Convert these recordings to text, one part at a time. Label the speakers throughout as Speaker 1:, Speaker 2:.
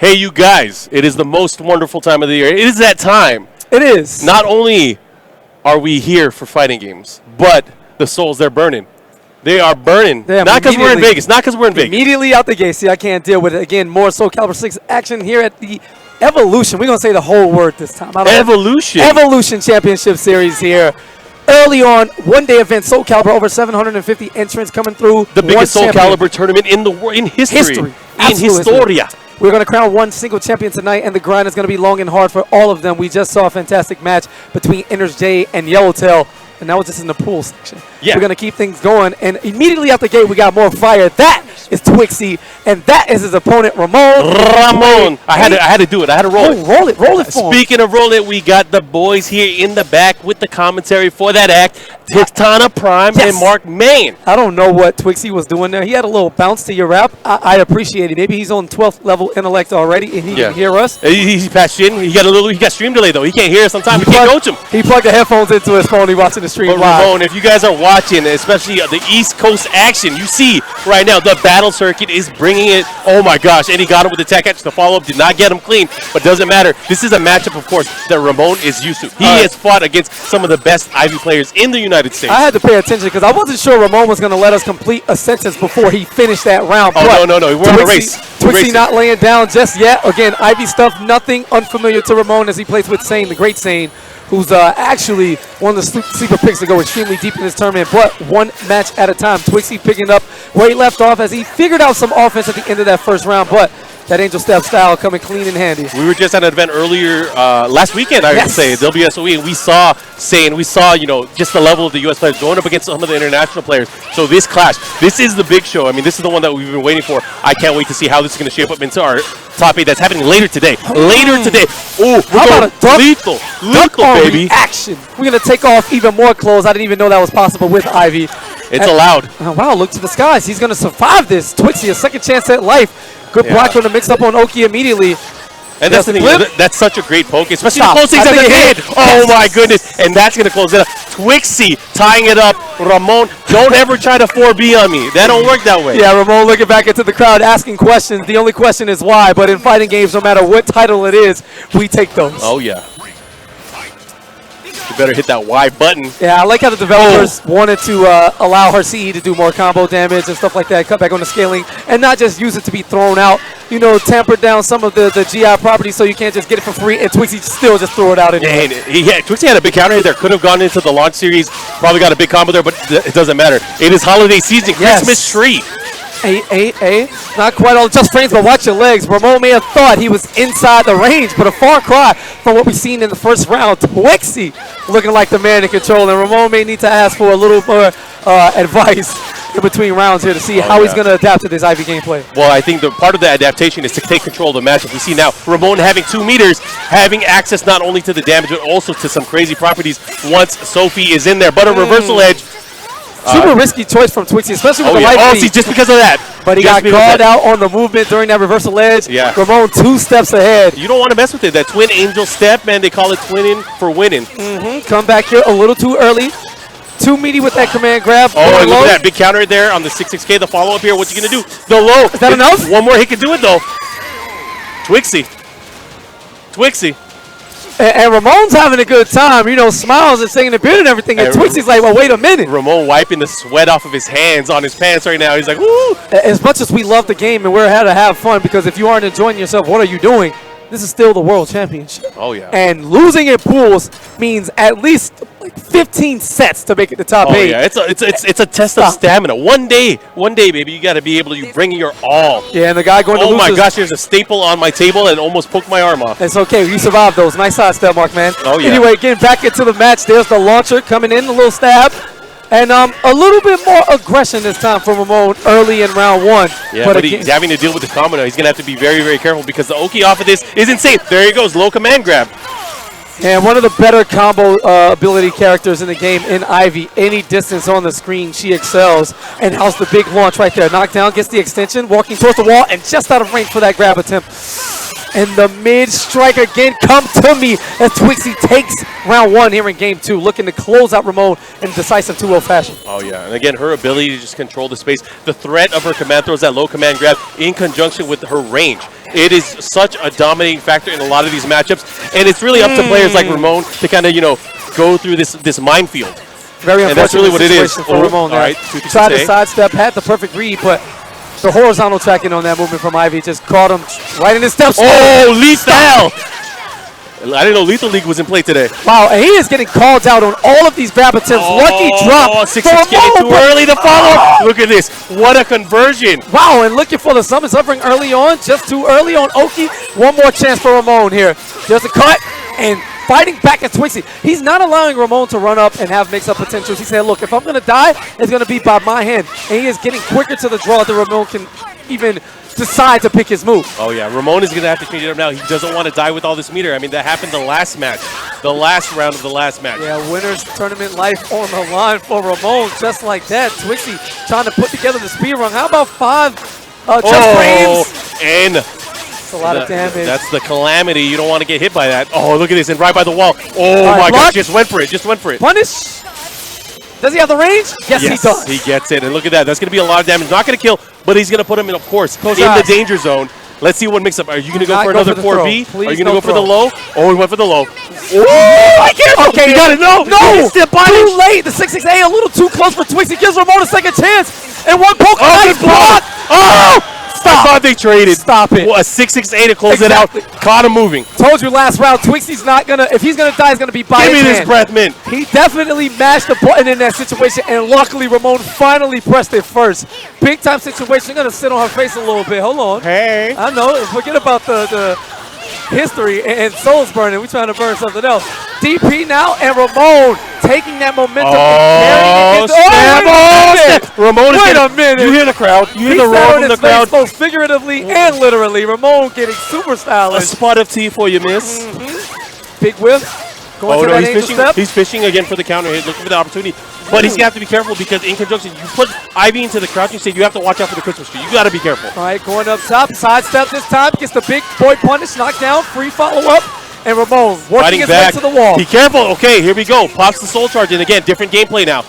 Speaker 1: Hey, you guys, it is the most wonderful time of the year. It is that time.
Speaker 2: It is.
Speaker 1: Not only are we here for fighting games, but the souls, they're burning. They are burning.
Speaker 2: Damn,
Speaker 1: not because we're in Vegas. Not because we're in Vegas.
Speaker 2: Immediately out the gate. See, I can't deal with it. Again, more Soulcalibur VI action here at the Evolution. We're going to say the whole word this time.
Speaker 1: Evolution.
Speaker 2: Evolution Championship Series here. Early on, one-day event, Soulcalibur, over 750 entrants coming through.
Speaker 1: The biggest Soulcalibur tournament in the world, in history. In Historia.
Speaker 2: We're going to crown one single champion tonight, and the grind is going to be long and hard for all of them. We just saw a fantastic match between Inners J and Yellowtail, and that was just in the pool section.
Speaker 1: Yeah.
Speaker 2: We're going to keep things going, and immediately out the gate, we got more fire. That is Twixii, and that is his opponent, Ramon.
Speaker 1: I had to do it. I had to roll it.
Speaker 2: Roll it for him.
Speaker 1: Speaking of roll it, we got the boys here in the back with the commentary for that act. Tixtana Prime and Mark Main.
Speaker 2: I don't know what Twixii was doing there. He had a little bounce to your rap. I appreciate it. Maybe he's on 12th level intellect already, and he can hear us.
Speaker 1: He's patched in. He got stream delay though. He can't hear us sometimes. We can't coach him.
Speaker 2: He plugged the headphones into his phone. He watching the stream live.
Speaker 1: Ramon, if you guys are watching, especially the East Coast action, you see right now the battle circuit is bringing it. Oh my gosh! And he got him with the tech catch. The follow up did not get him clean, but doesn't matter. This is a matchup, of course, that Ramon is used to. He has fought against some of the best Ivy players in the United States.
Speaker 2: I had to pay attention because I wasn't sure Ramon was going to let us complete a sentence before he finished that round.
Speaker 1: Oh, no. We're on a race.
Speaker 2: Twixii not laying down just yet. Again, Ivy stuff, nothing unfamiliar to Ramon as he plays with Sane, the great Sane, who's actually one of the sleeper picks to go extremely deep in this tournament, but one match at a time. Twixii picking up where he left off as he figured out some offense at the end of that first round, but that angel step style coming clean and handy. We
Speaker 1: were just at an event earlier last weekend, I would say, WSOE, and we saw just the level of the U.S. players going up against some of the international players. So this clash, this is the big show. I mean, this is the one that we've been waiting for. I can't wait to see how this is going to shape up into our top 8 that's happening later today. Oh,
Speaker 2: how about a dunk?
Speaker 1: Lethal, baby.
Speaker 2: Action. We're going to take off even more clothes. I didn't even know that was possible with Ivy.
Speaker 1: It's allowed.
Speaker 2: Wow, look to the skies. He's going to survive this. Twixii, a second chance at life. Good block from the mix-up on Oki immediately.
Speaker 1: And that's the thing. That's such a great poke, especially the close things at the head. Oh, my goodness. And that's going to close it up. Twixii tying it up. Ramon, don't ever try to 4B on me. That don't work that way.
Speaker 2: Yeah, Ramon looking back into the crowd, asking questions. The only question is why. But in fighting games, no matter what title it is, we take those.
Speaker 1: Oh, yeah. You better hit that Y button.
Speaker 2: Yeah, I like how the developers wanted to allow her CE to do more combo damage and stuff like that, cut back on the scaling, and not just use it to be thrown out. You know, tamper down some of the GI properties so you can't just get it for free, and Twixii still just throw it out anyway.
Speaker 1: Twixii had a big counter there. Could have gone into the launch series. Probably got a big combo there, but it doesn't matter. It is holiday season, Christmas tree.
Speaker 2: Not quite all just frames, but watch your legs. Ramon may have thought he was inside the range, but a far cry from what we've seen in the first round. Twixii looking like the man in control, and Ramon may need to ask for a little more advice in between rounds here to see how he's going to adapt to this Ivy gameplay.
Speaker 1: Well, I think the part of the adaptation is to take control of the matchup. We see now Ramon having 2 meters, having access not only to the damage, but also to some crazy properties once Sophie is in there. But a reversal edge.
Speaker 2: Super risky choice from Twixii, especially with the light
Speaker 1: see, just because of that.
Speaker 2: But he got called out on the movement during that reversal edge.
Speaker 1: Yeah.
Speaker 2: Ramon 2 steps ahead.
Speaker 1: You don't want to mess with it. That twin angel step, man, they call it twinning for winning.
Speaker 2: Come back here a little too early. Too meaty with that command grab.
Speaker 1: Oh, and look at that big counter there on the 6-6K. The follow-up here, what you going to do? The low.
Speaker 2: Is that enough?
Speaker 1: One more hit can do it, though. Twixii.
Speaker 2: And Ramon's having a good time, you know, smiles and saying the beard and everything. And Twixii's like, well, wait a minute.
Speaker 1: Ramon wiping the sweat off of his hands on his pants right now. He's like, woo.
Speaker 2: As much as we love the game and we're here to have fun, because if you aren't enjoying yourself, what are you doing? This is still the World Championship.
Speaker 1: Oh, yeah.
Speaker 2: And losing in pools means at least like 15 sets to make it the top 8.
Speaker 1: Yeah, it's a test of stamina. One day, baby, you got to be able to bring your all.
Speaker 2: Yeah, and the guy going to lose.
Speaker 1: Oh, my gosh, there's a staple on my table and almost poked my arm off.
Speaker 2: It's okay. You survived those. Nice side step, Mark, man.
Speaker 1: Oh, yeah.
Speaker 2: Anyway, getting back into the match, there's the launcher coming in, a little stab. And a little bit more aggression this time from Ramon early in round 1.
Speaker 1: Yeah, but he's having to deal with the combo now. He's going to have to be very, very careful because the Oki off of this is insane. There he goes, low command grab.
Speaker 2: And one of the better combo ability characters in the game in Ivy. Any distance on the screen, she excels. And how's the big launch right there? Knockdown, gets the extension, walking towards the wall, and just out of range for that grab attempt. And the mid strike again, come to me, as Twixii takes round 1 here in game 2, looking to close out Ramon in decisive 2-0 fashion.
Speaker 1: Oh yeah, and again, her ability to just control the space, the threat of her command throws, that low command grab, in conjunction with her range. It is such a dominating factor in a lot of these matchups, and it's really up to players like Ramon to kind of, you know, go through this minefield.
Speaker 2: Very unfortunate,
Speaker 1: and that's really what it is
Speaker 2: for Ramon.
Speaker 1: All right,
Speaker 2: tried to sidestep, had the perfect read, but the horizontal tracking on that movement from Ivy just caught him right in his steps.
Speaker 1: Oh, lethal! I didn't know Lethal League was in play today.
Speaker 2: Wow, and he is getting called out on all of these grab attempts. Lucky drop.
Speaker 1: 6-6 getting too early to follow. Look at this. What a conversion.
Speaker 2: Wow, and looking for the summon suffering early on. Just too early on Oki. One more chance for Ramon here. There's a cut, and fighting back at Twixii. He's not allowing Ramon to run up and have mix-up potentials. He said, look, if I'm going to die, it's going to be by my hand. And he is getting quicker to the draw that Ramon can even decide to pick his move.
Speaker 1: Oh yeah, Ramon is going to have to change it up now. He doesn't want to die with all this meter. I mean, that happened the last match, the last round of the last match.
Speaker 2: Yeah, winner's tournament life on the line for Ramon, just like that. Twixii trying to put together the speed run. How about 5 frames?
Speaker 1: And
Speaker 2: that's a lot of damage.
Speaker 1: That's the calamity. You don't want to get hit by that. Oh, look at this, and right by the wall. Oh my gosh, just went for it, just went for it.
Speaker 2: Punish. Does he have the range? Yes, he does.
Speaker 1: He gets it, and look at that. That's going to be a lot of damage. Not going to kill, but he's going to put him in, of course, in the danger zone. Let's see what mix-up. Are you going to go for another 4B? Are you going to go for the low? Oh, he went for the low. Oh, I can't. Okay, you got it. No.
Speaker 2: Too late. The 6-6-A a little too close for Twixii. Gives Ramon a second chance. And one poke.
Speaker 1: Nice block. Oh!
Speaker 2: Stop.
Speaker 1: I thought they traded.
Speaker 2: Stop it.
Speaker 1: Well, a 6-6-A to close it out. Caught him moving.
Speaker 2: Told you last round, Twixii's not going to, if he's going to die, he's going to be by his hand.
Speaker 1: Give me this breath mint.
Speaker 2: He definitely mashed the button in that situation, and luckily Ramon finally pressed it first. Big time situation. Going to sit on her face a little bit. Hold on.
Speaker 1: Hey.
Speaker 2: I know. Forget about the history and souls burning. We're trying to burn something else. DP now, and Ramon taking that momentum and carrying it.
Speaker 1: Ramon,
Speaker 2: wait a minute.
Speaker 1: You hear the crowd. You hear the roar from the crowd.
Speaker 2: Both figuratively and literally. Ramon getting super stylish.
Speaker 1: A spot of tea for you, miss.
Speaker 2: Big whip. Going to that
Speaker 1: he's fishing.
Speaker 2: Step.
Speaker 1: He's fishing again for the counter hit, looking for the opportunity. But he's going to have to be careful because in conjunction, you put Ivy into the crouching state, you have to watch out for the Christmas tree. You got to be careful.
Speaker 2: All right, going up top, sidestep this time, gets the big boy punish, knocked down, free follow-up, and Ramon working his way to the wall.
Speaker 1: Be careful. Okay, here we go. Pops the soul charge, and again, different gameplay now.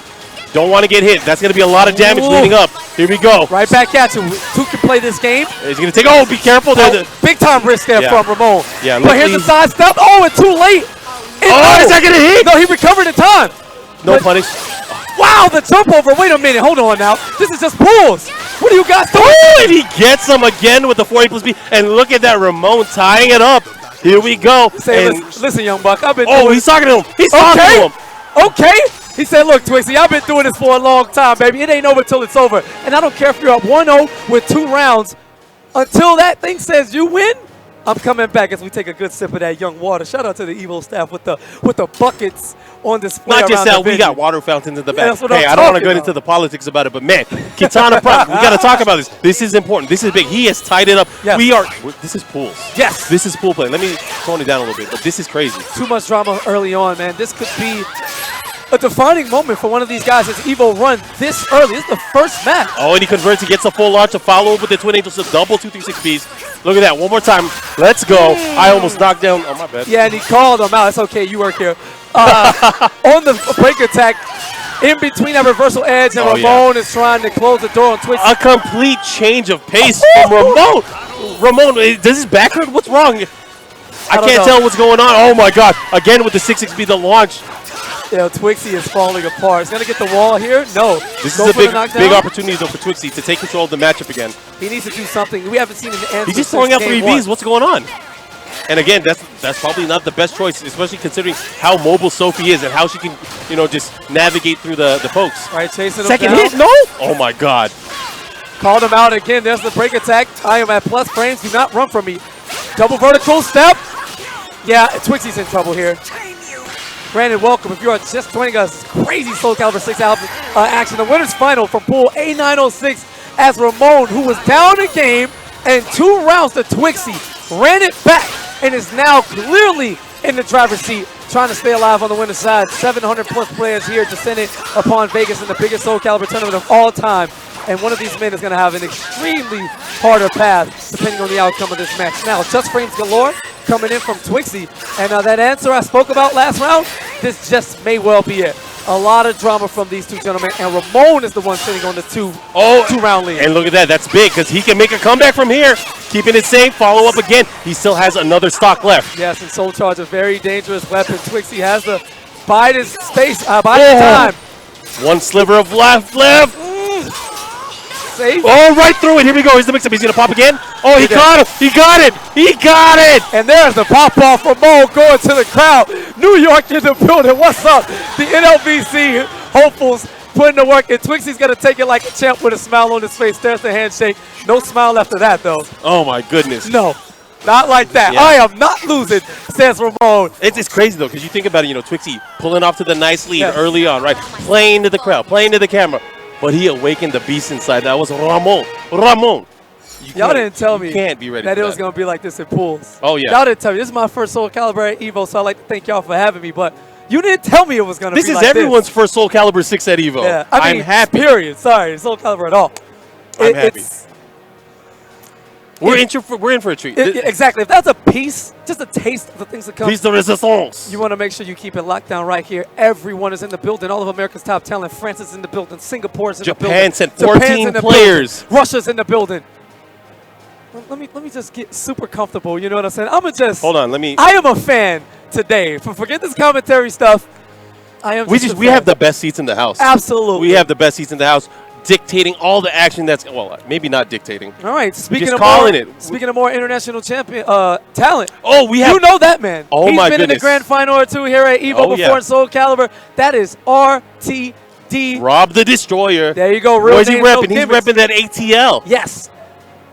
Speaker 1: Don't want to get hit. That's going to be a lot of damage leading up. Here we go.
Speaker 2: Right back at you. Two can play this game.
Speaker 1: He's going to take, be careful.
Speaker 2: Big time risk there from Ramon.
Speaker 1: Yeah,
Speaker 2: but here's the sidestep. Oh, and too late.
Speaker 1: Is that going to hit?
Speaker 2: No, he recovered in time.
Speaker 1: No punish.
Speaker 2: Wow, the jump over. Wait a minute. Hold on now. This is just pulls. What are you guys doing?
Speaker 1: And he gets him again with the 4A plus B. And look at that, Ramon tying it up. Here we go.
Speaker 2: Say, listen, young buck. I've been doing
Speaker 1: he's talking to him. He's talking to him.
Speaker 2: Okay. He said, look, Twixii, I've been doing this for a long time, baby. It ain't over till it's over. And I don't care if you're up 1-0 with 2 rounds. Until that thing says you win, I'm coming back as we take a good sip of that young water. Shout out to the EVO staff with the buckets on display.
Speaker 1: Not just that, we got water fountains in the back.
Speaker 2: Hey,
Speaker 1: I don't want to get into the politics about it, but man, Kitana Prime, we got to talk about this. This is important. This is big. He has tied it up.
Speaker 2: Yes.
Speaker 1: This is pools.
Speaker 2: Yes.
Speaker 1: This is pool play. Let me tone it down a little bit, but this is crazy.
Speaker 2: Too much drama early on, man. This could be a defining moment for one of these guys as EVO run this early. This is the first match.
Speaker 1: Oh, and he converts. He gets a full launch to follow up with the Twin Angels to double 2-3-6Bs. Look at that. One more time. Let's go. I almost knocked down. Oh, my bad.
Speaker 2: Yeah, and he called him out. It's okay. You work here. On the break attack, in between that reversal edge, and Ramon is trying to close the door on Twixii.
Speaker 1: A complete change of pace from Ramon. Ramon, does his back hurt? What's wrong? I can't tell what's going on. Oh, my God. Again with the 6-6B, the launch.
Speaker 2: Yeah, Twixii is falling apart. He's going to get the wall here? No.
Speaker 1: This is a big opportunity, though, for Twixii to take control of the matchup again.
Speaker 2: He needs to do something. We haven't seen an answer.
Speaker 1: He's just throwing out 3Bs. What's going on? And again, that's probably not the best choice, especially considering how mobile Sophie is and how she can, just navigate through the pokes.
Speaker 2: All right, chasing him
Speaker 1: Second
Speaker 2: down.
Speaker 1: hit? No? Oh, my God.
Speaker 2: Called him out again. There's the break attack. I am at plus frames. Do not run from me. Double vertical step. Yeah, Twixii's in trouble here. Brandon, welcome. If you're just joining us, crazy Soulcalibur VI action. The winner's final from pool A906 as Ramon, who was down a game and 2 rounds to Twixii, ran it back and is now clearly in the driver's seat, trying to stay alive on the winner's side. 700 plus players here descending upon Vegas in the biggest Soulcalibur tournament of all time. and one of these men is going to have an extremely harder path depending on the outcome of this match. Now, just frames galore coming in from Twixii, and that answer I spoke about last round, this just may well be it. A lot of drama from these two gentlemen, and Ramon is the one sitting on the two-round lead.
Speaker 1: And look at that. That's big because he can make a comeback from here. Keeping it safe. Follow up again. He still has another stock left.
Speaker 2: Yes, and Soul Charge, a very dangerous weapon. Twixii has to bide his space, bide his time.
Speaker 1: One sliver of left.
Speaker 2: Safe.
Speaker 1: Oh, right through it. Here we go. Here's the mix-up. He's going to pop again. Oh, he got it. He got it. He got it.
Speaker 2: And there's the pop-off from Mo going to the crowd. New York in the building. What's up? The NLBC hopefuls putting the work in. Twixii's going to take it like a champ with a smile on his face. There's the handshake. No smile after that, though.
Speaker 1: Oh, my goodness.
Speaker 2: No. Not like that.
Speaker 1: Yeah.
Speaker 2: I am not losing, says Ramon.
Speaker 1: It's crazy, though, because you think about it, Twixii pulling off to the nice lead early on, right? Playing to the crowd, playing to the camera. But he awakened the beast inside. That was Ramon.
Speaker 2: Y'all didn't tell me
Speaker 1: can't be ready
Speaker 2: that
Speaker 1: for
Speaker 2: it was going to be like this in pools.
Speaker 1: Oh, yeah.
Speaker 2: Y'all didn't tell me. This is my first Soulcalibur at EVO, so I'd like to thank y'all for having me. But you didn't tell me it was going to be like this.
Speaker 1: This is everyone's first Soulcalibur 6 at EVO.
Speaker 2: Yeah,
Speaker 1: I'm happy.
Speaker 2: Period. Sorry, Soulcalibur at all.
Speaker 1: I'm happy. We're in for a treat.
Speaker 2: Exactly. If that's a piece, just a taste of the things that come.
Speaker 1: Piece de resistance.
Speaker 2: You want to make sure you keep it locked down right here. Everyone is in the building. All of America's top talent. France is in the building. Singapore is in the building.
Speaker 1: Japan sent 14 players.
Speaker 2: Russia's in the building. Let me just get super comfortable. You know what I'm saying? I'm gonna just.
Speaker 1: Hold on.
Speaker 2: I am a fan today. Forget this commentary stuff. I am.
Speaker 1: We have the best seats in the house.
Speaker 2: Absolutely.
Speaker 1: We have the best seats in the house. Dictating all the action that's, well, maybe not dictating.
Speaker 2: All right, speaking of more international champion talent.
Speaker 1: Oh, we have.
Speaker 2: You know that man.
Speaker 1: Oh,
Speaker 2: He's
Speaker 1: my
Speaker 2: been in the grand final or two here at EVO before in Soulcalibur. That is RTD.
Speaker 1: Rob the Destroyer.
Speaker 2: There you go.
Speaker 1: Where's he repping? He's repping that ATL.
Speaker 2: Yes.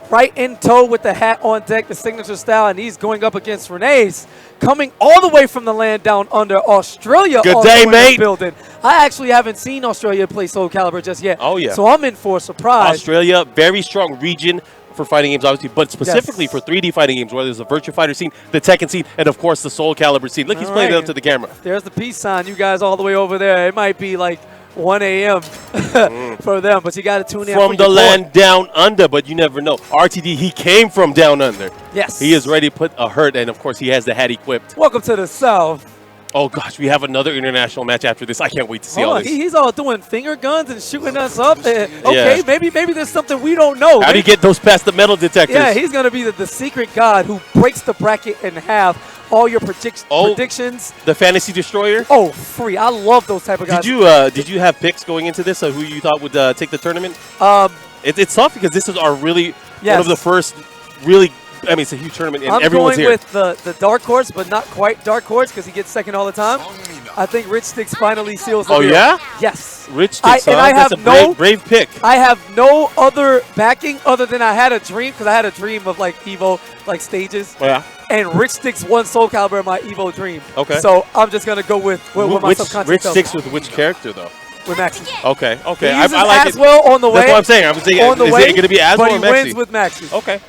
Speaker 2: Right in tow with the hat on deck, the signature style, and he's going up against Renee's, coming all the way from the land down under Australia.
Speaker 1: Good day, mate.
Speaker 2: Building. I actually haven't seen Australia play Soulcalibur just yet.
Speaker 1: Oh, yeah.
Speaker 2: So I'm in for a surprise.
Speaker 1: Australia, very strong region for fighting games, obviously, but specifically for 3D fighting games, where there's a Virtua Fighter scene, the Tekken scene, and, of course, the Soulcalibur scene. Look, he's playing it up to the camera.
Speaker 2: There's the peace sign. You guys all the way over there. It might be like 1 a.m. for them, but you got to tune in.
Speaker 1: From the land down under, but you never know. RTD, he came from down under.
Speaker 2: Yes.
Speaker 1: He is ready to put a hurt, and, of course, he has the hat equipped.
Speaker 2: Welcome to the South.
Speaker 1: Oh, gosh, we have another international match after this. I can't wait to see all this.
Speaker 2: He's all doing finger guns and shooting us up. Okay, maybe there's something we don't know.
Speaker 1: How do you get those past the metal detectors?
Speaker 2: Yeah, he's going to be the secret god who breaks the bracket in half. All your predictions.
Speaker 1: The Fantasy Destroyer?
Speaker 2: Oh, free. I love those type of guys.
Speaker 1: Did you have picks going into this of who you thought would take the tournament? It's tough because this is our one of the first really. I mean, it's a huge tournament, and everyone's here.
Speaker 2: I'm going with the dark horse, but not quite dark horse because he gets second all the time. I think Rich Sticks finally seals the deal.
Speaker 1: Yeah?
Speaker 2: Yes.
Speaker 1: Rich Sticks, that's a brave pick.
Speaker 2: I have no other backing other than I had a dream, because I had a dream of, like, EVO, like, stages.
Speaker 1: Yeah.
Speaker 2: And Rich Sticks won Soulcalibur in my EVO dream.
Speaker 1: Okay.
Speaker 2: So I'm just going to go with my subconscious
Speaker 1: Rich Sticks with which character, though?
Speaker 2: With Maxi.
Speaker 1: Okay.
Speaker 2: I
Speaker 1: like it.
Speaker 2: Well on the way.
Speaker 1: That's what I'm saying. I'm saying,
Speaker 2: on the way,
Speaker 1: is it going to be Aswell or Maxi?
Speaker 2: But he wins with Maxi.
Speaker 1: Okay.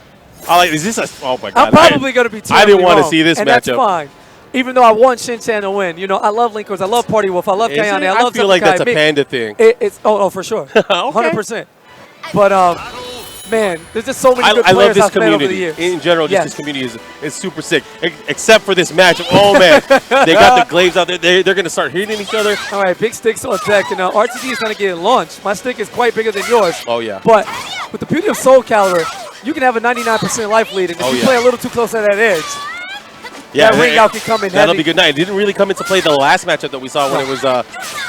Speaker 1: Is this a? Oh my God!
Speaker 2: I'm probably going to be.
Speaker 1: I didn't want to see this
Speaker 2: and
Speaker 1: matchup.
Speaker 2: That's fine. Even though I want Shin-Chan to win, I love Linkers, I love Party Wolf, I love Kyani, I love
Speaker 1: feel like that's a Panda thing.
Speaker 2: It's for sure, 100%. But man, there's just so many good players I've met over the years.
Speaker 1: In general, just this community is super sick. Except for this matchup. Oh man, they got the glaives out there. They're going to start hitting each other.
Speaker 2: All right, big sticks on deck, and RTD is going to get launched. My stick is quite bigger than yours.
Speaker 1: Oh yeah.
Speaker 2: But with the beauty of Soulcalibur, you can have a 99% life lead, and if you play a little too close to that edge, that ring out can come in
Speaker 1: That'll
Speaker 2: heavy.
Speaker 1: be good night. It didn't really come into play the last matchup that we saw when it was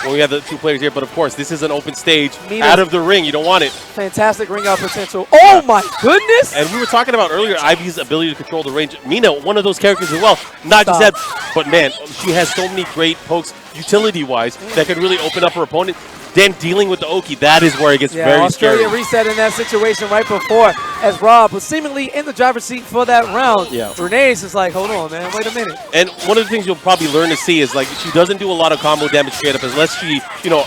Speaker 1: when we had the two players here. But of course, this is an open stage. Out of the ring, you don't want it.
Speaker 2: Fantastic ring out potential. Oh my goodness!
Speaker 1: And we were talking about earlier Ivy's ability to control the range. Mina, one of those characters as well. Not just that, but man, she has so many great pokes utility-wise that can really open up her opponent. Then dealing with the Oki, that is where it gets very
Speaker 2: Australia
Speaker 1: scary.
Speaker 2: reset in that situation right before, as Rob was seemingly in the driver's seat for that round.
Speaker 1: Yeah.
Speaker 2: Renee's is like, hold on, man, wait a minute.
Speaker 1: And one of the things you'll probably learn to see is, like, she doesn't do a lot of combo damage straight up unless she,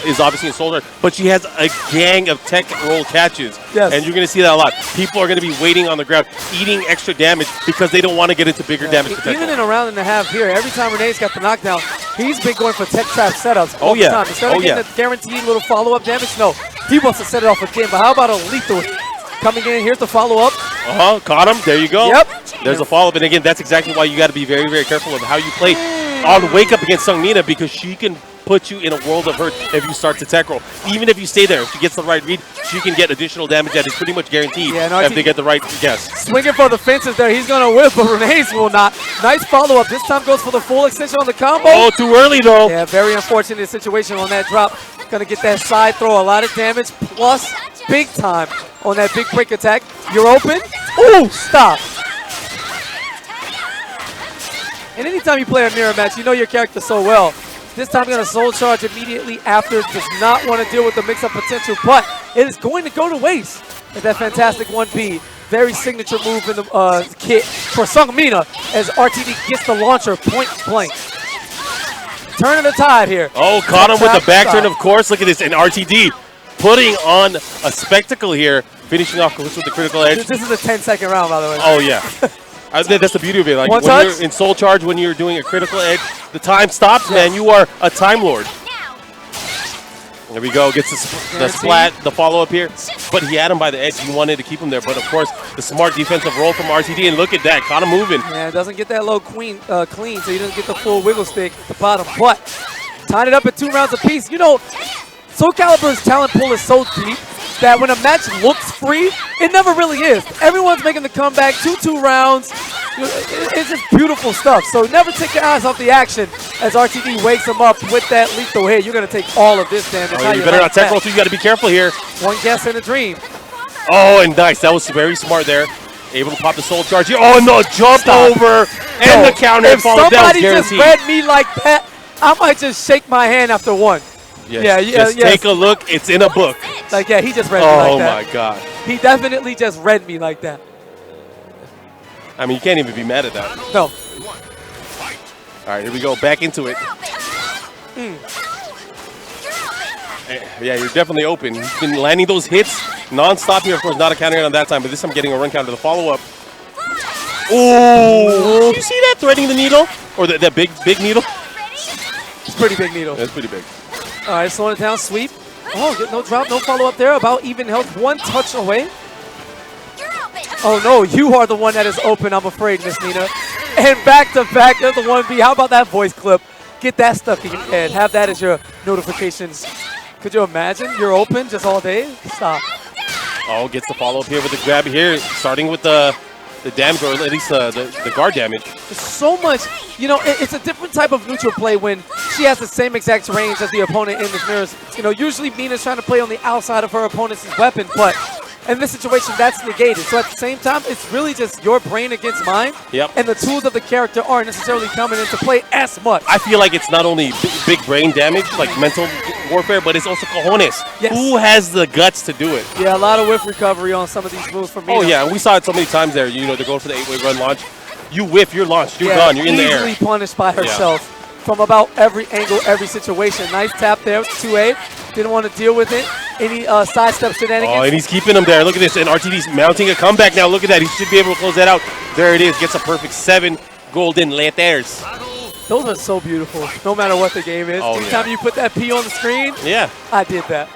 Speaker 1: is obviously in Soldier, but she has a gang of tech roll catches.
Speaker 2: Yes.
Speaker 1: And you're going to see that a lot. People are going to be waiting on the ground, eating extra damage because they don't want to get into bigger damage potential.
Speaker 2: Even in a round and a half here, every time Renee's got the knockdown, he's been going for tech trap setups all the time. Instead of getting a guaranteed little follow-up damage, no. He wants to set it off again, but how about a lethal hit? Coming in, here's the follow-up.
Speaker 1: Caught him. There you go.
Speaker 2: Yep.
Speaker 1: There's a follow-up. And again, that's exactly why you got to be very, very careful of how you play on Wake Up against Seungmina, because she can put you in a world of hurt if you start to tech roll. Even if you stay there, if she gets the right read, she can get additional damage that is pretty much guaranteed if they get the right guess.
Speaker 2: Swinging for the fences there. He's going to whip, but Renee's will not. Nice follow-up. This time goes for the full extension on the combo.
Speaker 1: Oh, too early, though.
Speaker 2: Yeah, very unfortunate situation on that drop. Going to get that side throw, a lot of damage, plus big time on that big break attack. You're open. Ooh, stop. And anytime you play a mirror match, you know your character so well. This time going to soul charge immediately after. Does not want to deal with the mix-up potential, but it is going to go to waste. With that fantastic 1B. Very signature move in the kit for Seungmina as RTD gets the launcher point blank. Turning the tide here.
Speaker 1: Oh, caught him with the back turn, of course. Look at this. And RTD putting on a spectacle here. Finishing off with the critical edge.
Speaker 2: This is a 10-second round, by the way.
Speaker 1: Oh, yeah. That's the beauty of it. Like when you're in Soul Charge, when you're doing a critical edge, the time stops, man. You are a Time Lord. There we go. Gets the splat, the follow-up here. But he had him by the edge. He wanted to keep him there. But, of course, the smart defensive roll from RTD. And look at that. Caught him moving.
Speaker 2: Yeah, doesn't get that low clean, so he doesn't get the full wiggle stick at the bottom. But tied it up at 2 rounds apiece. You know, Soulcalibur's talent pool is so deep that when a match looks free, it never really is. Everyone's making the comeback, 2 rounds. It's just beautiful stuff. So never take your eyes off the action as RTD wakes him up with that lethal hit. You're going to take all of this damage.
Speaker 1: Oh, you better not tech roll too. You got to be careful here.
Speaker 2: One guess and a dream.
Speaker 1: Oh, and nice. That was very smart there. Able to pop the soul charge here. Oh, no. Jump over and the counter.
Speaker 2: If somebody just read me like that, I might just shake my hand after one.
Speaker 1: Yes. Just take a look. It's in a book.
Speaker 2: Like, yeah, he just read me like that.
Speaker 1: Oh, my God.
Speaker 2: He definitely just read me like that.
Speaker 1: I mean, you can't even be mad at that.
Speaker 2: No.
Speaker 1: All right, here we go. Back into it. Yeah, you're definitely open. You've been landing those hits non-stop here. Of course, not a counter on that time, but this time getting a run counter. The follow-up. Oh, you see that threading the needle? Or that big needle?
Speaker 2: It's a pretty big needle.
Speaker 1: That's pretty big.
Speaker 2: All right, slowing it down, sweep. Oh, no drop, no follow-up there. About even health, 1 touch away. Oh, no, you are the one that is open, I'm afraid, Miss Nina. And back-to-back, there's the 1B. How about that voice clip? Get that stuck in your head. Have that as your notifications. Could you imagine? You're open just all day? Stop.
Speaker 1: Oh, gets the follow-up here with the grab here. Starting with the damage, or at least the guard damage.
Speaker 2: There's so much, you know, it's a different type of neutral play when she has the same exact range as the opponent in the mirrors. You know, usually Mina's trying to play on the outside of her opponent's weapon, but in this situation, that's negated. So at the same time, it's really just your brain against mine.
Speaker 1: Yep.
Speaker 2: And the tools of the character aren't necessarily coming into play as much.
Speaker 1: I feel like it's not only big brain damage, like mental warfare, but it's also cojones.
Speaker 2: Yes.
Speaker 1: Who has the guts to do it?
Speaker 2: Yeah, a lot of whiff recovery on some of these moves from Mina.
Speaker 1: Oh, yeah. We saw it so many times there. You know, they're going for the 8-way run launch. You whiff, you're launched. You're gone. You're in the air.
Speaker 2: Easily punished by herself from about every angle, every situation. Nice tap there, 2A. Didn't want to deal with it. Any sidestep shenanigans.
Speaker 1: Oh, and he's keeping him there. Look at this. And RTD's mounting a comeback now. Look at that. He should be able to close that out. There it is. Gets a perfect 7 golden letters.
Speaker 2: Those are so beautiful, no matter what the game is. Anytime you put that P on the screen, I did that.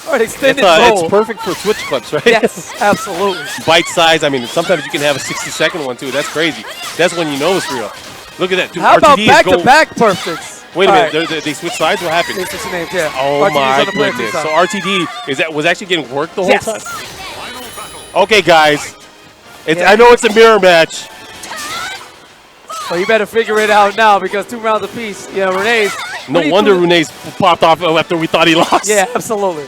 Speaker 2: All right, extended roll.
Speaker 1: It's perfect for Twitch clips, right?
Speaker 2: Yes, absolutely.
Speaker 1: Bite size. I mean, sometimes you can have a 60-second one, too. That's crazy. That's when you know it's real. Look at that. Dude,
Speaker 2: how about
Speaker 1: RTD
Speaker 2: back-to-back perfects?
Speaker 1: Wait a minute, they switched sides? What happened?
Speaker 2: They switched the names, yeah.
Speaker 1: Oh,
Speaker 2: RTD's
Speaker 1: my
Speaker 2: on the
Speaker 1: goodness. So RTD was actually getting worked the whole time? Okay, guys. I know it's a mirror match.
Speaker 2: Well, you better figure it out now because 2 rounds apiece. Yeah, Renee's.
Speaker 1: No wonder Renee's popped off after we thought he lost.
Speaker 2: Yeah, absolutely.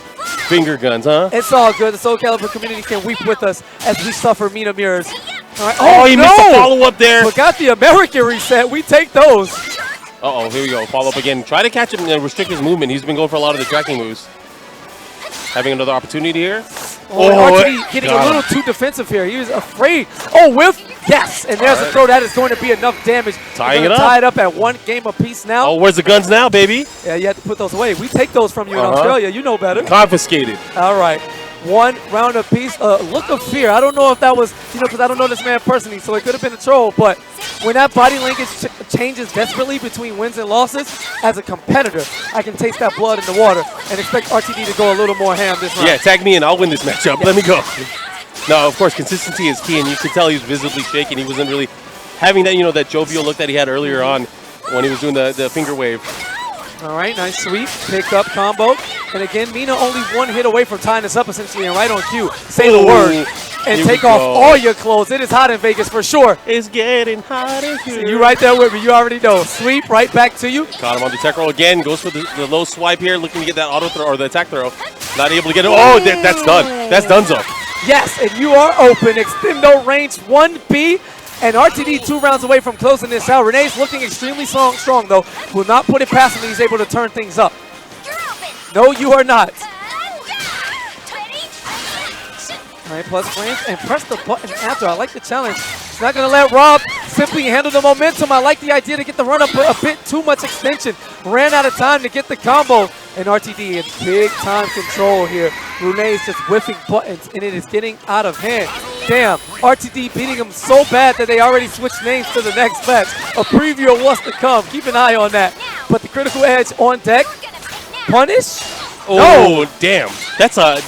Speaker 1: Finger guns, huh?
Speaker 2: It's all good. The Soulcalibur community can weep with us as we suffer Mina mirrors. All right.
Speaker 1: Oh, he missed a follow-up there.
Speaker 2: Forgot the American reset. We take those.
Speaker 1: Uh-oh, here we go. Follow-up again. Try to catch him and restrict his movement. He's been going for a lot of the tracking moves. Having another opportunity here.
Speaker 2: RTD getting a little too defensive here. He was afraid. Oh, whiff. Yes. And there's a throw. That is going to be enough damage.
Speaker 1: Tying it up.
Speaker 2: Tie it up at 1 game apiece now.
Speaker 1: Oh, where's the guns now, baby?
Speaker 2: Yeah, you have to put those away. We take those from you in Australia. You know better.
Speaker 1: Confiscated.
Speaker 2: All right. 1 round apiece. Look of fear. I don't know if that was, because I don't know this man personally, so it could have been a troll. But when that body language changes desperately between wins and losses, as a competitor, I can taste that blood in the water and expect RTD to go a little more ham this round.
Speaker 1: Yeah, tag me in. I'll win this matchup. Yeah. Let me go. No, of course, consistency is key, and you could tell he was visibly shaking. He wasn't really having that, that jovial look that he had earlier on when he was doing the finger wave.
Speaker 2: All right, nice sweep, pick up combo. And again, Mina only 1 hit away from tying this up essentially, and right on cue, say the word and take off all your clothes. It is hot in Vegas for sure.
Speaker 1: It's getting hot in here.
Speaker 2: You right there with me, you already know. Sweep right back to you.
Speaker 1: Caught him on the tech roll again, goes for the low swipe here, looking to get that auto throw or the attack throw. Not able to get it. Oh, that's done. That's donezo.
Speaker 2: Yes, and you are open. Extendo range 1B. And RTD 2 rounds away from closing this out. Renee's looking extremely strong, though. Will not put it past him. He's able to turn things up. No, you are not. All right, plus flames. And press the button after. I like the challenge. He's not going to let Rob simply handle the momentum. I like the idea to get the run up, but a bit too much extension. Ran out of time to get the combo. And RTD in big time control here. Renee's just whiffing buttons, and it is getting out of hand. Damn, RTD beating him so bad that they already switched names to the next match. A preview of what's to come. Keep an eye on that. But the critical edge on deck. Punish?
Speaker 1: Oh, no. Damn. That's a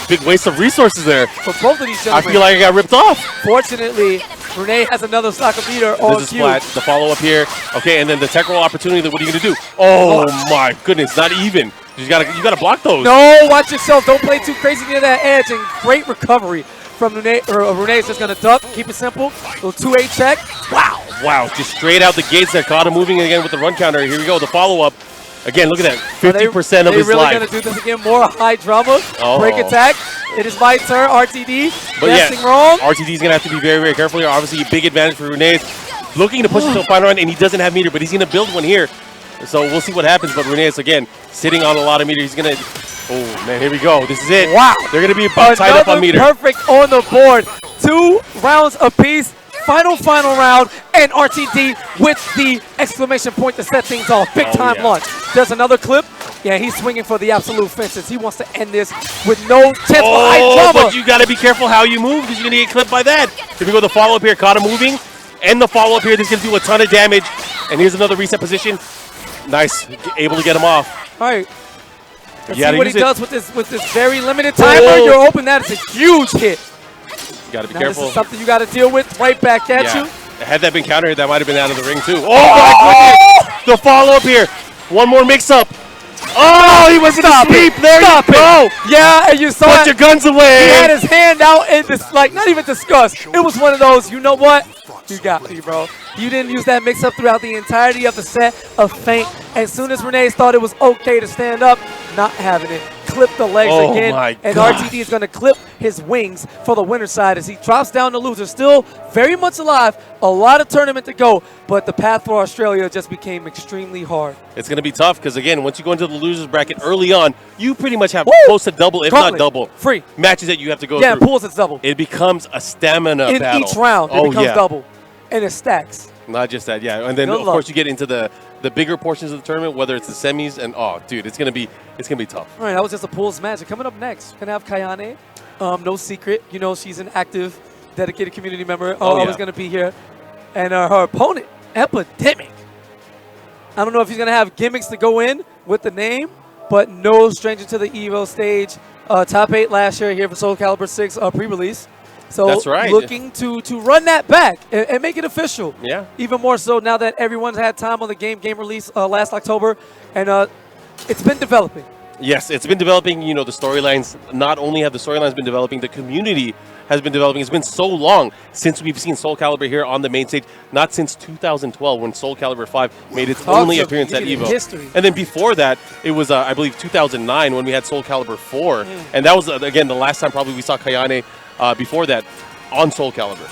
Speaker 1: big waste of resources there.
Speaker 2: For both of these gentlemen.
Speaker 1: I feel like I got ripped off.
Speaker 2: Fortunately, Renee has another soccer beater on
Speaker 1: cue. The follow-up here. Okay, and then the tech roll opportunity. What are you going to do? Oh, my goodness. Not even. You gotta block those.
Speaker 2: No, watch yourself. Don't play too crazy near that edge. And great recovery from Renee. Renee's just going to duck. Keep it simple. Little 2-8 check. Wow.
Speaker 1: Wow, just straight out the gates there. Caught him moving again with the run counter. Here we go. The follow-up. Again, look at that. 50% of his life.
Speaker 2: They're really going to do this again. More high drama. Break attack. It is my turn. RTD.
Speaker 1: But guessing wrong. RTD's going to have to be very, very careful here. Obviously, a big advantage for Renee. Looking to push it to the final round, and he doesn't have meter, but he's going to build one here. So we'll see what happens. But Renee is, again, sitting on a lot of meter. He's going to... Oh, man, here we go. This is it.
Speaker 2: Wow.
Speaker 1: They're going to be tied up on meter.
Speaker 2: Perfect on the board. 2 rounds apiece. Final round, and RTD with the exclamation point to set things off. Big time launch. There's another clip. Yeah, he's swinging for the absolute fences. He wants to end this with no chance for high drama.
Speaker 1: But you got to be careful how you move because you're going to get clipped by that. Here we go, the follow-up here. Caught him moving. And the follow-up here. This is going to do a ton of damage. And here's another reset position. Nice. Able to get him off.
Speaker 2: All right. Let's see what he does with this very limited timer. You're open. That is a huge hit.
Speaker 1: You got to be careful.
Speaker 2: This is something you got to deal with right back at you.
Speaker 1: Had that been countered, that might have been out of the ring too. Oh, my goodness. The follow-up here. One more mix-up. Oh, he was in a sweep. There you go.
Speaker 2: Yeah, and you saw
Speaker 1: Put your guns away.
Speaker 2: He had his hand out in this, not even disgust. It was one of those, you know what? You got me, bro. You didn't use that mix-up throughout the entirety of the set of Feint. As soon as Renee thought it was okay to stand up, not having it. Clip the legs again, and RTD is going to clip his wings for the winner side as he drops down the loser. Still very much alive, a lot of tournament to go, but the path for Australia just became extremely hard.
Speaker 1: It's going to be tough because, again, once you go into the losers bracket early on, you pretty much have close to double, if not double,
Speaker 2: free
Speaker 1: matches that you have to go through.
Speaker 2: Yeah, in pools it's double.
Speaker 1: It becomes a stamina battle.
Speaker 2: In each round, it becomes double, and it stacks.
Speaker 1: Not just that, yeah. And then, of course, you get into the bigger portions of the tournament, whether it's the semis and, dude, it's gonna be tough.
Speaker 2: All right, that was just a pools match. And coming up next, we're gonna have Kyani. No secret, she's an active, dedicated community member. Always gonna be here. And her opponent, Epidemic. I don't know if he's gonna have gimmicks to go in with the name, but no stranger to the EVO stage. Top 8 last year here for Soulcalibur VI pre-release. So
Speaker 1: that's right.
Speaker 2: Looking to run that back and make it official.
Speaker 1: Yeah.
Speaker 2: Even more so now that everyone's had time on the game release last October, and it's been developing.
Speaker 1: Yes, it's been developing. The storylines. Not only have the storylines been developing, the community has been developing. It's been so long since we've seen Soulcalibur here on the main stage. Not since 2012 when Soulcalibur V made its only appearance at EVO.
Speaker 2: History.
Speaker 1: And then before that, it was, I believe, 2009 when we had Soulcalibur IV. And that was, again, the last time probably we saw Kyani before that on Soulcalibur.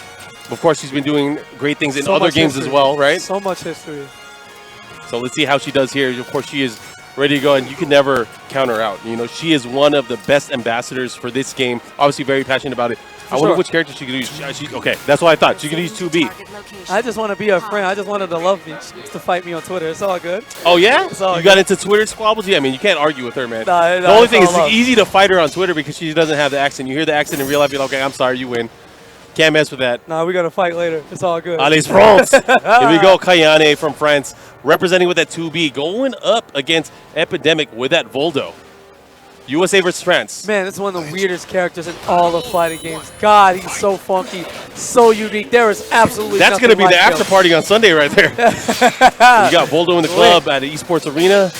Speaker 1: Of course, she's been doing great things in other games as well, right?
Speaker 2: So much history.
Speaker 1: So let's see how she does here. Of course, she is ready to go, and you can never count her out. She is one of the best ambassadors for this game. Obviously, very passionate about it. I wonder which character she could use. Okay, that's what I thought. She could use 2B.
Speaker 2: I just want to be her friend. I just wanted to love me. She used to fight me on Twitter. It's all good.
Speaker 1: Oh, yeah?
Speaker 2: All
Speaker 1: you
Speaker 2: good.
Speaker 1: got into Twitter squabbles? Yeah, I mean, you can't argue with her, man.
Speaker 2: Nah,
Speaker 1: the only thing is it's easy to fight her on Twitter because she doesn't have the accent. You hear the accent in real life, you're like, okay, I'm sorry, you win. Can't mess with that.
Speaker 2: Nah, we got to fight later. It's all good.
Speaker 1: Allez, France. Here we go. Kyani from France, representing with that 2B, going up against Epidemic with that Voldo. USA versus France.
Speaker 2: Man, it's one of the weirdest characters in all of fighting games. God, he's so funky, so unique. There is absolutely
Speaker 1: That's going to be
Speaker 2: like
Speaker 1: the after party on Sunday right there. You got Voldo in the club at the esports arena.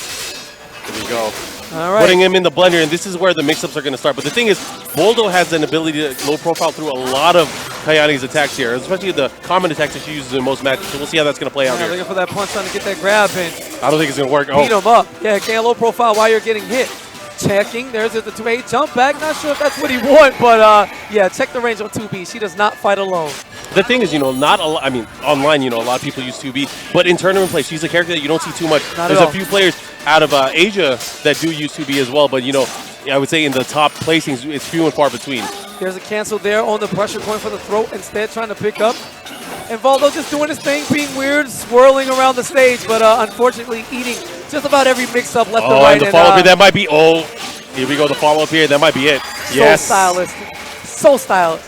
Speaker 1: There we go.
Speaker 2: All right.
Speaker 1: Putting him in the blender, and this is where the mix-ups are going to start. But the thing is, Voldo has an ability to low profile through a lot of Kyani's attacks here, especially the common attacks that she uses in most matches. So we'll see how that's going to play out here.
Speaker 2: Looking for that punch, trying to get that grab in.
Speaker 1: I don't think it's going to work.
Speaker 2: Beat him up. Yeah, can't low profile while you're getting hit. Checking. There's the 2A jump back. Not sure if that's what he want, but yeah, check the range on 2B. She does not fight alone.
Speaker 1: The thing is, not a lot. I mean, online, a lot of people use 2B, but in tournament play, she's a character that you don't see too much. There's a few players out of Asia that do use 2B as well, but I would say in the top placings, it's few and far between.
Speaker 2: There's a cancel there on the pressure point for the throat, instead trying to pick up. And Voldo just doing his thing, being weird, swirling around the stage, but unfortunately eating just about every mix-up left and right.
Speaker 1: And the follow-up here, that might be, here we go, the follow-up here, that might be it. Yes.
Speaker 2: So stylish. So stylish.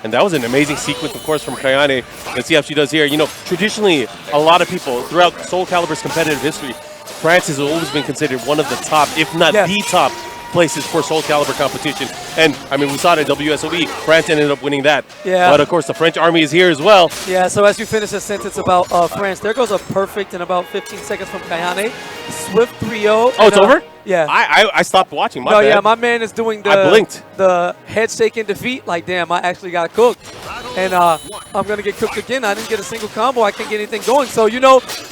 Speaker 1: And that was an amazing sequence, of course, from Kyani. Let's see how she does here. Traditionally, a lot of people, throughout Soulcalibur's competitive history, France has always been considered one of the top, if not the top, places for Soulcalibur competition. And, I mean, we saw it at WSOE. France ended up winning that.
Speaker 2: Yeah.
Speaker 1: But, of course, the French army is here as well.
Speaker 2: Yeah, so as you finish a sentence about France, there goes a perfect in about 15 seconds from Kyani. Swift 3-0.
Speaker 1: Oh, it's over?
Speaker 2: Yeah.
Speaker 1: I stopped watching. My bad.
Speaker 2: Yeah, my man is doing the head shake in defeat. Like, damn, I actually got cooked. And I'm going to get cooked again. I didn't get a single combo. I can't get anything going. So,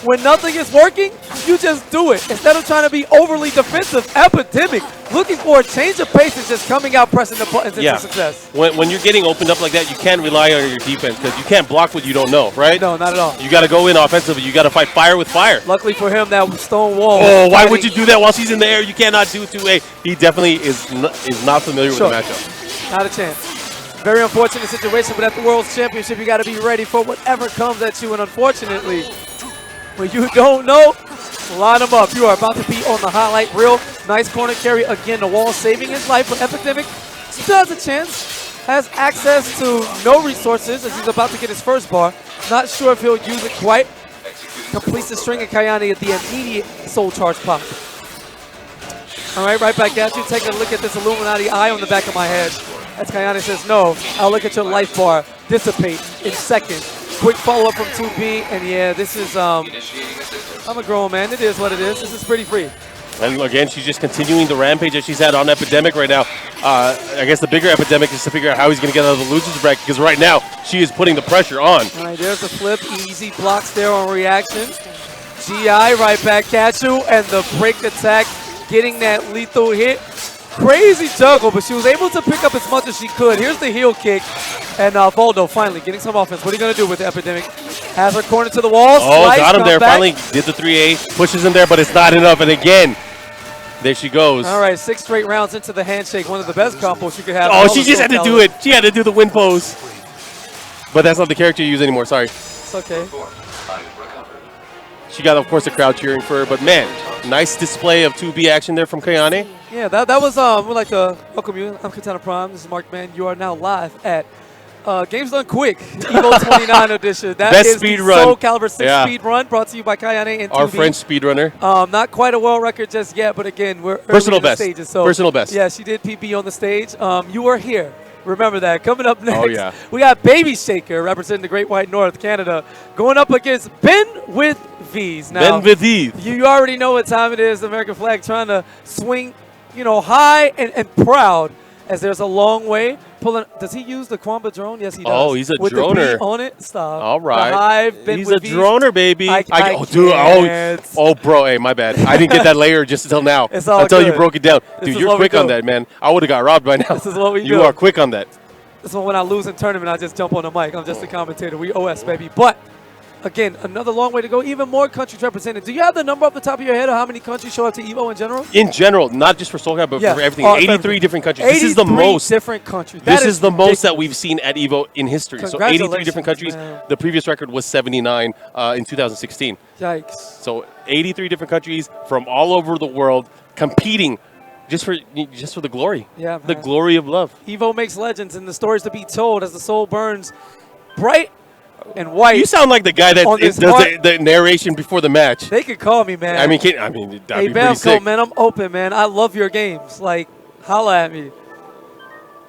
Speaker 2: when nothing is working, you just do it. Instead of trying to be overly defensive, Epidemic, looking for a change of pace and just coming out pressing the buttons into success.
Speaker 1: When you're getting opened up like that, you can't rely on your defense because you can't block what you don't know, right?
Speaker 2: No, not at all.
Speaker 1: You got to go in offensively. You got to fight fire with fire.
Speaker 2: Luckily for him, that stone wall.
Speaker 1: Oh, why would you do that while she's in the air? You cannot do 2A. He definitely is not familiar with the matchup.
Speaker 2: Not a chance. Very unfortunate situation, but at the World's Championship, you got to be ready for whatever comes at you. And unfortunately, when you don't know, line them up. You are about to be on the highlight reel. Nice corner carry. Again, the wall saving his life, but Epidemic still has a chance. Has access to no resources as he's about to get his first bar. Not sure if he'll use it quite. Completes the string of Kyani at the immediate soul charge pop. All right, right back at you. Take a look at this Illuminati eye on the back of my head. As Kyani says, no, I'll look at your life bar dissipate in seconds. Quick follow-up from 2B, and yeah, this is, I'm a grown man. It is what it is. This is pretty free.
Speaker 1: And again, she's just continuing the rampage that she's had on Epidemic right now. I guess the bigger Epidemic is to figure out how he's going to get out of the loser's bracket, because right now, she is putting the pressure on.
Speaker 2: All right, there's the flip. Easy blocks there on reaction. GI right back at you, and the break attack, getting that lethal hit. Crazy juggle, but she was able to pick up as much as she could. Here's the heel kick, and Voldo finally getting some offense. What are you going to do with the Epidemic? Has her corner to the wall.
Speaker 1: Oh, slice, got him there. Finally did the 3A, pushes him there, but it's not enough. And again, there she goes.
Speaker 2: All right, 6 straight rounds into the handshake. One of the best combos you could have.
Speaker 1: Oh, she just had to do it. She had to do the win pose. But that's not the character you use anymore. Sorry.
Speaker 2: It's okay.
Speaker 1: She got, of course, the crowd cheering for her. But, man, nice display of 2B action there from Kyani.
Speaker 2: Yeah, that was, we'd like to welcome you. I'm Katana Prime. This is Mark Man. You are now live at Games Done Quick, EVO 29 edition. That
Speaker 1: Best
Speaker 2: is
Speaker 1: speed
Speaker 2: the
Speaker 1: run.
Speaker 2: Soulcalibur 6 speed run brought to you by Kyani and 2B.
Speaker 1: Our French speedrunner.
Speaker 2: Not quite a world record just yet, but again, we're
Speaker 1: personal
Speaker 2: early in
Speaker 1: best.
Speaker 2: the stages. So
Speaker 1: Personal best.
Speaker 2: Yeah, she did PB on the stage. You were here. Remember that. Coming up next,
Speaker 1: oh, yeah.
Speaker 2: we got Baby Shaker representing the Great White North, Canada, going up against Ben with V's. Now,
Speaker 1: Ben with V's.
Speaker 2: You already know what time it is. The American flag trying to swing, high and proud as there's a long way. Does he use the Kwamba drone? Yes, he does.
Speaker 1: Oh, he's a
Speaker 2: with
Speaker 1: droner.
Speaker 2: The B on it. Stop.
Speaker 1: All right.
Speaker 2: The Hive, Ben
Speaker 1: he's
Speaker 2: with
Speaker 1: a
Speaker 2: V's.
Speaker 1: droner, baby.
Speaker 2: Dude,
Speaker 1: oh, bro. Hey, my bad. I didn't get that layer just until now.
Speaker 2: It's all
Speaker 1: until
Speaker 2: good.
Speaker 1: you broke it down. Dude, you're quick on that, man. I would have got robbed by now.
Speaker 2: This is what we do.
Speaker 1: You are quick on that.
Speaker 2: This is when I lose in tournament, I just jump on the mic. I'm just a commentator. We OS, baby. But again, another long way to go. Even more countries represented. Do you have the number off the top of your head of how many countries show up to EVO in general?
Speaker 1: In general, not just for Soulcalibur, but for everything. 83 different countries. This is the most.
Speaker 2: Different countries.
Speaker 1: This is the most that we've seen at EVO in history. So 83 different countries.
Speaker 2: Man.
Speaker 1: The previous record was 79 in 2016.
Speaker 2: Yikes.
Speaker 1: So 83 different countries from all over the world competing just for the glory.
Speaker 2: Yeah,
Speaker 1: the
Speaker 2: man.
Speaker 1: glory of love.
Speaker 2: EVO makes legends and the stories to be told as the soul burns bright and white.
Speaker 1: You sound like the guy that does the narration before the match.
Speaker 2: They could call me, man.
Speaker 1: I mean, that'd
Speaker 2: hey,
Speaker 1: be pretty sick.
Speaker 2: man, I'm open, man. I love your games. Like, holla at me.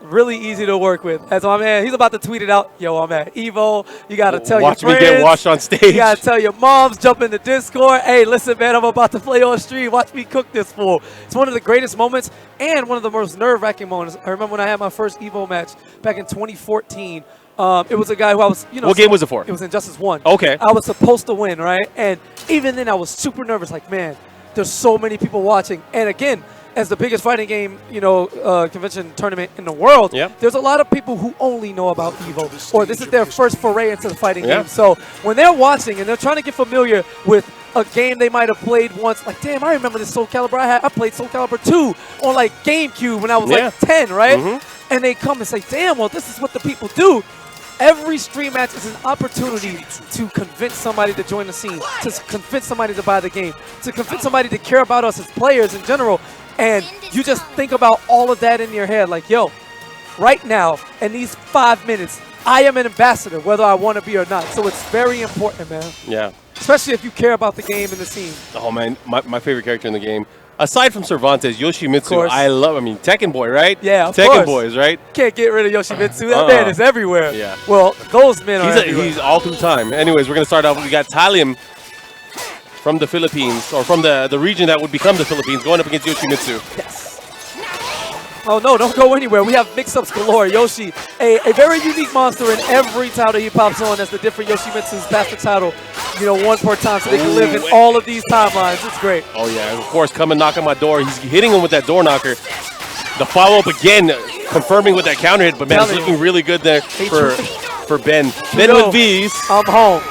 Speaker 2: Really easy to work with. As my man, he's about to tweet it out. Yo, I'm at EVO. You got to tell your friends.
Speaker 1: Watch me get washed on stage.
Speaker 2: You got to tell your moms. Jump in the Discord. Hey, listen, man, I'm about to play on stream. Watch me cook this fool. It's one of the greatest moments and one of the most nerve-wracking moments. I remember when I had my first EVO match back in 2014. It was a guy who I was,
Speaker 1: What game was it for?
Speaker 2: It was Injustice 1.
Speaker 1: Okay.
Speaker 2: I was supposed to win, right? And even then, I was super nervous. Like, man, there's so many people watching. And again, as the biggest fighting game, convention tournament in the world, there's a lot of people who only know about EVO, or this is their first foray into the fighting game. So when they're watching and they're trying to get familiar with a game they might have played once, like, damn, I remember this Soulcalibur. I played Soulcalibur 2 on, like, GameCube when I was, like, 10, right? And they come and say, damn, well, this is what the people do. Every stream match is an opportunity to convince somebody to join the scene, to convince somebody to buy the game, to convince somebody to care about us as players in general. And you just think about all of that in your head, like, yo, right now, in these 5 minutes, I am an ambassador, whether I want to be or not. So it's very important, man.
Speaker 1: Yeah.
Speaker 2: Especially if you care about the game and the scene.
Speaker 1: Oh, man, my favorite character in the game. Aside from Cervantes, Yoshimitsu, I mean, Tekken Boy, right?
Speaker 2: Yeah, of
Speaker 1: Tekken
Speaker 2: course.
Speaker 1: Boys, right?
Speaker 2: Can't get rid of Yoshimitsu. That man is everywhere.
Speaker 1: Yeah.
Speaker 2: Well, those men are everywhere.
Speaker 1: He's all through time. Anyways, we're going to start off. We got Talim from the Philippines, or from the region that would become the Philippines, going up against Yoshimitsu.
Speaker 2: Yes. Oh, no, don't go anywhere. We have mix-ups galore. Yoshi, a very unique monster in every title he pops on as the different Yoshimitsu's master title, one per time, so they can live in all of these timelines. It's great.
Speaker 1: Oh, yeah. And of course, come and knock on my door. He's hitting him with that door knocker. The follow-up again, confirming with that counter hit, but man, it's looking really good there for Ben. Ben with V's.
Speaker 2: I'm home.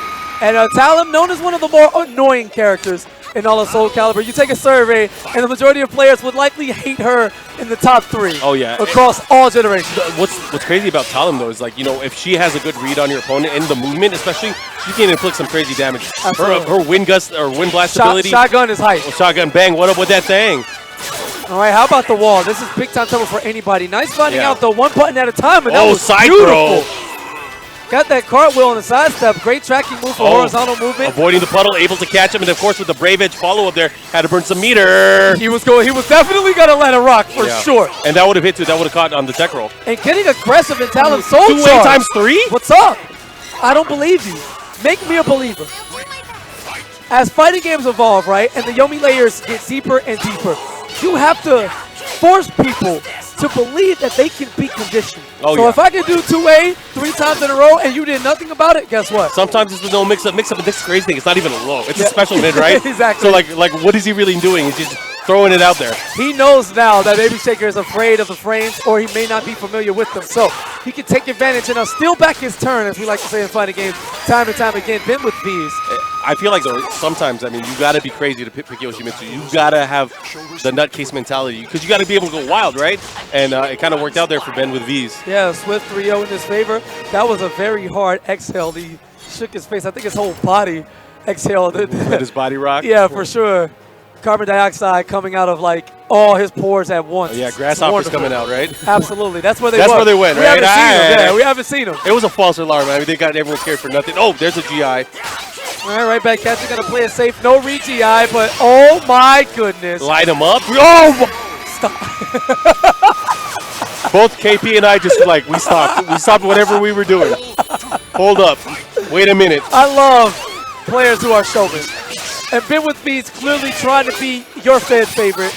Speaker 2: And Talim, known as one of the more annoying characters in all of Soulcalibur. You take a survey, and the majority of players would likely hate her in the top 3.
Speaker 1: Oh, yeah.
Speaker 2: Across all generations.
Speaker 1: What's crazy about Talim, though, is, like, if she has a good read on your opponent in the movement, especially, she can inflict some crazy damage. Her wind gust or wind blast ability.
Speaker 2: Shotgun is hype.
Speaker 1: Shotgun bang. What up with that thing?
Speaker 2: All right, how about the wall? This is big time trouble for anybody. Nice finding out the one button at a time, and that was
Speaker 1: side
Speaker 2: beautiful.
Speaker 1: throw.
Speaker 2: Got that cartwheel on the sidestep. Great tracking move for horizontal movement.
Speaker 1: Avoiding the puddle, able to catch him, and of course with the Brave Edge follow-up there, had to burn some meter.
Speaker 2: He was definitely going to let it rock for sure.
Speaker 1: And that would have hit too. That would have caught on the tech roll.
Speaker 2: And getting aggressive in Talim's soul
Speaker 1: charge. 2-way times 3?
Speaker 2: What's up? I don't believe you. Make me a believer. As fighting games evolve, right, and the Yomi layers get deeper and deeper, you have to force people to believe that they can be conditioned. So if I can do 2A 3 times in a row and you did nothing about it, guess what?
Speaker 1: Sometimes it's the no mix-up. Mix-up, and this is crazy thing. It's not even a low. It's a special mid, right?
Speaker 2: Exactly.
Speaker 1: So, like, what is he really doing? He's just throwing it out there.
Speaker 2: He knows now that Baby Shaker is afraid of the frames, or he may not be familiar with them. So he can take advantage and steal back his turn, as we like to say in fighting games, time and time again. Ben with these.
Speaker 1: I feel like, though, sometimes, I mean, you got to be crazy to pick Yoshimitsu. You got to have the nutcase mentality, because you got to be able to go wild, right? And it kind of worked out there for Ben with V's.
Speaker 2: Yeah, Swift 3-0 in his favor. That was a very hard exhale. He shook his face. I think his whole body exhaled.
Speaker 1: Let his body rock?
Speaker 2: Yeah, for sure. Carbon dioxide coming out of, like, all his pores at once.
Speaker 1: Oh, yeah, grasshoppers coming out, right?
Speaker 2: Absolutely. That's where they
Speaker 1: That's where they went, right?
Speaker 2: We haven't seen them. Yeah, we haven't seen them.
Speaker 1: It was a false alarm, man. They got everyone scared for nothing. Oh, there's a GI.
Speaker 2: All right back, Catcher going to play it safe. No re-GI, but oh my goodness.
Speaker 1: Light him up. Oh!
Speaker 2: Stop.
Speaker 1: Both KP and I just, like, we stopped. We stopped whatever we were doing. Hold up. Wait a minute.
Speaker 2: I love players who are showmen. And Ben with me is clearly trying to be your fan favorite.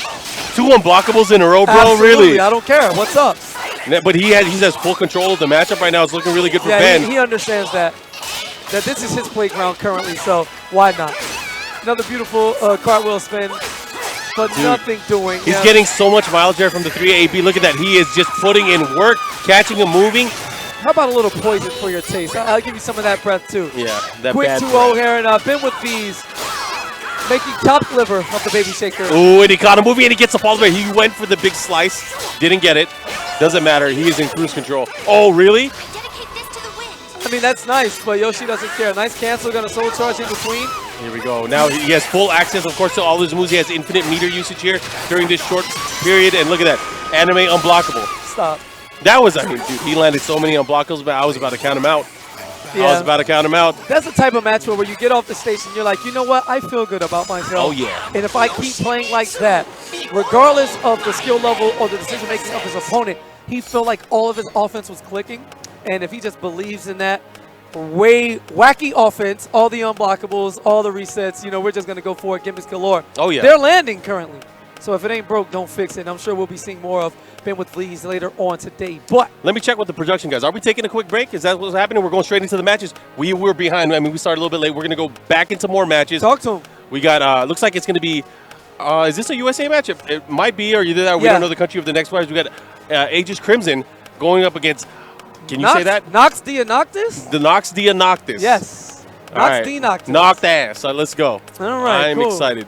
Speaker 1: 2 unblockables in a row, bro.
Speaker 2: Absolutely.
Speaker 1: Really?
Speaker 2: I don't care. What's up?
Speaker 1: But he has full control of the matchup right now. It's looking really good for Ben.
Speaker 2: He understands that this is his playground currently, so why not? Another beautiful cartwheel spin, but nothing doing.
Speaker 1: He's getting so much mileage there from the 3AB. Look at that. He is just putting in work, catching and moving.
Speaker 2: How about a little poison for your taste? I'll give you some of that breath too.
Speaker 1: Yeah, that
Speaker 2: Quick
Speaker 1: bad
Speaker 2: 2-0 here, and been with these, making top liver of the baby shaker.
Speaker 1: Ooh, and he caught a movie and he gets a fall away. He went for the big slice, didn't get it. Doesn't matter. He is in cruise control. Oh, really?
Speaker 2: I mean, that's nice, but Yoshi doesn't care. Nice cancel, gonna soul charge in between.
Speaker 1: Here we go. Now he has full access, of course, to all his moves. He has infinite meter usage here during this short period. And look at that. Anime unblockable.
Speaker 2: Stop.
Speaker 1: That was, I mean, dude, he landed so many unblockables, but I was about to count him out.
Speaker 2: Yeah.
Speaker 1: I was about to count him out.
Speaker 2: That's the type of match where you get off the stage and you're like, you know what? I feel good about myself.
Speaker 1: Oh, yeah.
Speaker 2: And if I keep playing like that, regardless of the skill level or the decision-making of his opponent, he felt like all of his offense was clicking. And if he just believes in that, wacky offense, all the unblockables, all the resets, you know, we're just going to go for it, gimmicks galore.
Speaker 1: Oh, yeah.
Speaker 2: They're landing currently. So if it ain't broke, don't fix it. I'm sure we'll be seeing more of Ben with Fleas later on today. But
Speaker 1: let me check with the production guys. Are we taking a quick break? Is that what's happening? We're going straight into the matches. We were behind. I mean, we started a little bit late. We're going to go back into more matches.
Speaker 2: Talk to him.
Speaker 1: We got, looks like it's going to be, is this a USA match? It might be, or either that, or we don't know the country of the next players. We got Aegis Crimson going up against, can you say that?
Speaker 2: Nox Dia Noctis?
Speaker 1: The Nox Dia Noctis.
Speaker 2: Yes. Nox Dia Noctis.
Speaker 1: Knocked ass. So let's go.
Speaker 2: All right,
Speaker 1: I'm
Speaker 2: cool.
Speaker 1: excited.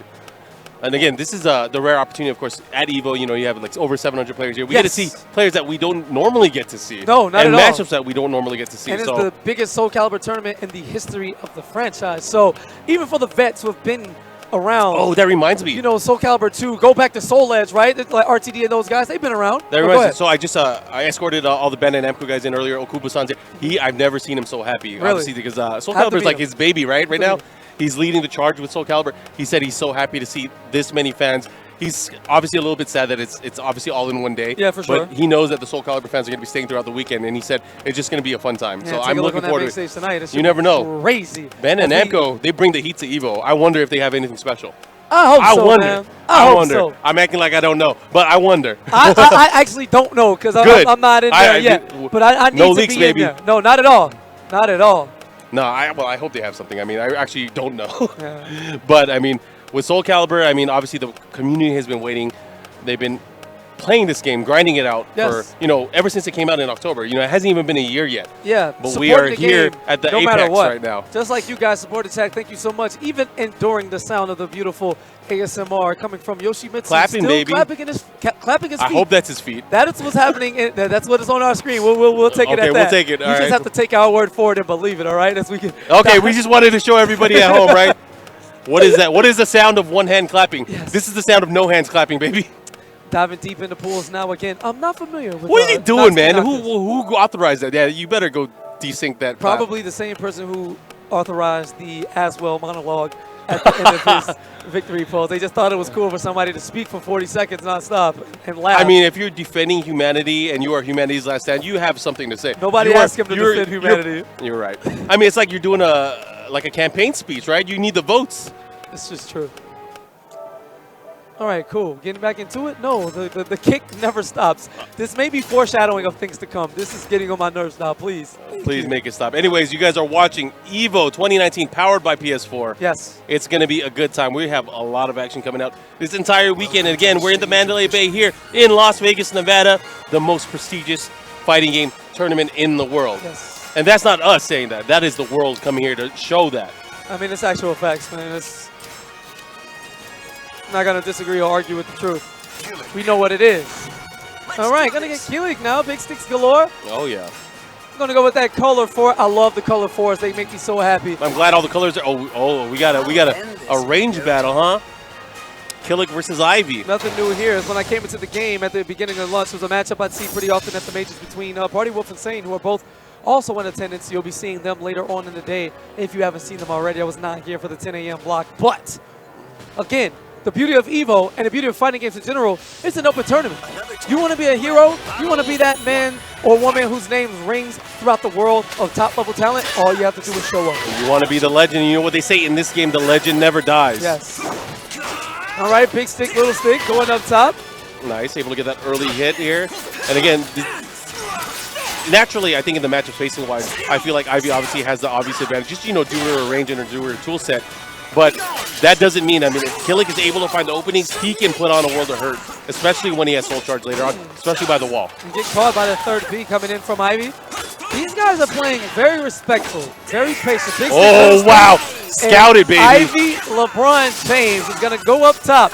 Speaker 1: And again, this is the rare opportunity, of course, at EVO. You know, you have like over 700 players here. We get to see players that we don't normally get to see.
Speaker 2: No, not
Speaker 1: and
Speaker 2: at all.
Speaker 1: matchups that we don't normally get to see.
Speaker 2: And it's the biggest Soulcalibur tournament in the history of the franchise. So even for the vets who have been around.
Speaker 1: Oh, that reminds me.
Speaker 2: You know, Soulcalibur 2, go back to Soul Edge, right? It's like RTD and those guys, they've been around.
Speaker 1: That reminds me. So I just I escorted all the Ben and Amco guys in earlier. Okubo-san's here. I've never seen him so happy.
Speaker 2: Really?
Speaker 1: Obviously, because Soulcalibur is like his baby, right? Right now. He's leading the charge with Soulcalibur. He said he's so happy to see this many fans. He's obviously a little bit sad that it's obviously all in one day.
Speaker 2: Yeah, for sure.
Speaker 1: But he knows that the Soulcalibur fans are going to be staying throughout the weekend, and he said it's just going to be a fun time.
Speaker 2: Yeah,
Speaker 1: so I'm looking forward to it.
Speaker 2: Tonight.
Speaker 1: You never know.
Speaker 2: Crazy.
Speaker 1: Ben and Amco, they bring the heat to EVO. I wonder if they have anything special.
Speaker 2: I hope so,
Speaker 1: wonder.
Speaker 2: man.
Speaker 1: I wonder.
Speaker 2: So.
Speaker 1: I'm acting like I don't know, but I wonder.
Speaker 2: I actually don't know because I'm not in there yet. But I need
Speaker 1: no
Speaker 2: to
Speaker 1: leaks,
Speaker 2: be
Speaker 1: baby.
Speaker 2: in there. No, not at all. Not at all.
Speaker 1: No, I hope they have something. I mean, I actually don't know.
Speaker 2: Yeah.
Speaker 1: But, I mean, with Soulcalibur, I mean, obviously the community has been waiting. They've been playing this game, grinding it out for, you know, ever since it came out in October. You know, it hasn't even been a year yet.
Speaker 2: Yeah.
Speaker 1: But we are here at the apex right now.
Speaker 2: Just like you guys supported tag, thank you so much. Even enduring the sound of the beautiful ASMR coming from Yoshi Mitsu.
Speaker 1: Clapping,
Speaker 2: still
Speaker 1: baby.
Speaker 2: Clapping his feet.
Speaker 1: I hope that's his feet.
Speaker 2: That is what's happening. That's what is on our screen. We'll take it at that.
Speaker 1: Okay, we'll take it.
Speaker 2: You just have to take our word for it and believe it, all right? As we can.
Speaker 1: Okay, we just wanted to show everybody at home, right? What is that? What is the sound of one hand clapping?
Speaker 2: Yes.
Speaker 1: This is the sound of no hands clapping, baby.
Speaker 2: Diving deep into pools now again. I'm not familiar with
Speaker 1: what is he doing, man?
Speaker 2: Noctis.
Speaker 1: Who authorized that? Yeah, you better go desync that.
Speaker 2: Probably the same person who authorized the as well monologue at the end of his victory pose. They just thought it was cool for somebody to speak for 40 seconds nonstop and laugh.
Speaker 1: I mean, if you're defending humanity and you are humanity's last stand, you have something to say.
Speaker 2: Nobody asked him to defend humanity.
Speaker 1: You're right. I mean, it's like you're doing a campaign speech, right? You need the votes.
Speaker 2: This is true. All right, cool. Getting back into it? No, the kick never stops. This may be foreshadowing of things to come. This is getting on my nerves now, please.
Speaker 1: Please make it stop. Anyways, you guys are watching EVO 2019 powered by PS4.
Speaker 2: Yes.
Speaker 1: It's going to be a good time. We have a lot of action coming out this entire weekend. And again, we're in the Mandalay Bay here in Las Vegas, Nevada, the most prestigious fighting game tournament in the world.
Speaker 2: Yes.
Speaker 1: And that's not us saying that. That is the world coming here to show that.
Speaker 2: I mean, it's actual facts, man. I'm not going to disagree or argue with the truth. We know what it is. All right, going to get Kyani now. Big sticks galore.
Speaker 1: Oh, yeah.
Speaker 2: I'm going to go with that color 4. I love the color 4s. They make me so happy.
Speaker 1: I'm glad all the colors are. Oh, we got a range battle, huh? Kyani versus Ivy.
Speaker 2: Nothing new here. When I came into the game at the beginning of lunch, it was a matchup I'd see pretty often at the majors between Party Wolf and Sane, who are both also in attendance. You'll be seeing them later on in the day if you haven't seen them already. I was not here for the 10 a.m. block. But, again, the beauty of EVO and the beauty of fighting games in general, it's an open tournament. You want to be a hero? You want to be that man or woman whose name rings throughout the world of top-level talent? All you have to do is show up.
Speaker 1: You want to be the legend. You know what they say in this game, the legend never dies.
Speaker 2: Yes. All right, big stick, little stick, going up top.
Speaker 1: Nice, able to get that early hit here. And again, naturally, I think in the matchup spacing-wise, I feel like Ivy obviously has the obvious advantage. Just, you know, doer range and her doer tool set. But that doesn't mean, I mean, if Kyani is able to find the openings, he can put on a world of hurt, especially when he has Soul Charge later on, especially by the wall.
Speaker 2: You get caught by the third B coming in from Ivy. These guys are playing very respectful, very patient. Big
Speaker 1: Oh, wow. Scouted, baby.
Speaker 2: Ivy LeBron James is going to go up top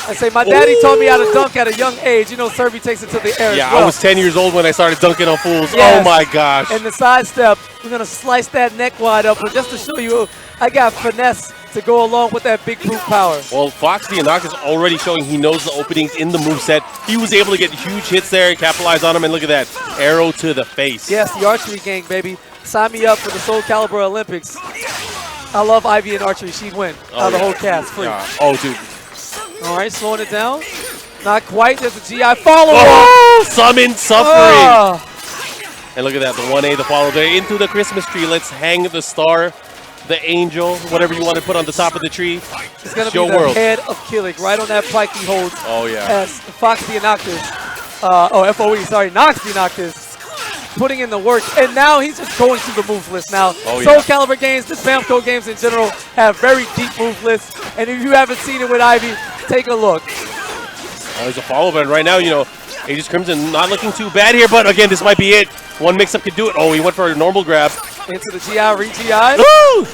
Speaker 2: and say, my daddy taught me how to dunk at a young age. You know, Serby takes it to the air
Speaker 1: Yeah,
Speaker 2: as well.
Speaker 1: I was 10 years old when I started dunking on fools.
Speaker 2: Yes.
Speaker 1: Oh, my gosh.
Speaker 2: And the sidestep, we're going to slice that neck wide up. But just to show you, I got finesse to go along with that big brute power.
Speaker 1: Well, Fox the Noctis already showing he knows the openings in the moveset. He was able to get huge hits there and capitalize on them. And look at that. Arrow to the face.
Speaker 2: Yes, the archery gang, baby. Sign me up for the Soulcalibur Olympics. I love Ivy in archery. She'd win out of the whole cast. Free.
Speaker 1: Yeah. Oh, dude.
Speaker 2: All right, slowing it down. Not quite. There's a GI follow-up.
Speaker 1: Oh, summon suffering.
Speaker 2: Oh.
Speaker 1: And look at that. The 1A, the follow there into the Christmas tree. Let's hang the star, the angel, whatever you want to put on the top of the tree.
Speaker 2: It's going to be the head of Killick right on that pike he holds.
Speaker 1: Oh, yeah.
Speaker 2: As Fox the Noctis. FOE, sorry. Nox the Noctis. Putting in the work, and now he's just going through the move list now.
Speaker 1: Oh, yeah.
Speaker 2: Soulcalibur games, the Bamco games in general, have very deep move lists, and if you haven't seen it with Ivy, take a look.
Speaker 1: There's a follow-up, and right now, you know, Aegis Crimson not looking too bad here, but again, this might be it. One mix-up could do it. Oh, he went for a normal grab.
Speaker 2: Into the GI, re-GI.
Speaker 1: Woo!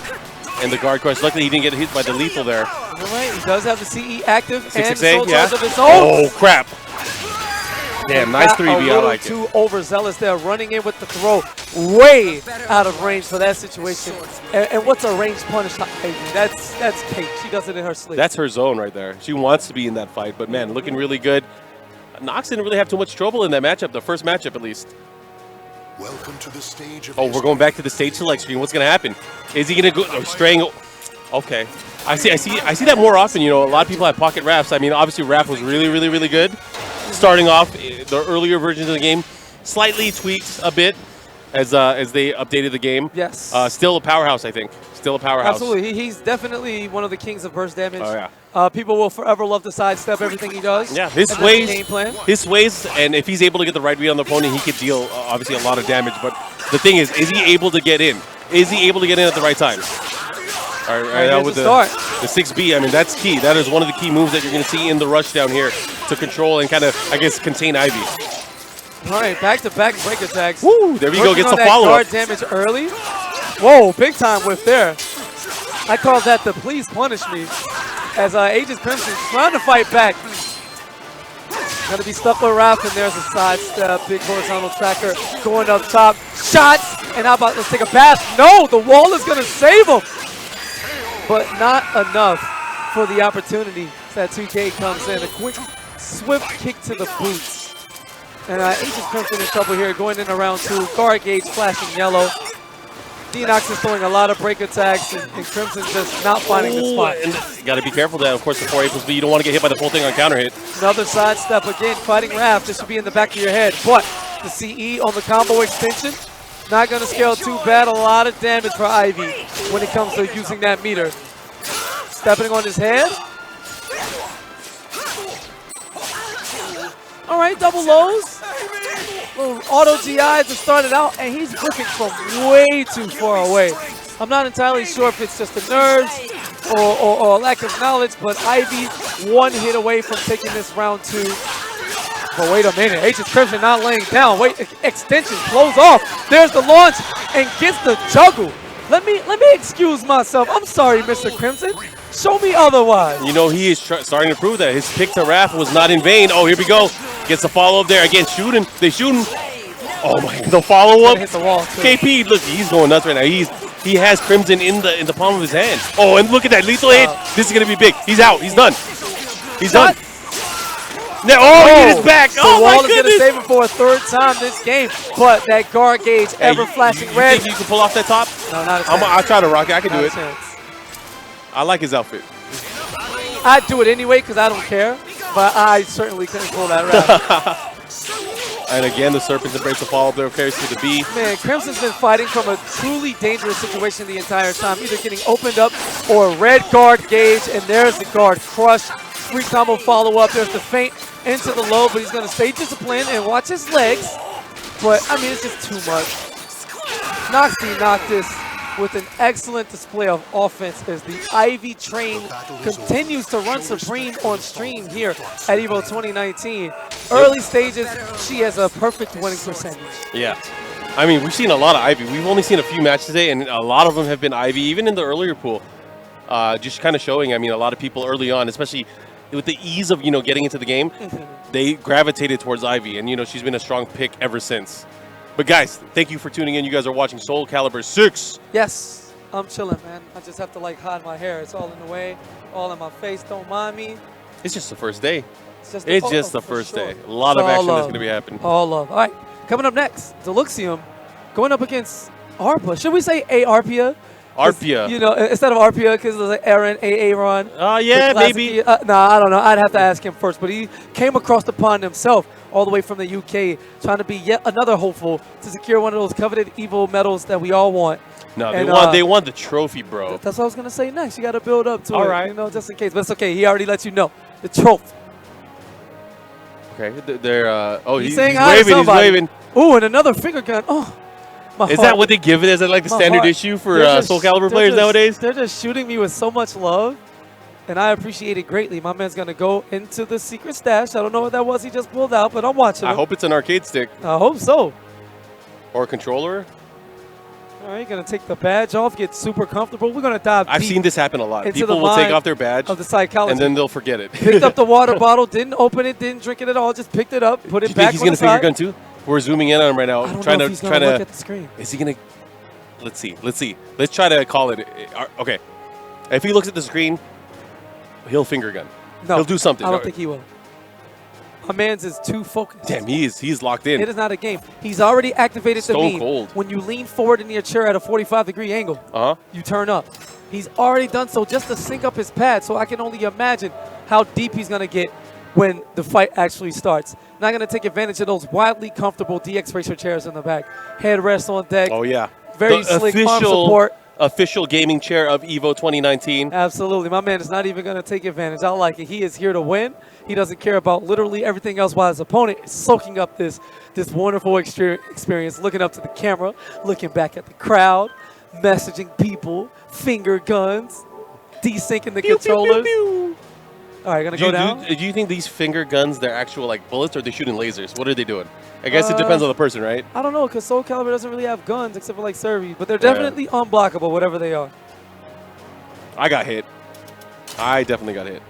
Speaker 1: And the guard crush. Luckily, he didn't get hit by the lethal there.
Speaker 2: All right, he does have the CE active and the
Speaker 1: 6-6-8,
Speaker 2: soul
Speaker 1: yeah.
Speaker 2: charge of his own.
Speaker 1: Oh, crap. Damn, nice 3B. I like it.
Speaker 2: Too overzealous there, running in with the throw, way out of range for that situation. And what's a range punish? That's Kate. She does it in her sleep.
Speaker 1: That's her zone right there. She wants to be in that fight, but man, looking really good. Nox didn't really have too much trouble in that matchup, the first matchup at least.
Speaker 3: Welcome to the stage of
Speaker 1: we're going back to the stage select screen. What's going to happen? Is he going to go straying? Okay, I see that more often. You know, a lot of people have pocket Rafts. I mean, obviously Raft was really good. Starting off the earlier versions of the game, slightly tweaked a bit as they updated the game.
Speaker 2: Yes.
Speaker 1: Still a powerhouse, I think. Still a powerhouse.
Speaker 2: Absolutely. He's definitely one of the kings of burst damage.
Speaker 1: Oh, yeah.
Speaker 2: People will forever love to sidestep everything he does.
Speaker 1: Yeah, his ways, and if he's able to get the right read on the opponent, he could deal obviously a lot of damage. But the thing is he able to get in? Is he able to get in at the right time? All right, now with the 6B, I mean, that's key. That is one of the key moves that you're going to see in the rush down here to control and kind of, I guess, contain Ivy.
Speaker 2: All right, back-to-back break attacks.
Speaker 1: Woo, there we go, gets the follow-up.
Speaker 2: Guard damage early. Whoa, big time whiff there. I call that the please punish me. As Aegis Crimson trying to fight back. Gonna be stuck with Raph, and there's a sidestep, big horizontal tracker going up top. Shots, and how about, let's take a bath. No, the wall is gonna save him. But not enough for the opportunity. That 2K comes in. A quick, swift kick to the boots. And Aegis Crimson in trouble here, going in around 2. Guard gauge flashing yellow. Denox is throwing a lot of break attacks, and Crimson just not finding the spot.
Speaker 1: And you got to be careful that, of course, the 4A+B, you don't want to get hit by the full thing on counter hit.
Speaker 2: Another sidestep again, fighting Raph. This should be in the back of your head. But the CE on the combo extension, not going to scale too bad. A lot of damage for Ivy when it comes to using that meter. Stepping on his head. All right, double lows. Little auto GI to start it out, and he's whipping from way too far away. I'm not entirely sure if it's just the nerves or lack of knowledge, but Ivy one hit away from taking this round 2. But wait a minute, Aegis Crimson not laying down. Wait, extension blows off. There's the launch and gets the juggle. Let me excuse myself. I'm sorry, Mr. Crimson. Show me otherwise.
Speaker 1: You know, he is starting to prove that his pick to Raph was not in vain. Oh, here we go. Gets the follow-up there. Again, shooting. They shooting. Oh, my. The follow-up.
Speaker 2: Hit the wall, too.
Speaker 1: KP, look, he's going nuts right now. He has Crimson in the palm of his hand. Oh, and look at that lethal hit. This is going to be big. He's out. He's done. He's done. Now, he hit his back.
Speaker 2: The
Speaker 1: Oh, my
Speaker 2: wall is
Speaker 1: goodness.
Speaker 2: going to save him for a 3rd time this game. But that guard gauge ever flashing
Speaker 1: you
Speaker 2: red.
Speaker 1: think you can pull off that top?
Speaker 2: No, not a chance.
Speaker 1: I'll try to rock it. I can
Speaker 2: Not
Speaker 1: do
Speaker 2: a
Speaker 1: it.
Speaker 2: chance.
Speaker 1: I like his outfit.
Speaker 2: I'd do it anyway because I don't care. But I certainly couldn't pull that round.
Speaker 1: And again, the Serpents embrace the follow-up there, carries to the B.
Speaker 2: Man, Crimson's been fighting from a truly dangerous situation the entire time, either getting opened up or red guard gauge, and there's the guard crush. Free combo follow-up. There's the feint into the low, but he's going to stay disciplined and watch his legs. But, I mean, it's just too much. Noctis with an excellent display of offense as the Ivy train continues to run supreme on stream here at EVO 2019. Early stages, she has a perfect winning percentage.
Speaker 1: Yeah. I mean, we've seen a lot of Ivy. We've only seen a few matches today, and a lot of them have been Ivy, even in the earlier pool. Just kind of showing, I mean, a lot of people early on, especially with the ease of, getting into the game, they gravitated towards Ivy, and, she's been a strong pick ever since. But, guys, thank you for tuning in. You guys are watching Soulcalibur VI.
Speaker 2: Yes, I'm chilling, man. I just have to, hide my hair. It's all in the way, all in my face. Don't mind me.
Speaker 1: It's just the first day.
Speaker 2: It's
Speaker 1: just the first day. A lot of action that's going to be happening.
Speaker 2: All love. All right, coming up next, Deluxium going up against Arpa. Should we say Arpia?
Speaker 1: Arpia.
Speaker 2: Instead of Arpia, because it was like Aaron, Aaron.
Speaker 1: Yeah, maybe.
Speaker 2: I don't know. I'd have to ask him first. But he came across the pond himself, all the way from the UK, trying to be yet another hopeful to secure one of those coveted EVO medals that we all want.
Speaker 1: No, they want the trophy, bro.
Speaker 2: That's what I was going to say next. You got to build up to
Speaker 1: all
Speaker 2: it,
Speaker 1: right.
Speaker 2: just in case. But it's okay. He already let you know. The trophy.
Speaker 1: Okay, they're he's
Speaker 2: saying
Speaker 1: waving. He's waving.
Speaker 2: Ooh, and another finger gun. Oh, my
Speaker 1: Is
Speaker 2: heart.
Speaker 1: that what they give it as like the standard issue for Soulcalibur players nowadays?
Speaker 2: They're just shooting me with so much love, and I appreciate it greatly. My man's gonna go into the secret stash. I don't know what that was he just pulled out, but I'm watching.
Speaker 1: I hope it's an arcade stick.
Speaker 2: I hope so.
Speaker 1: Or a controller.
Speaker 2: All right, gonna take the badge off, get super comfortable. We're gonna dive
Speaker 1: I've
Speaker 2: deep
Speaker 1: seen this happen a lot.
Speaker 2: into
Speaker 1: People
Speaker 2: the
Speaker 1: will take
Speaker 2: mind
Speaker 1: off their badge
Speaker 2: of the psychology,
Speaker 1: and then they'll forget it.
Speaker 2: picked up the water bottle, didn't open it, didn't drink it at all, just picked it up, put
Speaker 1: Do
Speaker 2: it
Speaker 1: you
Speaker 2: back
Speaker 1: think he's
Speaker 2: on
Speaker 1: gonna
Speaker 2: the side.
Speaker 1: finger gun too? We're zooming in on him right now,
Speaker 2: I don't
Speaker 1: trying
Speaker 2: know
Speaker 1: to
Speaker 2: if he's gonna look at the screen.
Speaker 1: Is he gonna? Let's see. Let's try to call it. Okay. If he looks at the screen, he'll finger gun.
Speaker 2: No,
Speaker 1: he'll do something.
Speaker 2: I don't think he will. My man's is too focused.
Speaker 1: Damn, he's locked in.
Speaker 2: It is not a game. He's already activated the
Speaker 1: Stone
Speaker 2: meme.
Speaker 1: cold.
Speaker 2: When you lean forward in your chair at a 45-degree angle, you turn up. He's already done so just to sync up his pad, so I can only imagine how deep he's going to get when the fight actually starts. Not going to take advantage of those wildly comfortable DX Racer chairs in the back. Headrest on deck.
Speaker 1: Oh, yeah.
Speaker 2: Very slick arm support.
Speaker 1: Official gaming chair of EVO 2019.
Speaker 2: Absolutely. My man is not even going to take advantage. I like it. He is here to win. He doesn't care about literally everything else while his opponent is soaking up this wonderful experience, looking up to the camera, looking back at the crowd, messaging people, finger guns, desyncing the controllers.
Speaker 1: Pew, pew, pew.
Speaker 2: All right, going to go down.
Speaker 1: Do you think these finger guns, they're actual bullets, or are they shooting lasers? What are they doing? I guess it depends on the person, right?
Speaker 2: I don't know, because Soulcalibur doesn't really have guns except for Servi, but they're definitely unblockable, whatever they are.
Speaker 1: I got hit. I definitely got hit.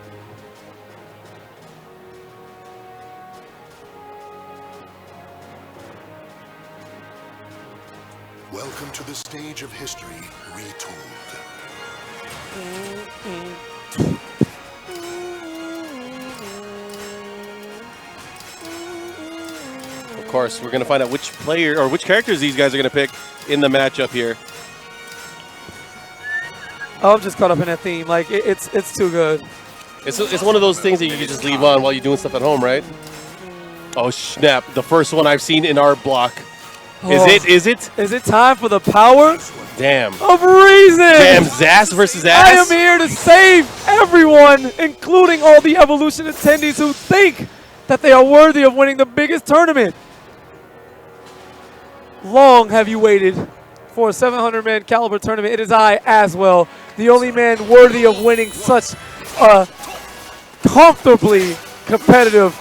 Speaker 3: Welcome to the stage of history retold.
Speaker 1: Of course, we're going to find out which player or which characters these guys are going to pick in the matchup here.
Speaker 2: Oh, I'm just caught up in that theme. It's too good.
Speaker 1: It's one of those things that you can just leave on while you're doing stuff at home, right? Oh, snap. The first one I've seen in our block. Is it?
Speaker 2: Is it time for the power
Speaker 1: Damn.
Speaker 2: of reason?
Speaker 1: Damn, Zass versus Ass.
Speaker 2: I am here to save everyone, including all the Evolution attendees who think that they are worthy of winning the biggest tournament. Long have you waited for a 700-man caliber tournament. It is I, as well, the only man worthy of winning such a comfortably competitive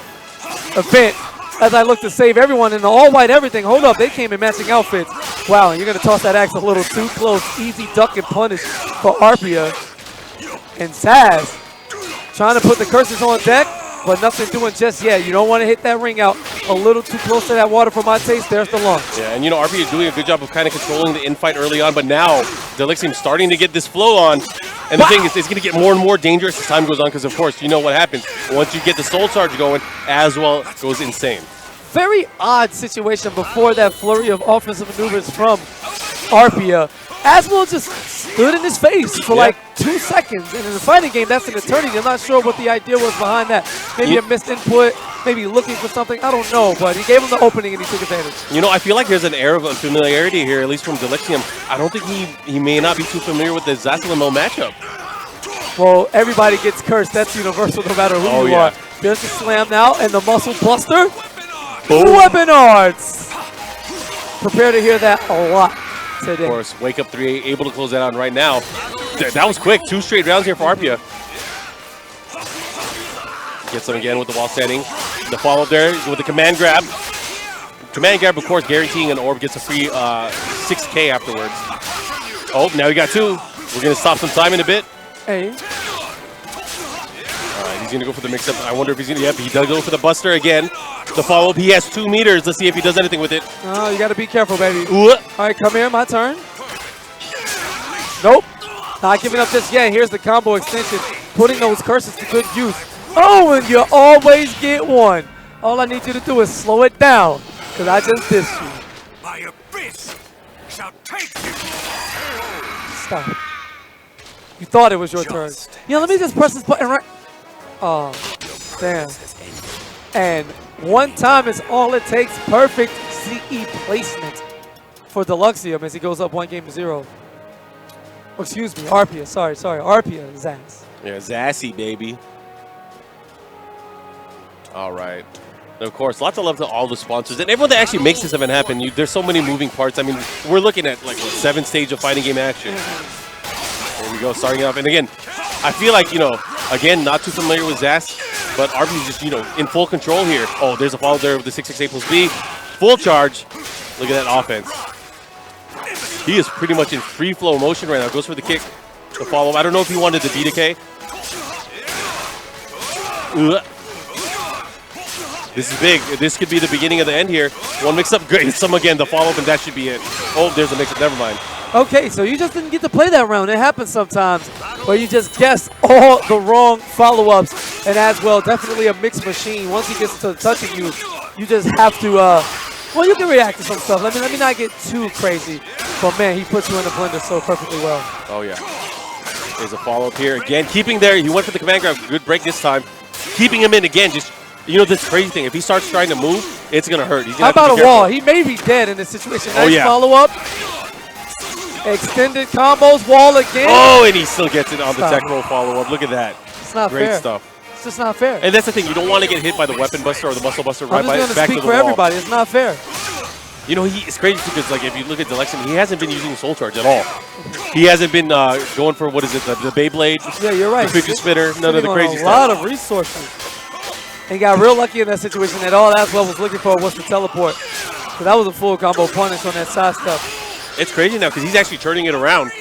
Speaker 2: event as I look to save everyone in the all-white everything. Hold up, they came in matching outfits. Wow, and you're going to toss that axe a little too close. Easy duck and punish for Arpia. And Zaz trying to put the curses on deck, but nothing doing just yet. You don't want to hit that ring out a little too close to that water for my taste. There's the launch.
Speaker 1: Yeah, and Arpia is doing a good job of kind of controlling the infight early on, but now Deluxium starting to get this flow on. And the thing is, it's going to get more and more dangerous as time goes on because, of course, you know what happens. Once you get the Soul Charge going, as well goes insane.
Speaker 2: Very odd situation before that flurry of offensive maneuvers from Arpia. Aswell just stood in his face for 2 seconds. And in the fighting game, that's an eternity. I'm not sure what the idea was behind that. Maybe a missed input, maybe looking for something. I don't know, but he gave him the opening and he took advantage.
Speaker 1: I feel like there's an air of unfamiliarity here, at least from Deluxium. I don't think he may not be too familiar with the Zassalimo matchup.
Speaker 2: Well, everybody gets cursed. That's universal no matter who you are. There's the slam now and the muscle buster. Boom. Weapon arts. Prepare to hear that a lot today.
Speaker 1: Of course, Wake Up 3 able to close that out right now. That was quick. 2 straight rounds here for Arpia. Gets him again with the wall standing. The follow-up there with the command grab. command grab, of course, guaranteeing an orb gets a free 6K afterwards. Oh, now we got 2. We're going to stop some time in a bit.
Speaker 2: Hey.
Speaker 1: All right, he's going to go for the mix-up. I wonder if he's going to... Yep, he does go for the buster again. The follow-up, he has 2 meters. Let's see if he does anything with it.
Speaker 2: Oh, you got to be careful, baby.
Speaker 1: Ooh.
Speaker 2: All right, come here. My turn. Nope. Not giving up just yet. Here's the combo extension. Putting those curses to good use. Oh, and you always get one. All I need you to do is slow it down, because I just dissed you.
Speaker 4: My abyss shall take you.
Speaker 2: Stop. You thought it was your turn. Yeah, let me just press this button right. Oh, damn. And one time is all it takes. Perfect CE placement for Deluxium as he goes up 1-0. Oh, excuse me, Arpia. Sorry. Arpia, Zaz.
Speaker 1: Yeah, Zassy, baby. All right. And of course, lots of love to all the sponsors and everyone that actually makes this event happen. There's so many moving parts. I mean, we're looking at like 7 stage of fighting game action. There we go, starting off. And again, I feel like, again, not too familiar with Zaz, but RB's just, in full control here. Oh, there's a follow there with the 668+B. Full charge. Look at that offense. He is pretty much in free flow motion right now. Goes for the kick, the follow. I don't know if he wanted the D-decay. This is big. This could be the beginning of the end here. One mix-up, great. Some again, the follow-up, and that should be it. Oh, there's a mix-up. Never mind.
Speaker 2: Okay, so you just didn't get to play that round. It happens sometimes where you just guess all the wrong follow-ups. And as well, definitely a mixed machine. Once he gets to touching you, you just have to, well, you can react to some stuff. Let me not get too crazy. But, man, he puts you in the blender so perfectly well.
Speaker 1: Oh, yeah. There's a follow-up here. Again, keeping there. He went for the command grab. Good break this time. Keeping him in again. Just, this crazy thing. If he starts trying to move, it's going to hurt. He's gonna
Speaker 2: How about a wall? He may be dead in this situation. Nice follow-up. Extended combos, wall again.
Speaker 1: Oh, and he still gets it on the tech roll follow-up. Look at that.
Speaker 2: It's not
Speaker 1: Great
Speaker 2: fair.
Speaker 1: stuff.
Speaker 2: It's just not fair.
Speaker 1: And that's the thing. You don't want to get hit by the weapon buster or the muscle buster right back to the wall.
Speaker 2: I'm just going to speak for everybody. It's not fair.
Speaker 1: It's crazy because, like, if you look at Deluxium, he hasn't been using Soul Charge at all. He hasn't been going for, what is it, the Beyblade?
Speaker 2: Yeah, you're right.
Speaker 1: The 50 spinner, none of the crazy stuff.
Speaker 2: A lot of resources. And got real lucky in that situation that all Aswell was looking for was the teleport. So that was a full combo punish on that side step.
Speaker 1: It's crazy now because he's actually turning it around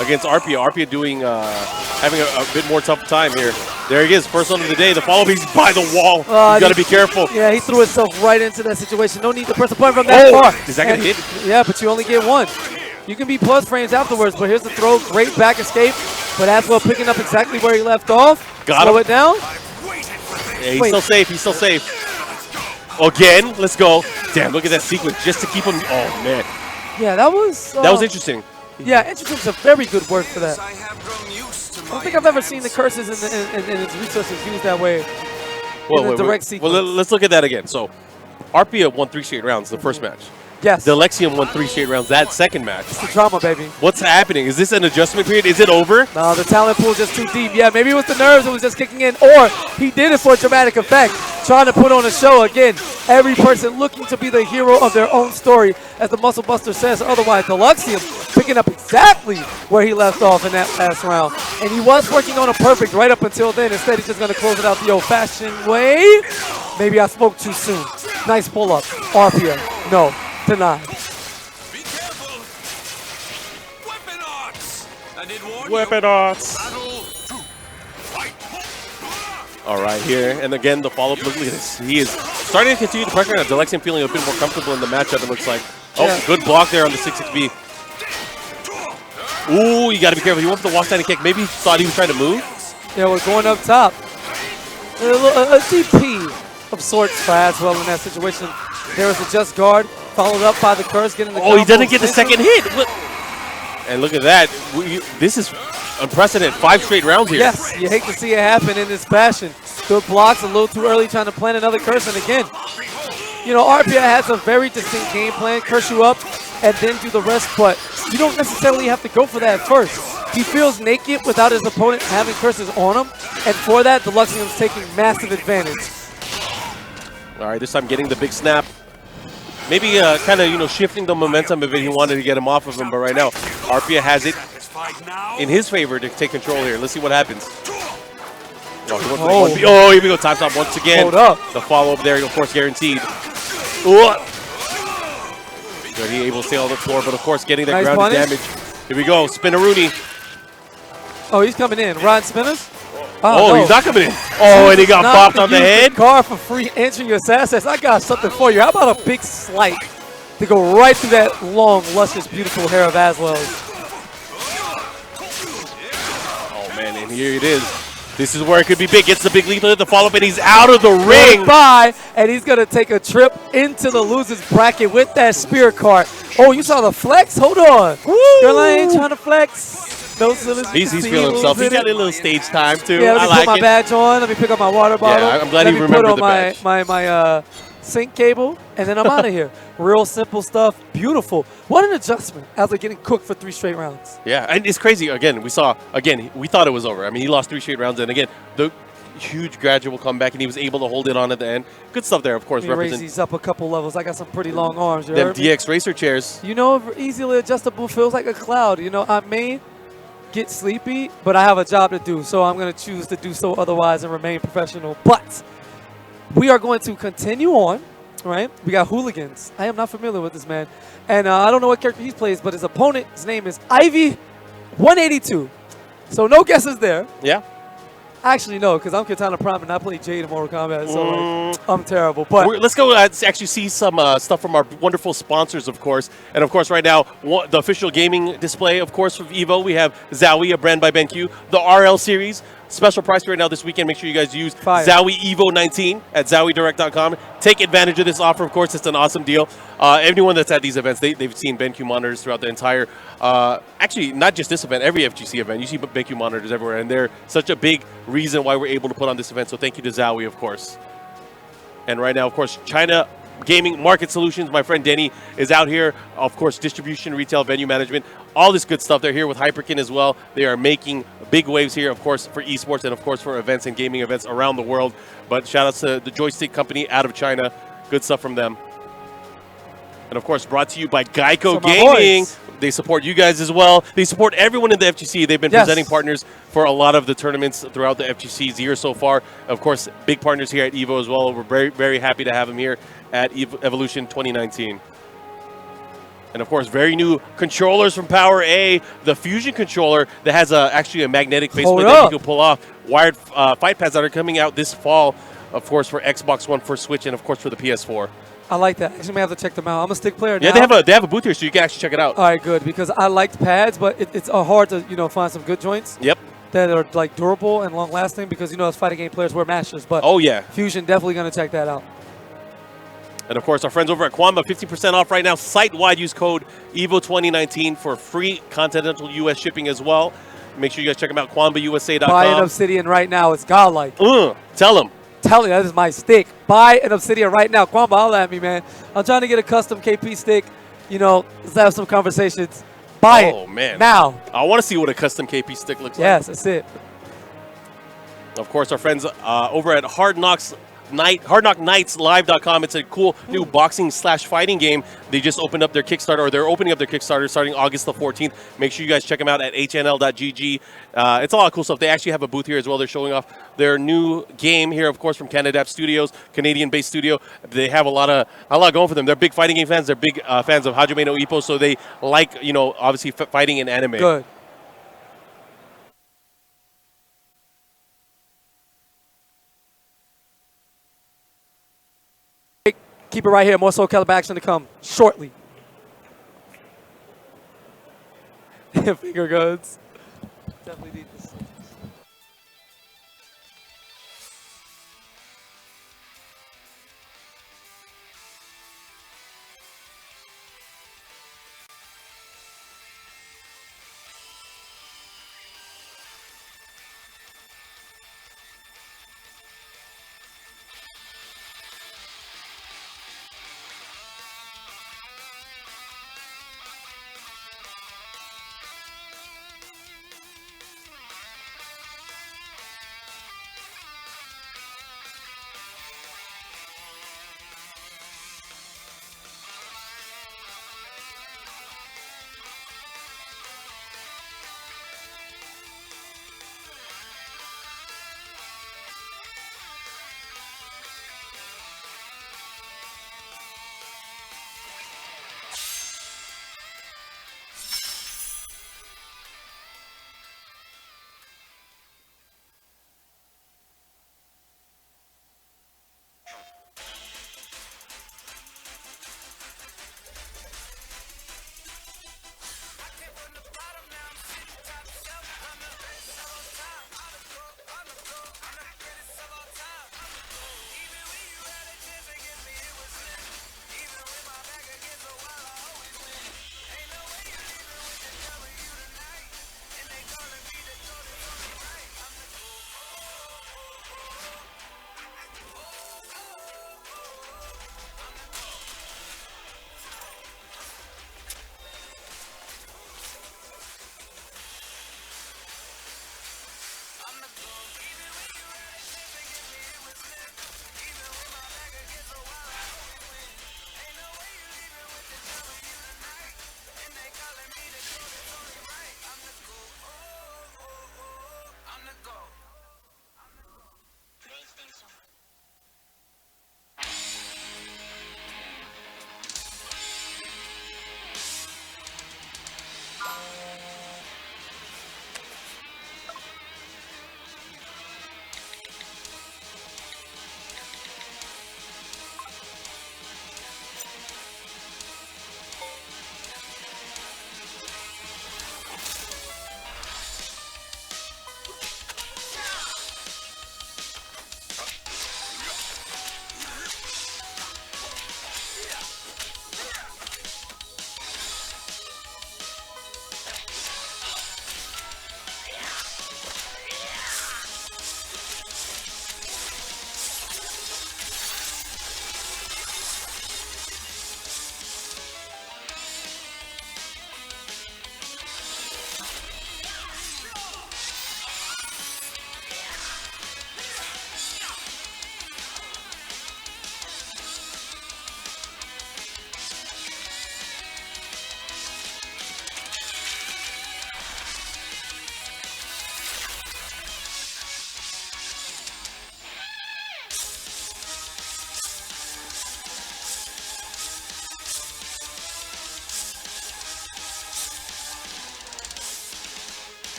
Speaker 1: against Arpia. Arpia doing, having a bit more tough time here. There he is, first one of the day. The follow-up, he's by the wall. You got to be careful.
Speaker 2: Yeah, he threw himself right into that situation. No need to press a point from that far.
Speaker 1: Is that going to hit?
Speaker 2: Yeah, but you only get one. You can be plus frames afterwards, but here's the throw. Great back escape. But Aswell picking up exactly where he left off. Slow it down.
Speaker 1: Yeah, he's still safe. He's still safe. Again, let's go. Damn, look at that sequence just to keep him. Oh, man.
Speaker 2: Yeah, that was
Speaker 1: interesting.
Speaker 2: Yeah, interesting is a very good word for that. I don't think I've ever seen the curses and its resources used that way in a direct sequence.
Speaker 1: Well, let's look at that again. So, Arpia won 3 straight rounds the first match.
Speaker 2: Yes.
Speaker 1: Deluxium won 3 straight rounds that second match.
Speaker 2: It's the drama, baby.
Speaker 1: What's happening? Is this an adjustment period? Is it over?
Speaker 2: No, the talent pool is just too deep. Yeah, maybe it was the nerves. It was just kicking in. Or he did it for dramatic effect, trying to put on a show. Again, every person looking to be the hero of their own story, as the Muscle Buster says. Otherwise, Deluxium picking up exactly where he left off in that last round. And he was working on a perfect right up until then. Instead, he's just going to close it out the old-fashioned way. Maybe I spoke too soon. Nice pull-up. Arpia. No. Denied.
Speaker 1: Weapon arts. All right, here. And again, the follow-up. Look at this. He is starting to continue the pressure. Now, Deluxium feeling a bit more comfortable in the matchup, it looks like. Oh, yeah. Good block there on the 6-6B. Ooh, you got to be careful. He went for the walk standing kick. Maybe he thought he was trying to move.
Speaker 2: Yeah, we're going up top. A DP of sorts for Aswell in that situation. There was a just guard, followed up by the curse, getting the
Speaker 1: he doesn't get the second hit. And look at that. This is unprecedented. 5 straight rounds here.
Speaker 2: Yes, you hate to see it happen in this fashion. Good blocks, a little too early, trying to plant another curse. And again, Arpia has a very distinct game plan. Curse you up and then do the rest, but you don't necessarily have to go for that first. He feels naked without his opponent having curses on him, and for that, Deluxium's taking massive advantage.
Speaker 1: All right, this time getting the big snap. Maybe kind of, shifting the momentum a bit. He wanted to get him off of him, but right now, Arpia has it in his favor to take control here. Let's see what happens. Oh, here we go. Time stop once again.
Speaker 2: Hold up.
Speaker 1: The follow-up there, of course, guaranteed. Ooh. Good, he able to stay on the floor, but of course getting that
Speaker 2: Nice
Speaker 1: grounded
Speaker 2: punish.
Speaker 1: damage. Here we go, Spinaroonie.
Speaker 2: Oh, he's coming in. Ron Spinners?
Speaker 1: Oh,
Speaker 2: no.
Speaker 1: he's not coming in. Oh, and he got
Speaker 2: Not
Speaker 1: bopped on the
Speaker 2: use
Speaker 1: head.
Speaker 2: Car for free entry assassins. I got something for you. How about a big slice to go right through that long, luscious, beautiful hair of Aslow's?
Speaker 1: Oh man, and here it is. This is where it could be big. Gets the big lethal hit, the follow-up, and he's out of the ring.
Speaker 2: Goodbye, and he's going to take a trip into the loser's bracket with that spear cart. Oh, you saw the flex? Hold on. Girl, I ain't trying to flex. No silliness.
Speaker 1: He's feeling himself. He got a little stage time too.
Speaker 2: Yeah, let
Speaker 1: I
Speaker 2: me
Speaker 1: like
Speaker 2: put my
Speaker 1: it.
Speaker 2: badge on. Let me pick up my water bottle.
Speaker 1: I'm glad
Speaker 2: let
Speaker 1: he
Speaker 2: me
Speaker 1: remembered
Speaker 2: put
Speaker 1: the
Speaker 2: on
Speaker 1: badge.
Speaker 2: my sync cable, and then I'm out of here. Real simple stuff. Beautiful. What an adjustment after getting cooked for 3 straight rounds.
Speaker 1: Yeah, and it's crazy. Again, we thought it was over. I mean, he lost 3 straight rounds, and again, the huge gradual comeback, and he was able to hold it on at the end. Good stuff there, of course.
Speaker 2: Let me raise these up a couple levels. I got some pretty long arms. You
Speaker 1: them
Speaker 2: heard me?
Speaker 1: DX racer chairs.
Speaker 2: You know, easily adjustable feels like a cloud. You know, I may get sleepy, but I have a job to do, so I'm going to choose to do so otherwise and remain professional. But we are going to continue on, right? We got Hooligans. I am not familiar with this man. And I don't know what character he plays, but his opponent, his name is Ivy 182. So no guesses there.
Speaker 1: Yeah.
Speaker 2: Actually, no, because I'm Katana Prime and I play Jade in Mortal Kombat, so like, I'm terrible. But
Speaker 1: Let's go actually see some stuff from our wonderful sponsors, of course. And, of course, right now, the official gaming display, of course, from EVO. We have Zowie, a brand by BenQ. The RL series, special price right now this weekend. Make sure you guys use Zowie EVO 19 at ZowieDirect.com. Take advantage of this offer, of course. It's an awesome deal. Anyone that's at these events, they've seen BenQ monitors throughout the entire, actually, not just this event, every FGC event. You see BenQ monitors everywhere, and they're such a big reason why we're able to put on this event. So thank you to Zowie, of course. And right now, of course, China Gaming Market Solutions. My friend Denny is out here. Of course, distribution, retail, venue management, all this good stuff. They're here with Hyperkin as well. They are making big waves here, of course, for esports and, of course, for events and gaming events around the world. But shout out to the Joystick Company out of China. Good stuff from them. And, of course, brought to you by Geico Gaming. They support you guys as well. They support everyone in the FGC. They've been presenting partners for a lot of the tournaments throughout the FGC's year so far. Of course, big partners here at EVO as well. We're very, very happy to have them here at Evolution 2019. And, of course, very new controllers from Power A. The Fusion controller that has actually a magnetic faceplate that you can pull off. Wired fight pads that are coming out this fall, of course, for Xbox One, for Switch, and, of course, for the PS4.
Speaker 2: I like that. Actually, may have to check them out. I'm a stick player now.
Speaker 1: Yeah, they have a booth here, so you can actually check it out.
Speaker 2: All right, good, because I liked pads, but it's hard to find some good joints.
Speaker 1: Yep.
Speaker 2: That are like durable and long lasting, because as fighting game players wear mashers. But
Speaker 1: oh yeah,
Speaker 2: Fusion definitely gonna check that out.
Speaker 1: And of course, our friends over at Quamba, 50% off right now. Site-wide, use code EVO2019 for free continental U.S. shipping as well. Make sure you guys check them out. QuambaUSA.com.
Speaker 2: Buy an Obsidian right now. It's godlike.
Speaker 1: Tell them.
Speaker 2: Tell you, that is my stick. Buy an Obsidian right now. Quamba, holla at me, man. I'm trying to get a custom KP stick. Let's have some conversations. Buy it.
Speaker 1: Oh, man.
Speaker 2: Now.
Speaker 1: I want to see what a custom KP stick looks like.
Speaker 2: Yes, that's it.
Speaker 1: Of course, our friends over at HardKnockNightsLive.com. It's a cool new boxing/fighting game. They just opened up their Kickstarter, or they're opening up their Kickstarter starting August the 14th. Make sure you guys check them out at hnl.gg. It's a lot of cool stuff. They actually have a booth here as well. They're showing off their new game here, of course, from Canadap Studios, Canadian-based studio. They have a lot going for them. They're big fighting game fans. They're big fans of Hajime no Ippo, so they like, obviously fighting in anime.
Speaker 2: Good. Keep it right here. More Soulcalibur action to come shortly. Finger guns. Definitely need this.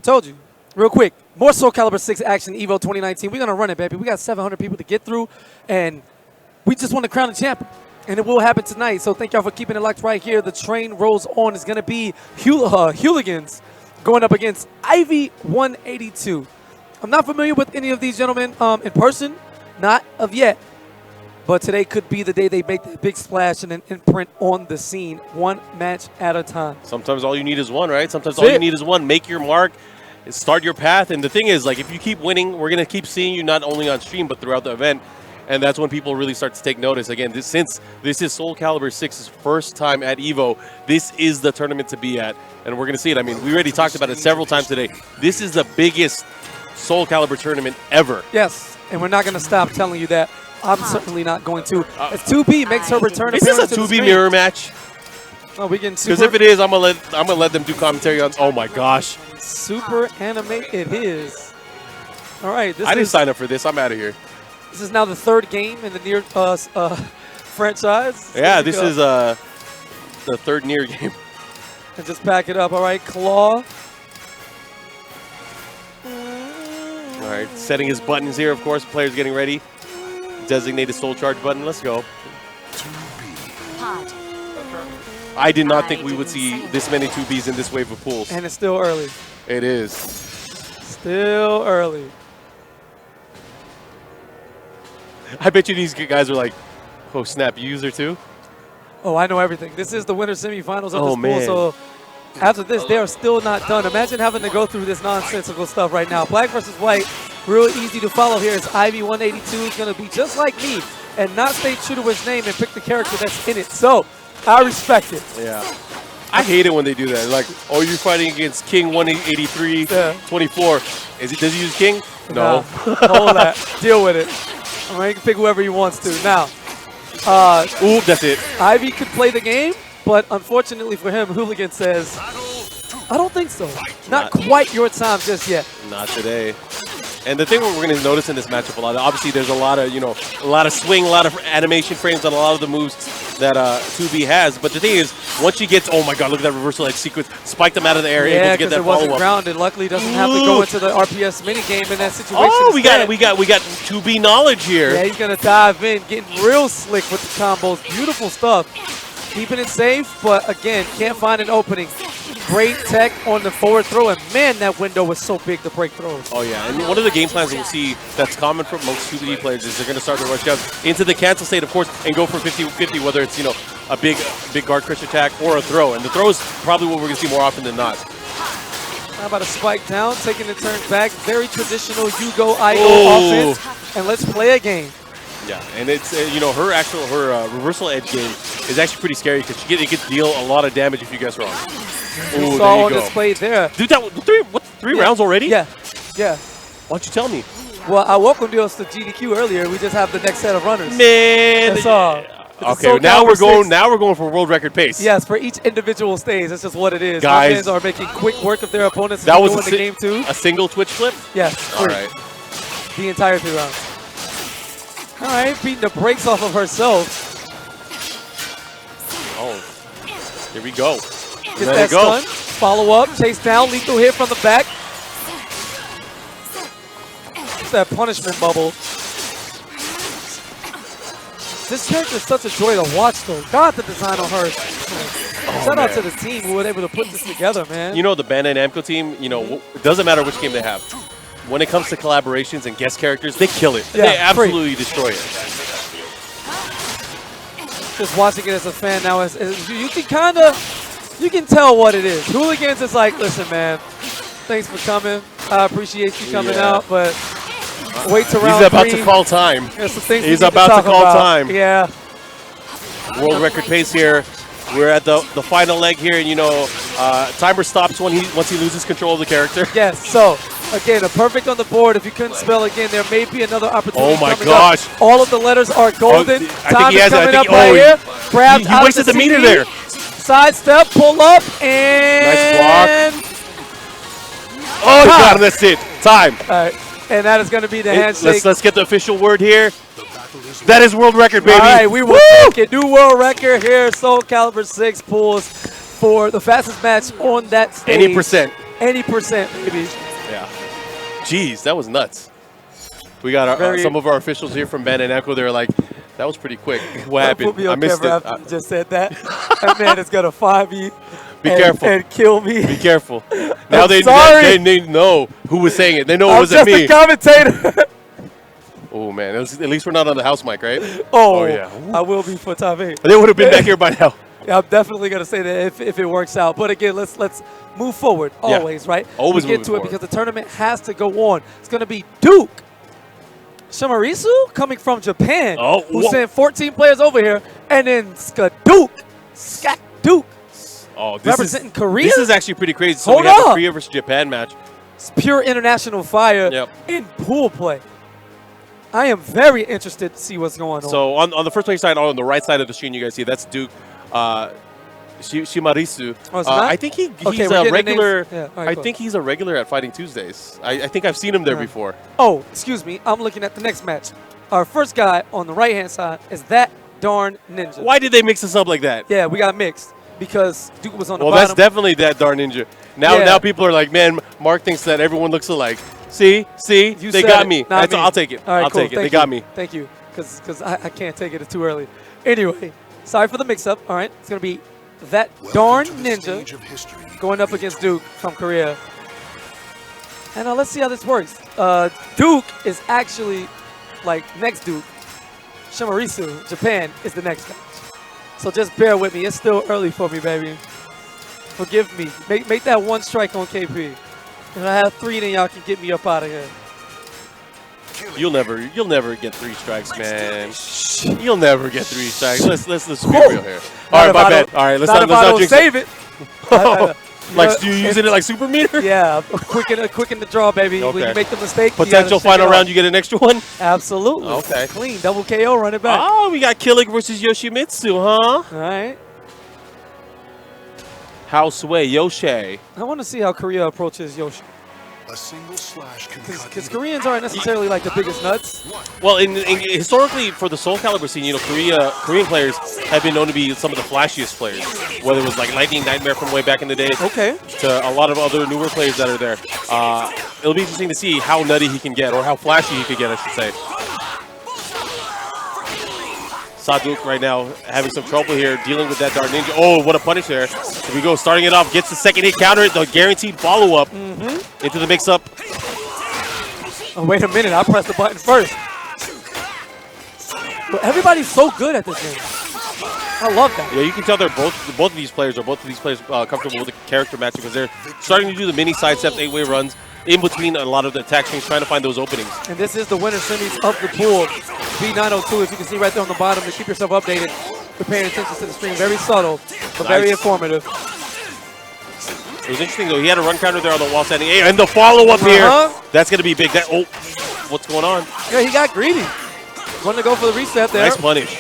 Speaker 2: told you. Real quick, more Soulcalibur VI action, EVO 2019. We're going to run it, baby. We got 700 people to get through, and we just want to crown a champion. And it will happen tonight, so thank y'all for keeping it locked right here. The train rolls on. It's going to be Hooligans going up against Ivy 182. I'm not familiar with any of these gentlemen in person, not of yet. But today could be the day they make that big splash and an imprint on the scene, one match at a time.
Speaker 1: Sometimes all you need is one, right? Sometimes all you need is one. Make your mark, start your path. And the thing is, like, if you keep winning, we're going to keep seeing you not only on stream, but throughout the event. And that's when people really start to take notice. Again, since this is Soulcalibur VI's first time at EVO, this is the tournament to be at. And we're going to see it. I mean, we already talked about it several times today. This is the biggest Soulcalibur tournament ever.
Speaker 2: Yes, and we're not going to stop telling you that. I'm certainly not going to. As 2B makes her return.
Speaker 1: Is this a 2B mirror match?
Speaker 2: Oh, we getting super.
Speaker 1: Because if it is, I'm gonna let them do commentary on. Oh my gosh.
Speaker 2: Super anime it is. All right.
Speaker 1: I didn't sign up for this. I'm out of here.
Speaker 2: This is now the third game in the Nier franchise.
Speaker 1: Yeah, this is the third Nier game.
Speaker 2: And just back it up. All right, Claw.
Speaker 1: All right, setting his buttons here. Of course, players getting ready. Designated soul charge button. Let's go. I did not think we would see this many 2Bs in this wave of pools.
Speaker 2: And it's still early.
Speaker 1: It is.
Speaker 2: Still early.
Speaker 1: I bet you these guys are like, oh snap, user too?
Speaker 2: Oh, I know everything. This is the winter semifinals of this
Speaker 1: man.
Speaker 2: pool, so after this, they are still not done. Imagine having to go through this nonsensical stuff right now. Black versus white, real easy to follow here. It's Ivy 182 is going to be just like me and not stay true to his name and pick the character that's in it. So, I respect it.
Speaker 1: Yeah. I hate it when they do that. Like, oh, you're fighting against King 183, 24. Does he use King? No.
Speaker 2: Hold that. Deal with it. All right, he can pick whoever he wants to. Now,
Speaker 1: ooh, that's it.
Speaker 2: Ivy could play the game, but unfortunately for him, Hooligan says, I don't think so. Not quite your time just yet.
Speaker 1: Not today. And the thing we're going to notice in this matchup a lot, obviously there's a lot of, a lot of swing, a lot of animation frames on a lot of the moves that 2B has. But the thing is, once she gets, oh my god, look at that reversal edge sequence, spike them out of the air, able to get that
Speaker 2: it wasn't
Speaker 1: follow-up.
Speaker 2: grounded. Luckily, doesn't have to go into the RPS minigame in that situation.
Speaker 1: Oh, we got 2B knowledge here.
Speaker 2: Yeah, he's going to dive in, getting real slick with the combos. Beautiful stuff. Keeping it safe, but again, can't find an opening. Great tech on the forward throw, and man, that window was so big to break throws.
Speaker 1: Oh yeah, and one of the game plans we'll see that's common for most 2B players is they're going to start to rush out into the cancel state, of course, and go for 50-50, whether it's, a big guard crush attack or a throw. And the throw is probably what we're going to see more often than not.
Speaker 2: How about a spike down, taking the turn back. Very traditional you-go, I-go offense. And let's play a game.
Speaker 1: Yeah, and it's, her reversal edge game is actually pretty scary because it could deal a lot of damage if you guess wrong.
Speaker 2: Ooh, saw on display there.
Speaker 1: Dude, three rounds already?
Speaker 2: Yeah.
Speaker 1: Why'd you tell me?
Speaker 2: Well, I welcomed us to GDQ earlier. We just have the next set of runners.
Speaker 1: Man.
Speaker 2: That's all.
Speaker 1: Okay, now we're going for world record pace.
Speaker 2: Yes, for each individual stage, that's just what it is.
Speaker 1: Guys,
Speaker 2: fans are making quick work of their opponents.
Speaker 1: That was
Speaker 2: the game too.
Speaker 1: A single Twitch flip?
Speaker 2: Yes.
Speaker 1: All right.
Speaker 2: The entire 3 rounds. All right, beating the brakes off of herself.
Speaker 1: Oh, here we go.
Speaker 2: Get that stun. Follow up, chase down, lethal hit from the back. It's that punishment bubble. This character is such a joy to watch, though. God, the design on her. Shout out to the team who were able to put this together, man.
Speaker 1: The Bandai Namco team, it doesn't matter which game they have. When it comes to collaborations and guest characters, they kill it.
Speaker 2: Yeah,
Speaker 1: they absolutely destroy it.
Speaker 2: Just watching it as a fan now, you can tell what it is. Hooligans is like, listen, man, thanks for coming. I appreciate you coming out, but wait till round 3.
Speaker 1: He's about to call time.
Speaker 2: He's about to call time. Yeah.
Speaker 1: World record pace here. We're at the final leg here, and timer stops once he loses control of the character.
Speaker 2: Yes. So again, a perfect on the board. If you couldn't spell again, there may be another opportunity.
Speaker 1: Oh my gosh!
Speaker 2: Up. All of the letters are golden.
Speaker 1: I think he has
Speaker 2: coming
Speaker 1: it.
Speaker 2: Up right here. Grabbed
Speaker 1: he wasted the meter there.
Speaker 2: Sidestep, pull up, and
Speaker 1: nice block. Oh, he got him. That's it. Time.
Speaker 2: All right, and that is going to be the handshake.
Speaker 1: Let's get the official word here. That is world record, baby.
Speaker 2: All right, we will take it. New world record here. Soulcalibur VI pulls for the fastest match on that stage.
Speaker 1: Any percent.
Speaker 2: Any percent, baby.
Speaker 1: Yeah. Jeez, that was nuts. We got some of our officials here from Ben and Echo. They're like, that was pretty quick. What happened?
Speaker 2: Put me on
Speaker 1: I missed
Speaker 2: camera
Speaker 1: it.
Speaker 2: after you just said that. That man is going to find me.
Speaker 1: Be careful.
Speaker 2: And kill me.
Speaker 1: Be careful. Now they know who was saying it. They know it wasn't me.
Speaker 2: I'm just a commentator.
Speaker 1: Oh, man. At least we're not on the house mic, right?
Speaker 2: Oh,
Speaker 1: yeah.
Speaker 2: I will be for top 8.
Speaker 1: They would have been back here by now.
Speaker 2: Yeah, I'm definitely going to say that if it works out. But again, let's move forward always, right?
Speaker 1: Always
Speaker 2: we get
Speaker 1: moving
Speaker 2: to
Speaker 1: forward.
Speaker 2: it because the tournament has to go on. It's going to be Duke Shimarisu coming from Japan, who sent 14 players over here, and then Skaduke.
Speaker 1: Oh,
Speaker 2: representing Korea?
Speaker 1: This is actually pretty crazy. So
Speaker 2: Hold
Speaker 1: we have
Speaker 2: up.
Speaker 1: the Korea versus Japan match.
Speaker 2: It's pure international fire in pool play. I am very interested to see what's going on.
Speaker 1: So on the first place side, on the right side of the screen, you guys see that's Duke Shimarisu.
Speaker 2: Oh, it's not?
Speaker 1: I think he's
Speaker 2: we're
Speaker 1: a regular.
Speaker 2: Yeah, all right,
Speaker 1: I
Speaker 2: cool.
Speaker 1: think he's a regular at Fighting Tuesdays. I think I've seen him there before.
Speaker 2: Oh, excuse me. I'm looking at the next match. Our first guy on the right-hand side is that darn ninja.
Speaker 1: Why did they mix us up like that?
Speaker 2: Yeah, we got mixed because Duke was on the
Speaker 1: Well,
Speaker 2: bottom.
Speaker 1: that's definitely that darn ninja. Now people are like, man, Mark thinks that everyone looks alike. See,
Speaker 2: You
Speaker 1: they
Speaker 2: said
Speaker 1: got
Speaker 2: it,
Speaker 1: me.
Speaker 2: not me.
Speaker 1: I'll take it.
Speaker 2: All right,
Speaker 1: I'll
Speaker 2: cool.
Speaker 1: take it.
Speaker 2: Thank
Speaker 1: They got
Speaker 2: you.
Speaker 1: me.
Speaker 2: Thank you, because I can't take it. It's too early. Anyway, sorry for the mix-up. All right, it's going to be that darn ninja going up against Duke from Korea. And let's see how this works. Duke is actually, like, next Duke. Shimarisu, Japan, is the next match. So just bear with me. It's still early for me, baby. Forgive me. Make that one strike on KP. If I have 3, then y'all can get me up out of here.
Speaker 1: You'll never get 3 strikes, man. You'll never get 3 strikes. Let's be real here. All right, my bad. All right, let's not jinx
Speaker 2: save it.
Speaker 1: Like, you using it like super meter?
Speaker 2: Yeah, quicken the draw, baby. When you make the mistake,
Speaker 1: potential final round, you get an extra one?
Speaker 2: Absolutely.
Speaker 1: Okay.
Speaker 2: Clean, double KO, run it back.
Speaker 1: Oh, we got Killick versus Yoshimitsu, huh?
Speaker 2: All right.
Speaker 1: Houseway, Yoshi.
Speaker 2: I want to see how Korea approaches Yoshi.
Speaker 3: A single slash can
Speaker 2: Because Koreans aren't necessarily like the biggest nuts.
Speaker 1: Well, historically, for the Soulcalibur scene, you know, Korean players have been known to be some of the flashiest players. Whether it was like Lightning Nightmare from way back in the day, to a lot of other newer players that are there. It'll be interesting to see how nutty he can get, or how flashy he could get, I should say. Saduk right now having some trouble here, dealing with that Dark Ninja. Oh, what a punish there. Here we go, starting it off, gets the second hit, counter it, the guaranteed follow-up into the mix-up.
Speaker 2: Oh, wait a minute, I pressed the button first. Well, everybody's so good at this game. I love that.
Speaker 1: Yeah, you can tell they're both of these players comfortable with the character matching because they're starting to do the mini side steps, 8-way runs, in between a lot of the attack strings, trying to find those openings.
Speaker 2: And this is the winner semis of the pool. B902, if you can see right there on the bottom, to keep yourself updated. You're paying attention to the stream. Very subtle, but very informative.
Speaker 1: It was interesting, though. He had a run counter there on the wall standing. Hey, and the follow-up here. That's going to be big. What's going on?
Speaker 2: Yeah, he got greedy. Wanted to go for the reset there.
Speaker 1: Nice punish.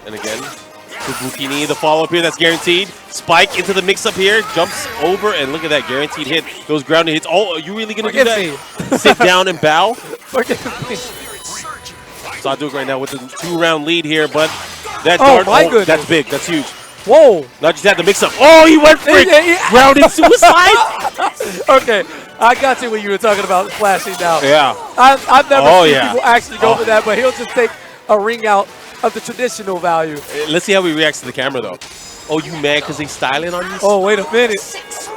Speaker 1: And again, Kubukini, the follow-up here. That's guaranteed. Spike into the mix-up here. Jumps over, and look at that guaranteed hit. Those grounded hits. Oh, are you really going to do that? Sit down and bow?
Speaker 2: Forgive me.
Speaker 1: Saduk right now with the 2-round lead here, but that
Speaker 2: goodness.
Speaker 1: That's big. That's huge.
Speaker 2: Whoa.
Speaker 1: Not just that, the mix-up. Oh, he went for it. Grounded suicide.
Speaker 2: Okay, I got you when you were talking about flashing now.
Speaker 1: Yeah.
Speaker 2: I've never seen people actually go for that, but he'll just take a ring out of the traditional value.
Speaker 1: Let's see how he reacts to the camera, though. Oh, you mad because he's styling on you?
Speaker 2: Oh, wait a minute.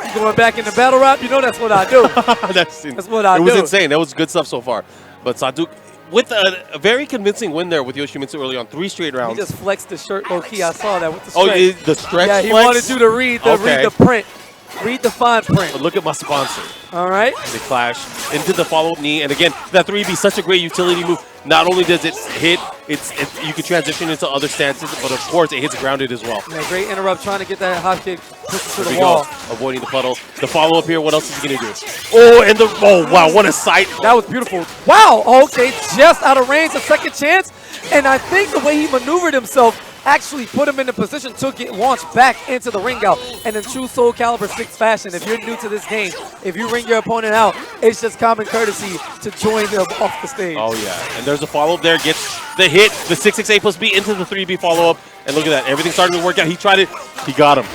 Speaker 2: You going back into battle rap? You know that's what I do.
Speaker 1: That's
Speaker 2: what I do.
Speaker 1: It was insane. That was good stuff so far. But Saduk, with a very convincing win there with Yoshimitsu early on, 3 straight rounds.
Speaker 2: He just flexed the shirt low-key. I saw that with the stretch.
Speaker 1: Oh, the stretch
Speaker 2: Yeah, he
Speaker 1: flex?
Speaker 2: wanted you to read the print. Read the fine print.
Speaker 1: But look at my sponsor.
Speaker 2: All right.
Speaker 1: They clash into the follow-up knee. And again, that 3B, such a great utility move. Not only does it hit, you can transition into other stances, but of course it hits grounded as well.
Speaker 2: Yeah, great interrupt, trying to get that hop kick pushed to the
Speaker 1: wall. Avoiding the puddle. The follow-up here, what else is he going to do? Oh, and wow, what a sight.
Speaker 2: That was beautiful. Wow, okay, just out of range, a second chance. And I think the way he maneuvered himself actually put him in a position to get launched back into the ring out. And in true Soulcalibur VI fashion, if you're new to this game, if you ring your opponent out, it's just common courtesy to join them off the stage.
Speaker 1: Oh, yeah. And there's a follow-up there. Gets the hit, the 668 plus B into the 3B follow-up. And look at that. Everything's starting to work out. He tried it. He got him.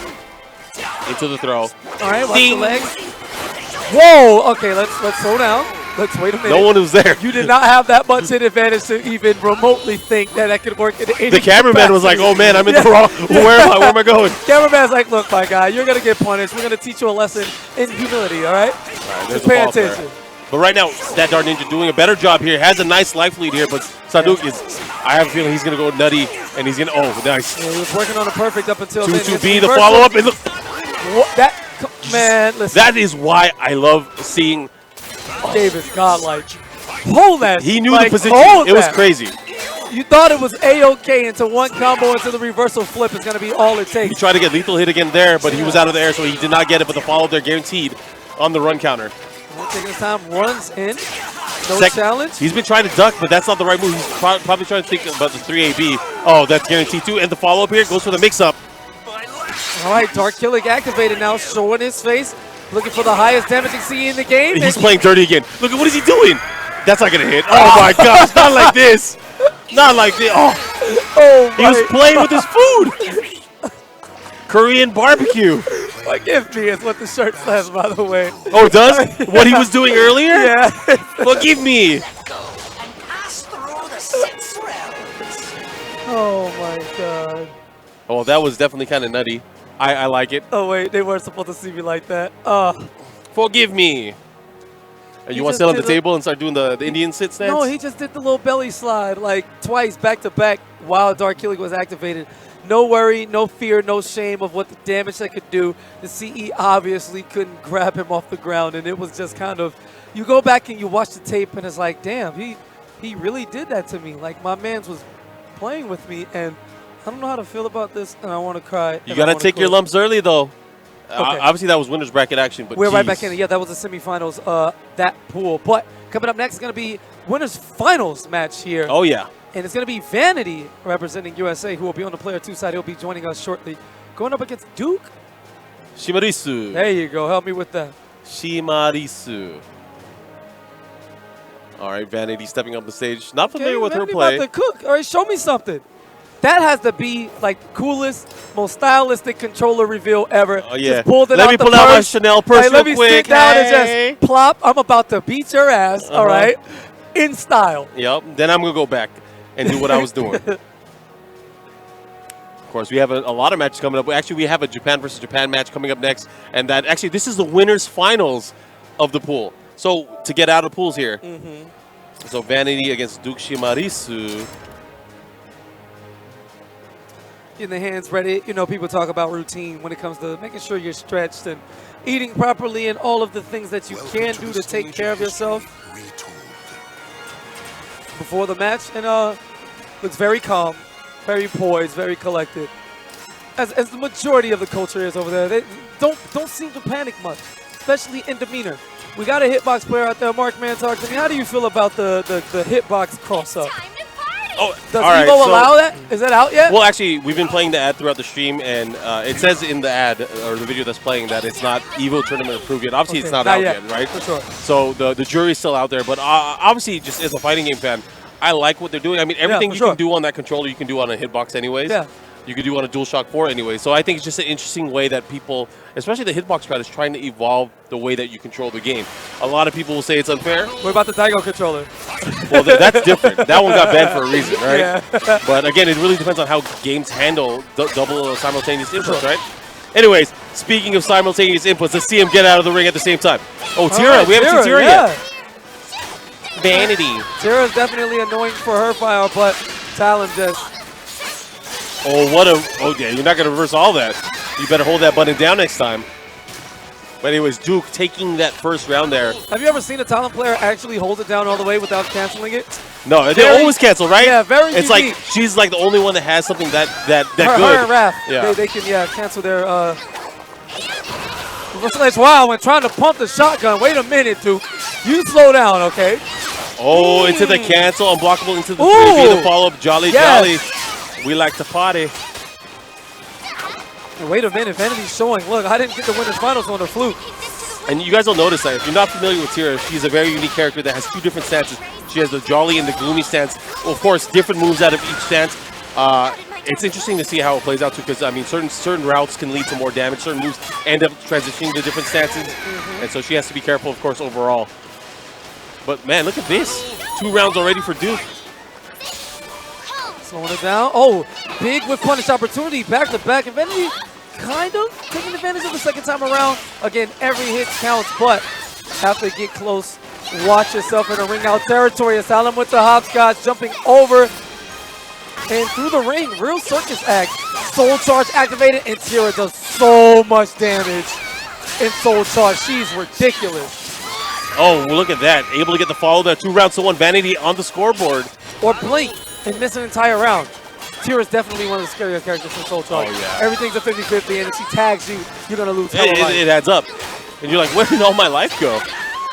Speaker 1: Into the throw.
Speaker 2: All right, watch the legs. Whoa. Okay, let's slow down. Let's wait a minute.
Speaker 1: No one was there.
Speaker 2: You did not have that much hit advantage to even remotely think that could work in any
Speaker 1: The cameraman was like, "Oh man, I'm in the wrong. Where am I? Where am I going?"
Speaker 2: Cameraman's like, "Look, my guy, you're gonna get punished. We're gonna teach you a lesson in humility. All right?
Speaker 1: There's
Speaker 2: Just pay
Speaker 1: a ball
Speaker 2: attention."
Speaker 1: there. But right now, that Dark Ninja doing a better job here. Has a nice life lead here, but Saduk is. I have a feeling he's gonna go nutty, and he's gonna. Oh, nice.
Speaker 2: Yeah, he was working on a perfect up until then.
Speaker 1: 2-2-B, the follow up, and look.
Speaker 2: Man, listen.
Speaker 1: That is why I love seeing.
Speaker 2: Davis, godlike. Hold that.
Speaker 1: He knew
Speaker 2: like,
Speaker 1: the position.
Speaker 2: hold
Speaker 1: It was
Speaker 2: that.
Speaker 1: crazy.
Speaker 2: You thought it was A-OK into one combo into the reversal flip is going to be all it
Speaker 1: He
Speaker 2: takes.
Speaker 1: tried to get lethal hit again there, but he was out of the air, so he did not get it. But the follow up there guaranteed on the run counter.
Speaker 2: Taking his time, runs in. No challenge.
Speaker 1: He's been trying to duck, but that's not the right move. He's probably trying to think about the 3AB. Oh, that's guaranteed too. And the follow up here goes for the mix-up.
Speaker 2: All right, Dark Killing activated now, showing his face. Looking for the highest damaging CE in the game.
Speaker 1: He's playing dirty again. Look at what is he doing? That's not going to hit. Oh, my gosh. Not like this. Not like this. Oh, he was playing with his food. Korean barbecue.
Speaker 2: Forgive me is what the shirt says, by the way.
Speaker 1: Oh, it does? What he was doing earlier?
Speaker 2: Yeah.
Speaker 1: Forgive me.
Speaker 2: Oh, my God.
Speaker 1: Oh, that was definitely kind of nutty. I like it.
Speaker 2: Oh, wait, they weren't supposed to see me like that.
Speaker 1: Forgive me. And you want to sit on the table and start doing the Indian sit stance?
Speaker 2: No, he just did the little belly slide like twice back to back while Dark Killing was activated. No worry, no fear, no shame of what the damage that could do. The CE obviously couldn't grab him off the ground, and it was just kind of, you go back and you watch the tape and it's like, damn, he really did that to me. Like, my man's was playing with me, and I don't know how to feel about this, and I want to cry.
Speaker 1: You got to take your lumps early, though.
Speaker 2: Okay.
Speaker 1: Obviously, that was winner's bracket action, but
Speaker 2: we're right back in it. Yeah, that was the semifinals, that pool. But coming up next is going to be winner's finals match here.
Speaker 1: Oh, yeah.
Speaker 2: And it's going to be Vanity representing USA, who will be on the player 2 side. He'll be joining us shortly. Going up against Duke.
Speaker 1: Shimarisu.
Speaker 2: There you go. Help me with that.
Speaker 1: Shimarisu. All right, Vanity stepping up the stage. Not familiar with
Speaker 2: Vanity
Speaker 1: her play.
Speaker 2: about to cook. All right, show me something. That has to be like the coolest, most stylistic controller reveal ever.
Speaker 1: Oh, yeah.
Speaker 2: Just pulled it
Speaker 1: Let
Speaker 2: out
Speaker 1: me
Speaker 2: the
Speaker 1: pull out my
Speaker 2: purse.
Speaker 1: Chanel purse
Speaker 2: Let
Speaker 1: real
Speaker 2: me
Speaker 1: quick.
Speaker 2: sit down and just plop. I'm about to beat your ass, all right, in style.
Speaker 1: Yep. Then I'm going to go back and do what I was doing. Of course, we have a lot of matches coming up. Actually, we have a Japan versus Japan match coming up next. And that actually, this is the winner's finals of the pool. So to get out of pools here. So Vanity against Duke Shimarisu.
Speaker 2: Getting the hands ready. You know, people talk about routine when it comes to making sure you're stretched and eating properly and all of the things that you can do to take care of yourself before the match. And looks very calm, very poised, very collected. As the majority of the culture is over there, they don't seem to panic much, especially in demeanor. We got a hitbox player out there. Mark, man, talk to me. How do you feel about the hitbox cross-up?
Speaker 1: Oh,
Speaker 2: Does
Speaker 1: all right,
Speaker 2: EVO allow that? Is that out yet?
Speaker 1: Well, actually, we've been playing the ad throughout the stream, and it says in the ad, or the video that's playing, that it's not EVO tournament approved yet. Obviously, it's not out yet, right?
Speaker 2: For sure.
Speaker 1: So the jury's still out there, but obviously, just as a fighting game fan, I like what they're doing. I mean, everything you can do on that controller, you can do on a hitbox anyways.
Speaker 2: Yeah.
Speaker 1: You could do on a DualShock 4 anyway. So I think it's just an interesting way that people, especially the hitbox crowd, is trying to evolve the way that you control the game. A lot of people will say it's unfair.
Speaker 2: What about the Daigo controller?
Speaker 1: Well, that's different. That one got banned for a reason, right?
Speaker 2: Yeah.
Speaker 1: But again, it really depends on how games handle double simultaneous inputs, right? Anyways, speaking of simultaneous inputs, let's see him get out of the ring at the same time. Oh, Tira.
Speaker 2: Right,
Speaker 1: we haven't seen Tira yet. Vanity.
Speaker 2: Tira's definitely annoying for her file, but Talon just...
Speaker 1: Oh, what a... Oh, yeah, you're not going to reverse all that. You better hold that button down next time. But anyways, Duke taking that first round there.
Speaker 2: Have you ever seen a Talon player actually hold it down all the way without canceling it?
Speaker 1: No, they always cancel, right?
Speaker 2: Yeah, very
Speaker 1: It's
Speaker 2: unique.
Speaker 1: like she's like the only one that has something that
Speaker 2: her,
Speaker 1: good.
Speaker 2: Her and Raph,
Speaker 1: Yeah.
Speaker 2: they can cancel their... It's wild when trying to pump the shotgun. Wait a minute, Duke. You slow down, okay?
Speaker 1: Oh, into the cancel, unblockable into the 3
Speaker 2: Ooh.
Speaker 1: the follow-up, Jolly
Speaker 2: Yes.
Speaker 1: Jolly. We like to party.
Speaker 2: Wait a minute, Vanity's showing. Look, I didn't get the winner's finals on the fluke.
Speaker 1: And you guys will notice that if you're not familiar with Tira, she's a very unique character that has 2 different stances. She has the Jolly and the Gloomy stance. Well, of course, different moves out of each stance. It's interesting to see how it plays out, too, because, I mean, certain routes can lead to more damage. Certain moves end up transitioning to different stances. And so she has to be careful, of course, overall. But, man, look at this. 2 rounds already for Duke.
Speaker 2: Slowing it down. Oh, big with punish opportunity. Back to back. And Vanity kind of taking advantage of the second time around. Again, every hit counts, but have to get close. Watch yourself in the ring out territory. Asylum with the hopscotch, jumping over and through the ring. Real circus act. Soul Charge activated, and Tira does so much damage in Soul Charge. She's ridiculous.
Speaker 1: Oh, well, look at that. Able to get the follow there. 2 rounds to 1. Vanity on the scoreboard.
Speaker 2: Or blink and miss an entire round. Tira's definitely one of the scarier characters in Soul Charge.
Speaker 1: Oh, yeah.
Speaker 2: Everything's a 50-50, and if she tags you, you're going to lose hella life.
Speaker 1: It adds up. And you're like, where did all my life go?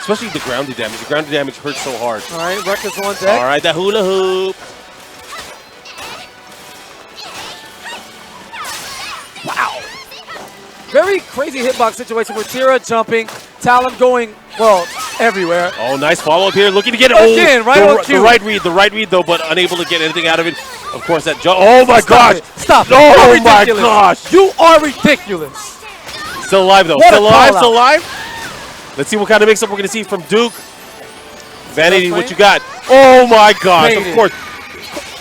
Speaker 1: Especially the grounded damage. The grounded damage hurts so hard.
Speaker 2: All right, Reckless on deck.
Speaker 1: All right, that hula hoop.
Speaker 2: Wow. Very crazy hitbox situation with Tira jumping, Talon going, well, everywhere.
Speaker 1: Oh, nice follow-up here. Looking to get it.
Speaker 2: Again, right on cue.
Speaker 1: The right read, though, but unable to get anything out of it. Of course, that jump. Oh, my gosh.
Speaker 2: Stop it.
Speaker 1: Oh, my gosh.
Speaker 2: You are ridiculous.
Speaker 1: Still alive, though.
Speaker 2: What
Speaker 1: Still
Speaker 2: a
Speaker 1: alive,
Speaker 2: call
Speaker 1: still alive. Let's see what kind of mix-up we're going to see from Duke. Vanity, what you got? Oh, my gosh. Of course.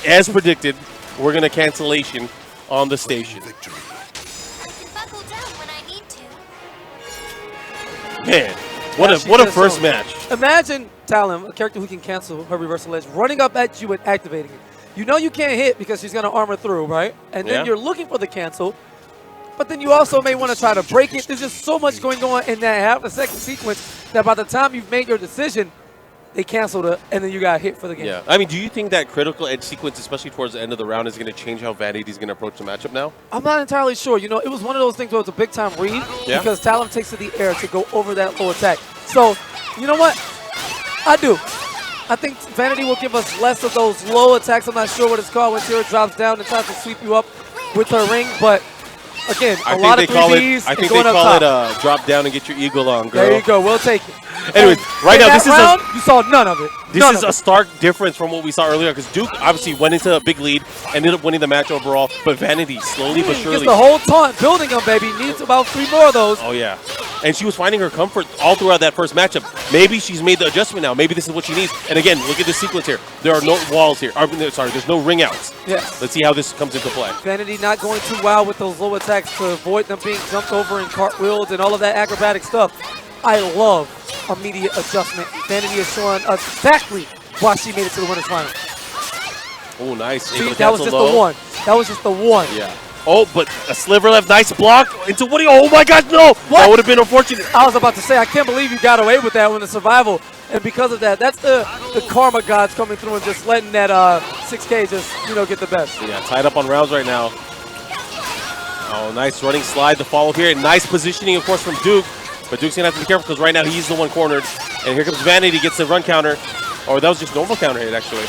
Speaker 1: As predicted, we're going to cancellation on the station.
Speaker 3: Victory.
Speaker 5: Buckle down when I need to.
Speaker 1: Man, what a first match.
Speaker 2: Imagine Talon, a character who can cancel her reversal edge, running up at you and activating it. You know you can't hit because she's going to armor through, right? And then you're looking for the cancel, but then you also may want to try to break it. There's just so much going on in that half-a-second sequence that by the time you've made your decision, they canceled it, and then you got hit for the game.
Speaker 1: Yeah. I mean, do you think that critical edge sequence, especially towards the end of the round, is going to change how Vanity's going to approach the matchup now?
Speaker 2: I'm not entirely sure. You know, it was one of those things where it's a big-time read because Talon takes to the air to go over that low attack. So, you know what? I do. I think Vanity will give us less of those low attacks. I'm not sure what it's called when Tira drops down and tries to sweep you up with her ring, but again, a lot of 3Ds.
Speaker 1: I think they call it drop down and get your eagle on, girl.
Speaker 2: There you go. We'll take it.
Speaker 1: Anyways, right now, this is
Speaker 2: round, you saw none of it.
Speaker 1: This is a stark difference from what we saw earlier because Duke obviously went into a big lead, ended up winning the match overall, but Vanity slowly but surely.
Speaker 2: Just the whole taunt building them, baby. Needs about 3 more of those.
Speaker 1: Oh, yeah. And she was finding her comfort all throughout that first matchup. Maybe she's made the adjustment now. Maybe this is what she needs. And again, look at this sequence here. There are no walls here. Sorry, there's no ring outs.
Speaker 2: Yes.
Speaker 1: Let's see how this comes into play.
Speaker 2: Vanity not going too wild with those low attacks to avoid them being jumped over and cartwheeled and all of that acrobatic stuff. I love immediate adjustment. Vanity is showing us exactly why she made it to the winner's final.
Speaker 1: Oh, nice.
Speaker 2: See, that was just the one. That was just the one.
Speaker 1: Yeah. Oh, but a sliver left. Nice block into Woody. Oh, my God, no. What? That would have been unfortunate.
Speaker 2: I was about to say, I can't believe you got away with that one in survival. And because of that, that's the karma gods coming through and just letting that 6K just, get the best.
Speaker 1: Yeah, tied up on rounds right now. Oh, nice running slide to follow here. Nice positioning, of course, from Duke. But Duke's going to have to be careful because right now he's the one cornered. And here comes Vanity, gets the run counter. Oh, that was just normal counter hit, actually.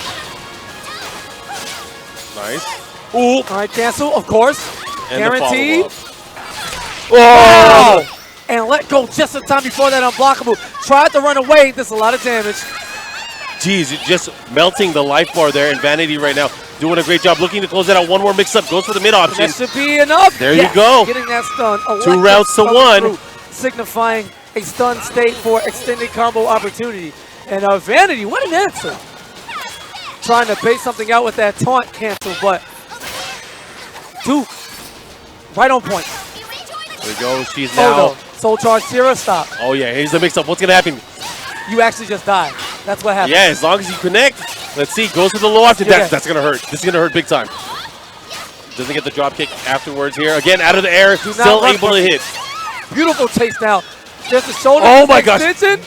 Speaker 1: Nice. Ooh.
Speaker 2: All right, cancel, of course.
Speaker 1: And
Speaker 2: guaranteed.
Speaker 1: Oh!
Speaker 2: And let go just in time before that unblockable. Tried to run away. There's a lot of damage.
Speaker 1: Jeez, just melting the life bar there. And Vanity right now doing a great job. Looking to close that out. One more mix-up. Goes for the mid option.
Speaker 2: That should be enough.
Speaker 1: There you go.
Speaker 2: Getting that stun.
Speaker 1: 2 rounds to 1.
Speaker 2: Signifying a stun state for extended combo opportunity. And Vanity, what an answer. Trying to bait something out with that taunt cancel, but Duke, right on point.
Speaker 1: There we go. She's now.
Speaker 2: Soul Charge Tira, stop.
Speaker 1: Oh, yeah. Here's the mix-up. What's going to happen?
Speaker 2: You actually just died. That's what happened.
Speaker 1: Yeah, as long as you connect. Let's see. Goes to the low option. That's going to hurt. This is going to hurt big time. Doesn't get the drop kick afterwards here. Again, out of the air. Still able to hit.
Speaker 2: Beautiful chase now. Just a shoulder.
Speaker 1: Oh, my gosh.
Speaker 2: Extension.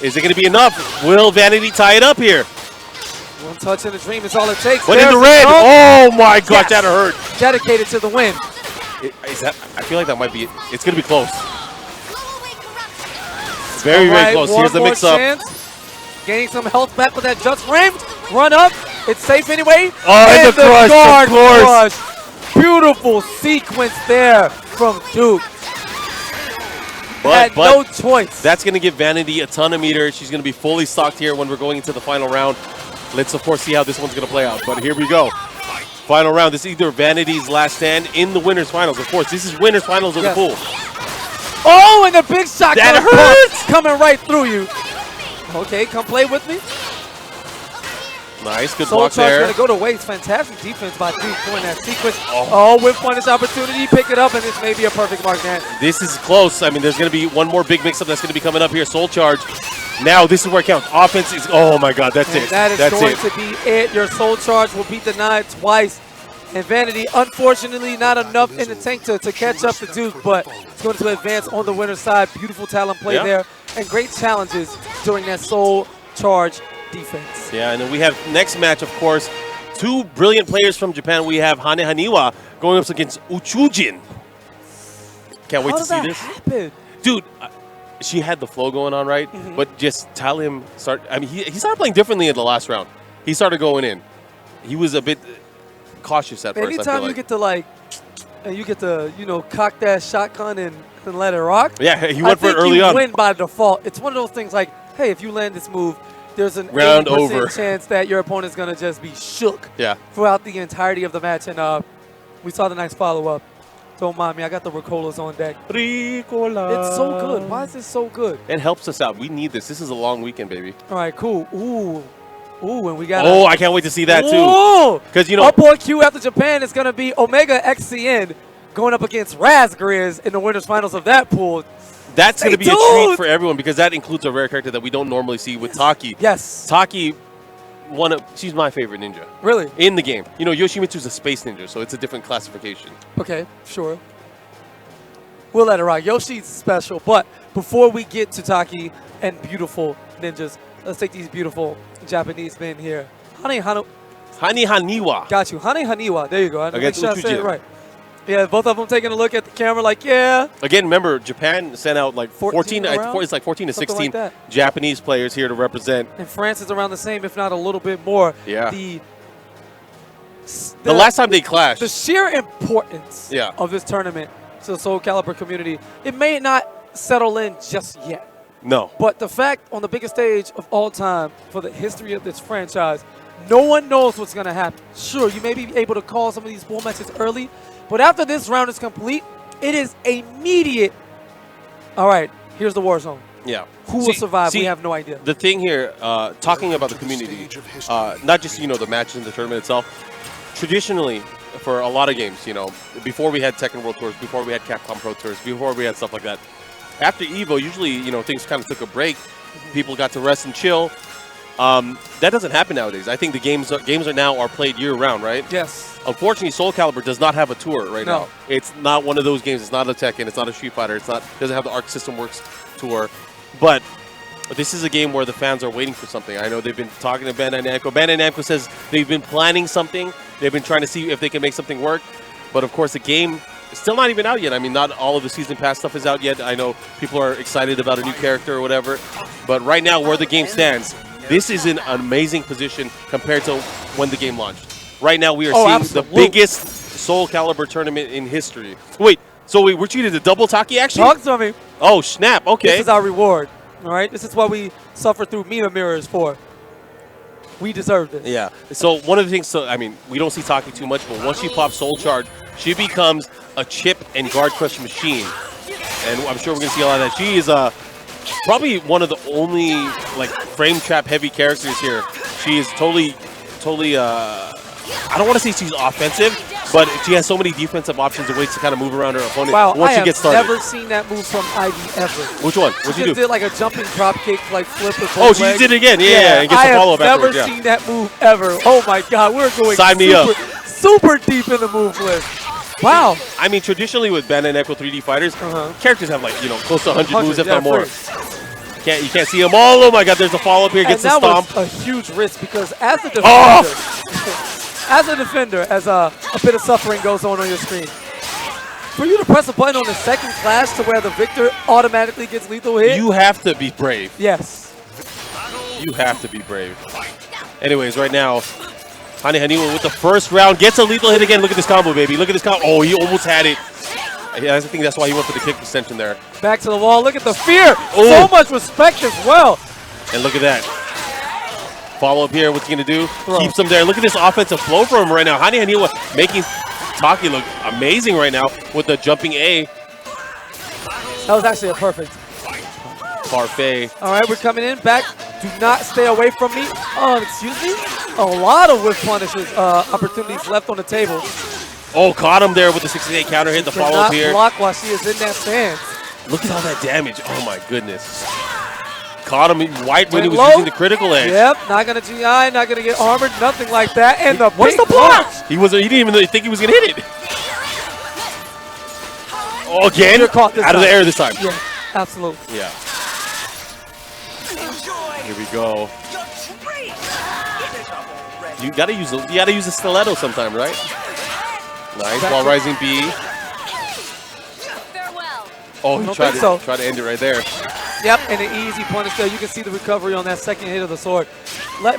Speaker 1: Is it going to be enough? Will Vanity tie it up here?
Speaker 2: One touch in the dream is all it takes.
Speaker 1: Went in the red. Oh, my gosh. That hurt.
Speaker 2: Dedicated to the win.
Speaker 1: I feel like that might be it. It's going to be close. Very, very close. Here's the mix-up.
Speaker 2: Gaining some health back with that just frame. Run up. It's safe anyway.
Speaker 1: Oh, and the crush,
Speaker 2: guard
Speaker 1: of course.
Speaker 2: crush. Beautiful sequence there from Duke.
Speaker 1: But
Speaker 2: no choice.
Speaker 1: That's going to give Vanity a ton of meter. She's going to be fully stocked here when we're going into the final round. Let's, of course, see how this one's going to play out. But here we go. Final round. This is either Vanity's last stand in the winners finals. Of course, this is winners finals of the pool.
Speaker 2: Oh, and the big shot
Speaker 1: That hurts!
Speaker 2: coming right through you. Okay, come play with me.
Speaker 1: Nice, good
Speaker 2: Soul
Speaker 1: block
Speaker 2: Charge
Speaker 1: there.
Speaker 2: gonna go to waste. Fantastic defense by Duke during that sequence. Oh, with punish opportunity, pick it up, and this may be a perfect mark, man.
Speaker 1: This is close. I mean, there's going to be one more big mix-up that's going to be coming up here. Soul Charge. Now, this is where it counts. Offense is, oh my God, that's
Speaker 2: And
Speaker 1: it.
Speaker 2: that is
Speaker 1: That's
Speaker 2: going
Speaker 1: it.
Speaker 2: to be it. Your Soul Charge will be denied twice. And Vanity, unfortunately, not enough in the tank to catch up to Duke, but it's going to advance on the winner's side. Beautiful talent play there, and great challenges during that Soul Charge defense.
Speaker 1: Yeah, and then we have next match, of course, two brilliant players from Japan. We have Haniwa going up against Ichigen. Can't wait to see this.
Speaker 2: Happen?
Speaker 1: Dude, she had the flow going on, right? But just tell him, he started playing differently in the last round. He started going in. He was a bit cautious at first, I
Speaker 2: Anytime
Speaker 1: feel
Speaker 2: you
Speaker 1: like.
Speaker 2: get to and you get to, cock that shotgun and let it rock.
Speaker 1: Yeah, he went for it early
Speaker 2: you
Speaker 1: on.
Speaker 2: win by default. It's one of those things like, hey, if you land this move, there's an
Speaker 1: Round
Speaker 2: 80%
Speaker 1: over.
Speaker 2: chance that your opponent's going to just be shook
Speaker 1: Yeah.
Speaker 2: throughout the entirety of the match. And we saw the nice follow-up. Don't mind me. I got the Ricolas on deck.
Speaker 1: Ricola.
Speaker 2: It's so good. Why is this so good?
Speaker 1: It helps us out. We need this. This is a long weekend, baby.
Speaker 2: All right, cool. Ooh, and we got
Speaker 1: Oh, I can't wait to see that, too.
Speaker 2: Ooh.
Speaker 1: Because,
Speaker 2: Up on Q after Japan is going to be Omega X Xen going up against Razgriz in the winners finals of that pool.
Speaker 1: that's going to be a
Speaker 2: dude.
Speaker 1: treat for everyone because that includes a rare character that we don't normally see with Taki.
Speaker 2: Yes.
Speaker 1: Taki, she's my favorite ninja.
Speaker 2: Really?
Speaker 1: In the game. You know, Yoshimitsu's a space ninja, so it's a different classification.
Speaker 2: Okay, sure. We'll let it rock. Yoshi's special, but before we get to Taki and beautiful ninjas, let's take these beautiful Japanese men here.
Speaker 1: Haniwa.
Speaker 2: Got you. Haniwa. There you go. I
Speaker 1: Against
Speaker 2: make sure I say it
Speaker 1: Ichigen.
Speaker 2: right. Yeah, both of them taking a look at the camera like, yeah.
Speaker 1: Again, remember, Japan sent out like 14
Speaker 2: around?
Speaker 1: it's like 14 to
Speaker 2: Something
Speaker 1: 16
Speaker 2: like that.
Speaker 1: Japanese players here to represent.
Speaker 2: And France is around the same, if not a little bit more.
Speaker 1: Yeah.
Speaker 2: The
Speaker 1: last time they clashed.
Speaker 2: The sheer importance
Speaker 1: Yeah.
Speaker 2: of this tournament to the Soulcalibur community, it may not settle in just yet.
Speaker 1: No.
Speaker 2: But the fact on the biggest stage of all time for the history of this franchise, no one knows what's going to happen. Sure, you may be able to call some of these pool matches early, but after this round is complete, it is immediate. All right, here's the war zone.
Speaker 1: Yeah.
Speaker 2: Who will survive? We have no idea.
Speaker 1: The thing here, talking about the community, not just, the matches in the tournament itself, traditionally, for a lot of games, before we had Tekken World Tours, before we had Capcom Pro Tours, before we had stuff like that, after EVO, usually, things kind of took a break. People got to rest and chill. That doesn't happen nowadays. I think the games are now played year-round, right?
Speaker 2: Yes.
Speaker 1: Unfortunately, Soulcalibur does not have a tour right
Speaker 2: No.
Speaker 1: now. It's not one of those games. It's not a Tekken. It's not a Street Fighter. Doesn't have the Arc System Works tour. But this is a game where the fans are waiting for something. I know they've been talking to Bandai Namco. Bandai Namco says they've been planning something. They've been trying to see if they can make something work. But, of course, the game is still not even out yet. I mean, not all of the Season Pass stuff is out yet. I know people are excited about a new character or whatever. But right now, where the game stands, this is in an amazing position compared to when the game launched. Right now, we are seeing the biggest Soulcalibur tournament in history. Wait, so we're treated to double Taki action?
Speaker 2: Talk to me.
Speaker 1: Oh, snap. Okay.
Speaker 2: This is our reward. All right? This is what we suffer through Mina mirrors for. We deserve this.
Speaker 1: Yeah. So one of the things, we don't see Taki too much, but once she pops Soul Charge, she becomes a chip and guard crush machine. And I'm sure we're going to see a lot of that. She is probably one of the only frame trap heavy characters here. She is totally I don't want to say she's offensive, but she has so many defensive options and ways to kind of move around her opponent once she gets started.
Speaker 2: I have never seen that move from Ivy ever.
Speaker 1: Which one? What'd you do?
Speaker 2: She did like a jumping drop kick, flip with both
Speaker 1: Oh, she
Speaker 2: legs.
Speaker 1: did it again. Yeah, and gets a follow-up afterwards.
Speaker 2: I have never seen that move ever. Oh my God, we're going super deep in the move list. Wow.
Speaker 1: I mean, traditionally with Bandai Namco 3D fighters, characters have close to 100 moves, if not more. You can't see them all. Oh my God, there's a follow-up here. Gets the stomp.
Speaker 2: That was a huge risk because as a defender, as a bit of suffering goes on your screen, for you to press a button on the second clash to where the victor automatically gets lethal hit.
Speaker 1: You have to be brave.
Speaker 2: Yes. You
Speaker 1: have to be brave. Anyways, right now, Haniwa with the first round gets a lethal hit again. Look at this combo, baby. Look at this combo. Oh, he almost had it. Yeah, I think that's why he went for the kick extension there.
Speaker 2: Back to the wall. Look at the fear.
Speaker 1: Ooh.
Speaker 2: So much respect as well.
Speaker 1: And look at that. Follow up here. What's he going to do?
Speaker 2: Throw.
Speaker 1: Keeps him there. Look at this offensive flow from him right now. Haniwa making Taki look amazing right now with the jumping A.
Speaker 2: That was actually a perfect.
Speaker 1: Parfait.
Speaker 2: All right, we're coming in. Back. Do not stay away from me. Oh, excuse me? A lot of whiff punishes opportunities left on the table.
Speaker 1: Oh, caught him there with the 68 counter hit. The follow up here.
Speaker 2: Block while she is in that stance.
Speaker 1: Look at all that damage. Oh, my goodness. Caught him right when he was using the critical edge.
Speaker 2: Yep, not going to GI, not going to get armored, nothing like that. And the
Speaker 1: What's
Speaker 2: big
Speaker 1: the block? He didn't even think he was going to hit it. Oh, again?
Speaker 2: You're caught this
Speaker 1: out of the
Speaker 2: time.
Speaker 1: air this time.
Speaker 2: Yeah, absolutely.
Speaker 1: Yeah. Here we go. You gotta use a stiletto sometime, right? Nice while rising B.
Speaker 5: Farewell.
Speaker 1: Oh, he tried to end it right there.
Speaker 2: Yep, and an easy punish there. You can see the recovery on that second hit of the sword.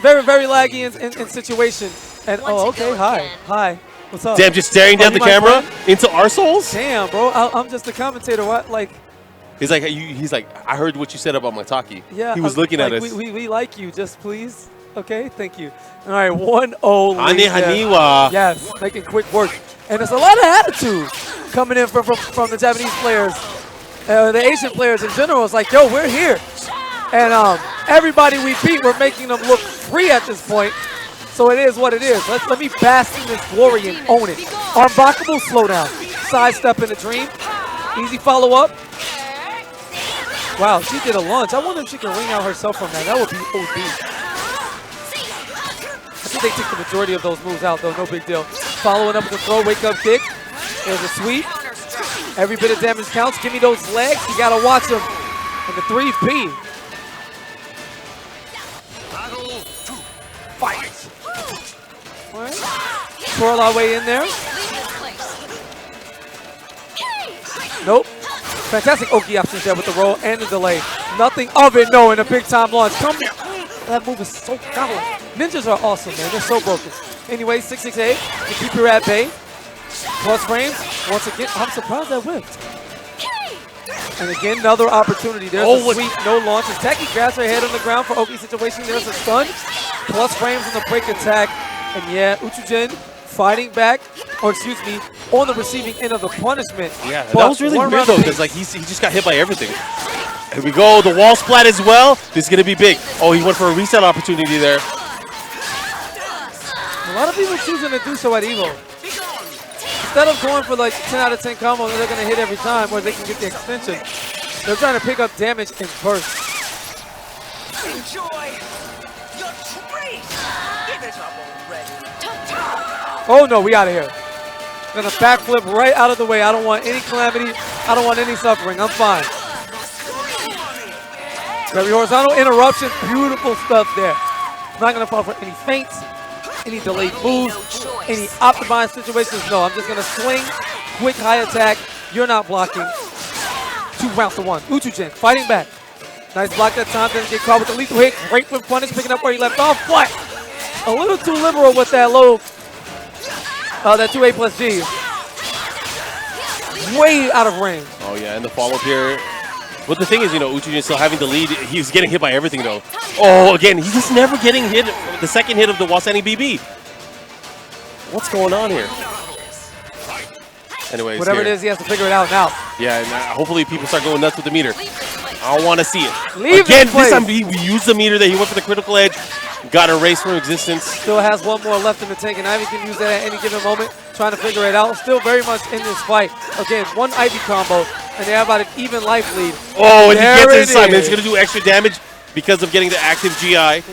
Speaker 2: Very, very laggy in situation. And oh, okay, hi. What's up?
Speaker 1: Damn, just staring down the camera into our souls.
Speaker 2: Damn, bro, I'm just a commentator. What, like?
Speaker 1: He's like, I heard what you said about my Taki.
Speaker 2: Yeah,
Speaker 1: he was looking at us.
Speaker 2: We like you, just please. Okay, thank you. All right, 1-0.
Speaker 1: Haniwa.
Speaker 2: Yes, making quick work. And there's a lot of attitude coming in from the Japanese players. The Asian players in general. It's like, yo, we're here. And everybody we beat, we're making them look free at this point. So it is what it is. Let me bask in this glory and own it. Unblockable slowdown. Sidestep in the dream. Easy follow-up. Wow, she did a launch. I wonder if she can ring out herself from that. That would be OD. I think they took the majority of those moves out, though. No big deal. Following up with a throw, wake-up kick. There's a sweep. Every bit of damage counts. Give me those legs. You got to watch them. And the 3P. Fight. All right. Twirl our way in there. Nope. Fantastic Oki options there with the roll and the delay. Nothing of it, no, in a big-time launch. That move is so powerful. Ninjas are awesome, man. They're so broken. Anyway, 668 to keep your at bay. Plus frames. Once again, I'm surprised that whipped. And again, another opportunity. There's a sweep, no launches. Taki grabs her head on the ground for Oki situation. There's a stun. Plus frames on the break attack. And yeah, Ichigen fighting back, or excuse me, on the receiving end of the punishment.
Speaker 1: Yeah, that was really weird though, because like he just got hit by everything. Here we go, the wall splat as well. This is gonna be big. Oh, he went for a reset opportunity there.
Speaker 2: A lot of people choosing to do so at EVO. Instead of going for like 10 out of 10 combos that they're gonna hit every time where they can get the extension, they're trying to pick up damage in bursts.
Speaker 4: Enjoy your treat. Give it up already.
Speaker 2: Oh no, we out of here. Gonna backflip right out of the way. I don't want any calamity. I don't want any suffering. I'm fine. Very horizontal interruption. Beautiful stuff there. I'm not gonna fall for any feints, any delayed moves, any optimized situations. No, I'm just gonna swing, quick high attack. You're not blocking. 2 rounds to 1. Ichigen fighting back. Nice block that time. Doesn't get caught with the lethal hit. Great with punish, picking up where he left off. But a little too liberal with that low. That 2A plus G. Way out of range.
Speaker 1: Oh yeah, and the follow-up here. But the thing is, you know, Ichigen still having the lead. He's getting hit by everything though. Oh, again, he's just never getting hit. The second hit of the Wasani BB. What's going on here? Anyways,
Speaker 2: whatever it is, he has to figure it out now.
Speaker 1: Yeah, and hopefully people start going nuts with the meter. I don't want to see it.
Speaker 2: Leave
Speaker 1: again, this time we used the meter that he went for the critical edge. Got erased from existence.
Speaker 2: Still has 1 more left in the tank, and Ivy can use that at any given moment, trying to figure it out. Still very much in this fight. Again, 1 Ivy combo, and they have about an even life lead.
Speaker 1: Oh, and he gets it this time. It's going to do extra damage because of getting the active GI.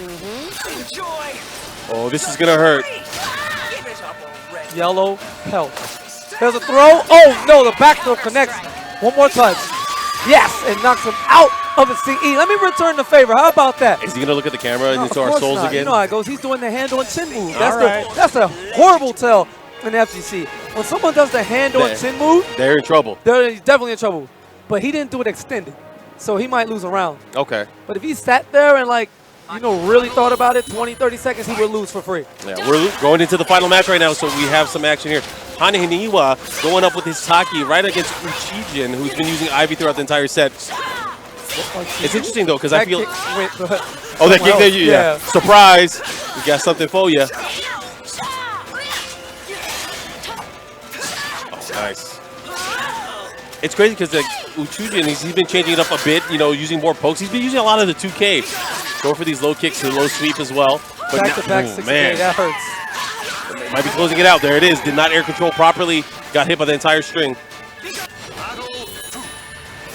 Speaker 1: Oh, this is going to hurt.
Speaker 2: Yellow pelt. There's a throw. Oh, no, the back throw connects. 1 more touch. Yes, and knocks him out of the CE. Let me return the favor. How about that?
Speaker 1: Is he going to look at the camera and into our souls
Speaker 2: not.
Speaker 1: again?
Speaker 2: You know how it goes. He's doing the hand on chin move. That's a horrible tell in FGC. When someone does the hand on chin move,
Speaker 1: they're in trouble.
Speaker 2: They're definitely in trouble. But he didn't do it extended, so he might lose a round.
Speaker 1: Okay.
Speaker 2: But if he sat there and like, you know, really thought about it, 20, 30 seconds, he would lose for free.
Speaker 1: Yeah, we're going into the final match right now, so we have some action here. Haniwa going up with his Taki right against Ichigen, who's been using Ivy throughout the entire set. It's interesting though because I feel.
Speaker 2: Wait,
Speaker 1: Oh, that kick there, yeah. Surprise! We got something for you. Oh, nice. It's crazy because like Ichigen, he's been changing it up a bit. You know, using more pokes. He's been using a lot of the 2K. Going for these low kicks and low sweep as well. But
Speaker 2: back to back 6K,
Speaker 1: man,
Speaker 2: that hurts.
Speaker 1: Might be closing it out. There it is. Did not air control properly. Got hit by the entire string.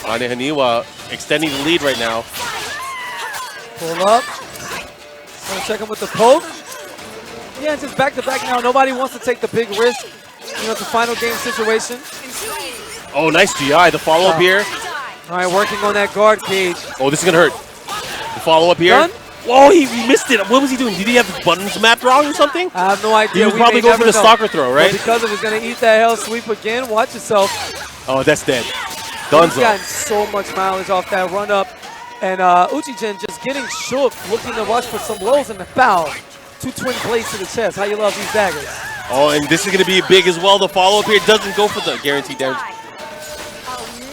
Speaker 1: Haniwa extending the lead right now.
Speaker 2: Pull up. Gonna check him with the poke. Yeah, just back to back now. Nobody wants to take the big risk. You know, it's a final game situation.
Speaker 1: Oh, nice GI. The follow up here.
Speaker 2: All right, working on that guard cage.
Speaker 1: Oh, this is gonna hurt. The follow up here.
Speaker 2: Done?
Speaker 1: Whoa, he missed it. What was he doing? Did he have his buttons mapped wrong or something?
Speaker 2: I have no idea.
Speaker 1: He was probably going for the stalker throw, right?
Speaker 2: But because of it's gonna eat that hell sweep again. Watch yourself.
Speaker 1: Oh, that's dead.
Speaker 2: He's
Speaker 1: Dunzo.
Speaker 2: gotten so much mileage off that run up. And Ichigen just getting shook, looking to rush for some blows in the foul. 2 twin plates to the chest. How you love these daggers.
Speaker 1: Oh, and this is going to be big as well. The follow-up here doesn't go for the guaranteed damage.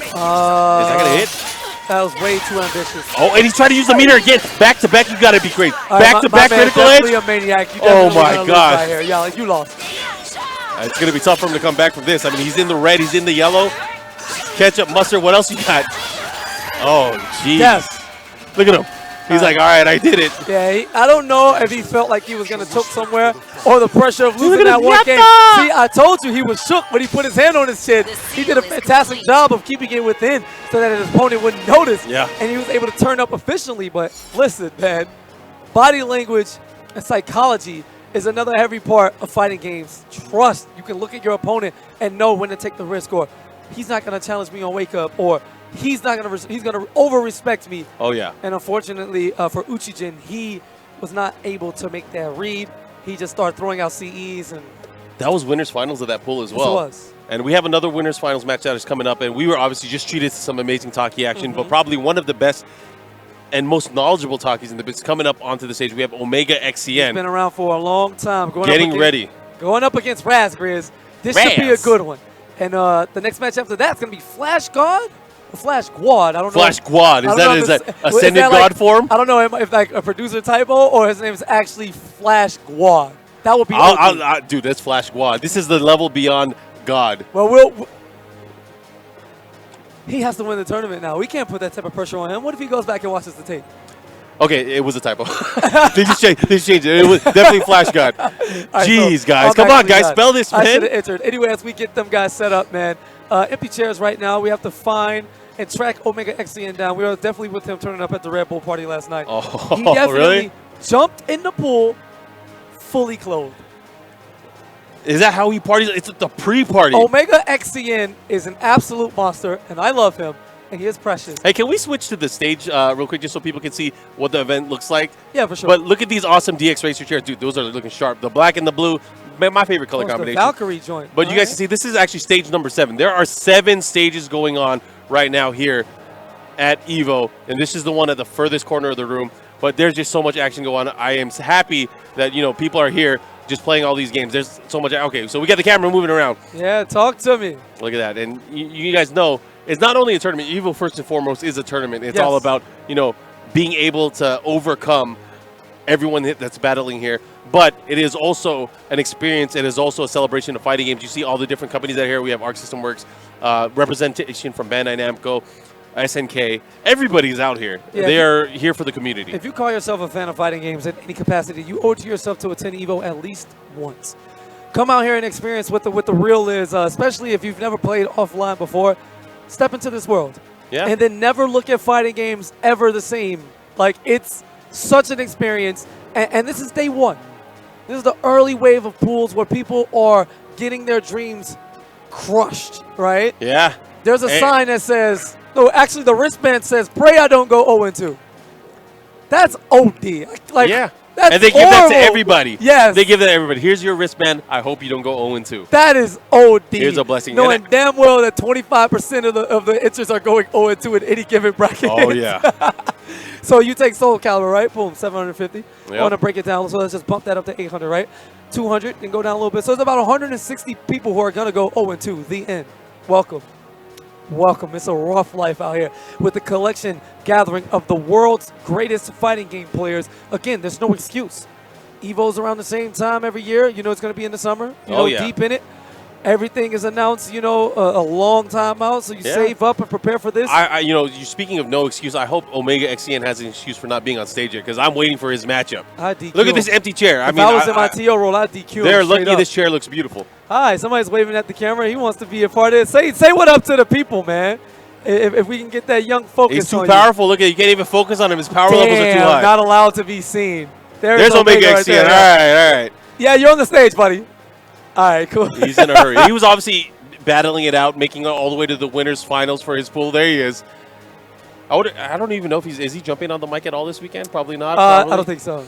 Speaker 1: Is that going to hit?
Speaker 2: That was way too ambitious.
Speaker 1: Oh, and he's trying to use the meter again. Back-to-back, you got to be great.
Speaker 2: Right,
Speaker 1: Back-to-back critical edge.
Speaker 2: Definitely a maniac. You
Speaker 1: Oh,
Speaker 2: definitely
Speaker 1: my
Speaker 2: gonna lose
Speaker 1: gosh.
Speaker 2: right here. Yeah, like you lost.
Speaker 1: It's going to be tough for him to come back from this. I mean, he's in the red. He's in the yellow. Ketchup, mustard. What else you got? Oh, jeez.
Speaker 2: Yes.
Speaker 1: Look at him. He's like, all right, I did it.
Speaker 2: Yeah, I don't know if he felt like he was going to choke somewhere or the pressure of losing
Speaker 1: Look at
Speaker 2: that
Speaker 1: him.
Speaker 2: one
Speaker 1: Yatta!
Speaker 2: game. See, I told you he was shook when he put his hand on his chin. He did a fantastic job of keeping it within so that his opponent wouldn't notice.
Speaker 1: Yeah.
Speaker 2: And he was able to turn up efficiently. But listen, man, body language and psychology is another heavy part of fighting games. Trust. You can look at your opponent and know when to take the risk, or he's not going to challenge me on wake up, or he's not going to he's going to over-respect me.
Speaker 1: Oh, yeah.
Speaker 2: And unfortunately for Ichigen, he was not able to make that read. He just started throwing out CEs. And
Speaker 1: that was winners finals of that pool as well.
Speaker 2: Yes, it was.
Speaker 1: And we have another winners finals match that is coming up. And we were obviously just treated to some amazing Taki action, but probably one of the best and most knowledgeable Takis in the biz coming up onto the stage. We have Omega X
Speaker 2: He's
Speaker 1: Xen.
Speaker 2: been around for a long time.
Speaker 1: Getting ready.
Speaker 2: Going up against Razgriz. This should be a good one. And the next match after that is going to be Flash God? Or Flash Guad. I don't know.
Speaker 1: Flash Guad. Is that Ascended God
Speaker 2: like,
Speaker 1: form?
Speaker 2: I don't know if like a producer typo or his name is actually Flash Guad. That would be
Speaker 1: dude, that's Flash Guad. This is the level beyond God.
Speaker 2: Well, he has to win the tournament now. We can't put that type of pressure on him. What if he goes back and watches the tape?
Speaker 1: Okay, it was a typo. They just changed it. It was definitely Flash God. Jeez, guys. Come on, guys. Spell this, man.
Speaker 2: I should have entered. Anyway, as we get them guys set up, man. Empty chairs right now. We have to find and track Omega X Xen down. We were definitely with him turning up at the Red Bull party last night.
Speaker 1: Oh,
Speaker 2: he definitely
Speaker 1: really?
Speaker 2: jumped in the pool fully clothed.
Speaker 1: Is that how he parties? It's the pre-party.
Speaker 2: Omega X Xen is an absolute monster, and I love him, and he is precious.
Speaker 1: Hey, can we switch to the stage real quick just so people can see what the event looks like?
Speaker 2: Yeah, for sure.
Speaker 1: But look at these awesome DX Racer chairs. Dude, those are looking sharp. The black and the blue, my favorite color combination.
Speaker 2: The Valkyrie joint.
Speaker 1: But you guys can see this is actually stage number 7. There are 7 stages going on right now here at EVO, and this is the one at the furthest corner of the room. But there's just so much action going on. I am happy that, you know, people are here just playing all these games. There's so much. Okay, so we got the camera moving around.
Speaker 2: Yeah, talk to me.
Speaker 1: Look at that. And you guys know it's not only a tournament. EVO, first and foremost, is a tournament. It's all about, you know, being able to overcome everyone that's battling here. But it is also an experience. It is also a celebration of fighting games. You see all the different companies that are here. We have Arc System Works, representation from Bandai Namco, SNK. Everybody's out here.
Speaker 2: Yeah,
Speaker 1: they are here for the community.
Speaker 2: If you call yourself a fan of fighting games in any capacity, you owe it to yourself to attend EVO at least once. Come out here and experience what the real is, especially if you've never played offline before. Step into this world.
Speaker 1: Yeah.
Speaker 2: And then never look at fighting games ever the same. Like, it's such an experience. And this is day one. This is the early wave of pools where people are getting their dreams crushed, right?
Speaker 1: Yeah.
Speaker 2: There's a sign that says, no, actually the wristband says, pray I don't go 0-2. That's OD. Like,
Speaker 1: yeah.
Speaker 2: That's
Speaker 1: and they give
Speaker 2: horrible.
Speaker 1: that to everybody.
Speaker 2: Yes.
Speaker 1: They give that to everybody. Here's your wristband. I hope you don't go 0-2.
Speaker 2: That is OD.
Speaker 1: Here's a blessing.
Speaker 2: Knowing damn well that 25% of the entries are going 0-2 in any given bracket.
Speaker 1: Oh, yeah.
Speaker 2: So you take Soulcalibur, right? Boom, 750.
Speaker 1: Yep.
Speaker 2: I want to break it down, so let's just bump that up to 800, right? 200 and go down a little bit. So it's about 160 people who are going to go 0-2, the end. Welcome. welcome. It's a rough life out here with the collection gathering of the world's greatest fighting game players. Again, there's no excuse. EVO's around the same time every year. You know it's going to be in the summer. You know, deep in it. Everything is announced, you know, a long time out, so you save up and prepare for this.
Speaker 1: You know, speaking of no excuse, I hope Omega X Xen has an excuse for not being on stage yet, because I'm waiting for his matchup. Look at this empty chair.
Speaker 2: If I was in my TO role, I'd DQ
Speaker 1: They're
Speaker 2: him
Speaker 1: lucky this chair looks beautiful.
Speaker 2: Hi, somebody's waving at the camera. He wants to be a part of it. Say what up to the people, man. If we can get that young focus
Speaker 1: He's too
Speaker 2: on
Speaker 1: powerful. Look at you can't even focus on him. His power levels are too high.
Speaker 2: Not allowed to be seen.
Speaker 1: There's Omega X Xen. All right.
Speaker 2: Yeah, you're on the stage, buddy. All right, cool.
Speaker 1: He's in a hurry. He was obviously battling it out, making it all the way to the winners finals for his pool. There he is. I don't even know if is he jumping on the mic at all this weekend? Probably not.
Speaker 2: I don't think so.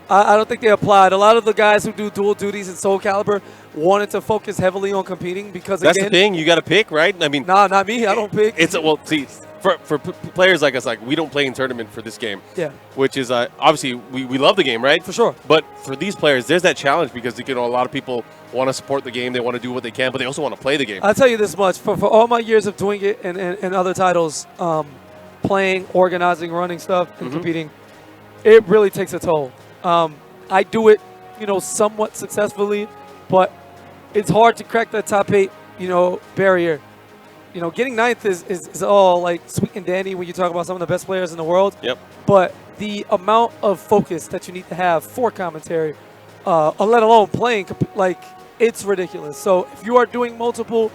Speaker 2: I don't think they applied. A lot of the guys who do dual duties in Soulcalibur wanted to focus heavily on competing because
Speaker 1: that's the thing. You got to pick, right? I mean,
Speaker 2: nah, not me. I don't pick.
Speaker 1: See, for players like us, like we don't play in tournament for this game.
Speaker 2: Yeah.
Speaker 1: Which is obviously we love the game, right?
Speaker 2: For sure.
Speaker 1: But for these players, there's that challenge because a lot of people want to support the game. They want to do what they can, but they also want to play the game.
Speaker 2: I'll tell you this much: for all my years of doing it and other titles, playing, organizing, running stuff, and competing, it really takes a toll. I do it, you know, somewhat successfully, but it's hard to crack that top 8, you know, barrier. You know, getting 9th is all like sweet and dandy when you talk about some of the best players in the world.
Speaker 1: Yep.
Speaker 2: But the amount of focus that you need to have for commentary, let alone playing, like, it's ridiculous. So if you are doing multiple,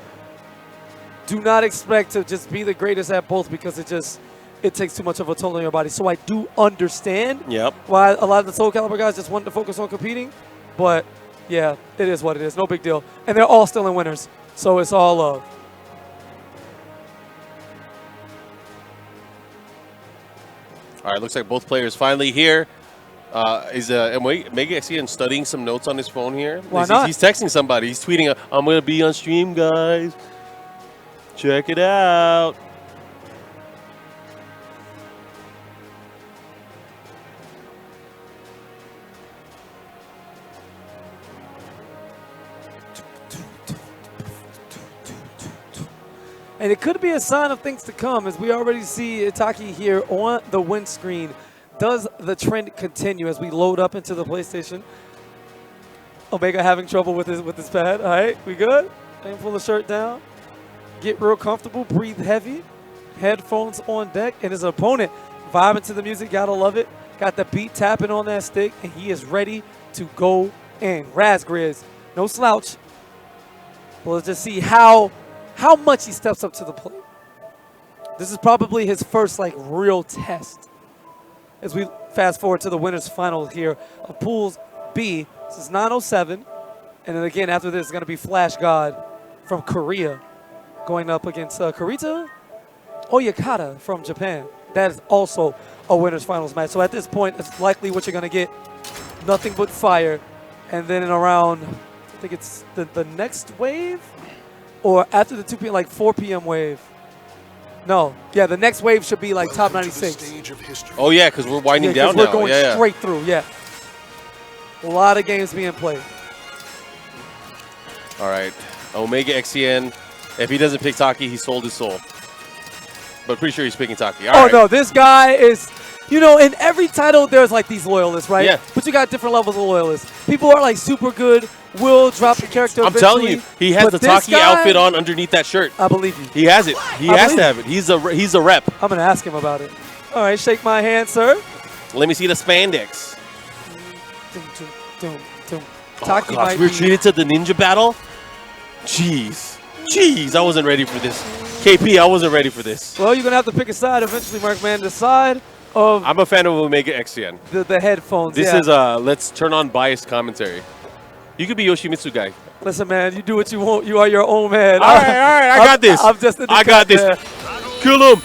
Speaker 2: do not expect to just be the greatest at both because it takes too much of a toll on your body. So I do understand why a lot of the Soulcalibur guys just want to focus on competing. But, yeah, it is what it is. No big deal. And they're all still in winners. So it's all love.
Speaker 1: All right, looks like both players finally here. Is Omega X Xen studying some notes on his phone here?
Speaker 2: Why not?
Speaker 1: He's texting somebody. He's tweeting, I'm going to be on stream, guys. Check it out.
Speaker 2: And it could be a sign of things to come, as we already see Itaki here on the win screen. Does the trend continue as we load up into the PlayStation? Omega having trouble with his pad. All right, we good? And pull the shirt down. Get real comfortable. Breathe heavy. Headphones on deck. And his opponent vibing to the music. Gotta love it. Got the beat tapping on that stick, and he is ready to go in. Razgriz, no slouch. Well, let's just see how much he steps up to the plate. This is probably his first like real test. As we fast forward to the winners final here of Pools B. This is 907. And then again after this is going to be Flash God from Korea going up against Corita Oyakata from Japan. That is also a winners finals match. So at this point it's likely what you're going to get. Nothing but fire. And then in around, I think it's the next wave? Or after the 2 p.m., like 4 p.m. wave. No. Yeah, the next wave should be like top 96.
Speaker 1: Oh, yeah, because we're winding down
Speaker 2: we're
Speaker 1: now.
Speaker 2: We're going straight through, A lot of games being played.
Speaker 1: All right. Omega X Xen. If he doesn't pick Taki, he sold his soul. But pretty sure he's picking Taki. All right.
Speaker 2: No, this guy is, you know, in every title there's like these loyalists, right?
Speaker 1: Yeah.
Speaker 2: But you got different levels of loyalists. People are like super good, will drop the character
Speaker 1: I'm telling you, he has the Taki outfit on underneath that shirt.
Speaker 2: I believe you.
Speaker 1: He has it. He has to have it. He's a rep.
Speaker 2: I'm going to ask him about it. All right, shake my hand, sir.
Speaker 1: Let me see the spandex.
Speaker 2: Taki
Speaker 1: gosh, we're treated to the ninja battle? Jeez, I wasn't ready for this. KP, I wasn't ready for this.
Speaker 2: Well, you're going to have to pick a side eventually, Mark, man. The side of...
Speaker 1: I'm a fan of Omega X Xen.
Speaker 2: The headphones,
Speaker 1: This is, let's turn on biased commentary. You could be Yoshimitsu guy.
Speaker 2: Listen, man, you do what you want. You are your own man.
Speaker 1: All right, I got this.
Speaker 2: I'm just in the
Speaker 1: I got this.
Speaker 2: Man.
Speaker 1: Kill him.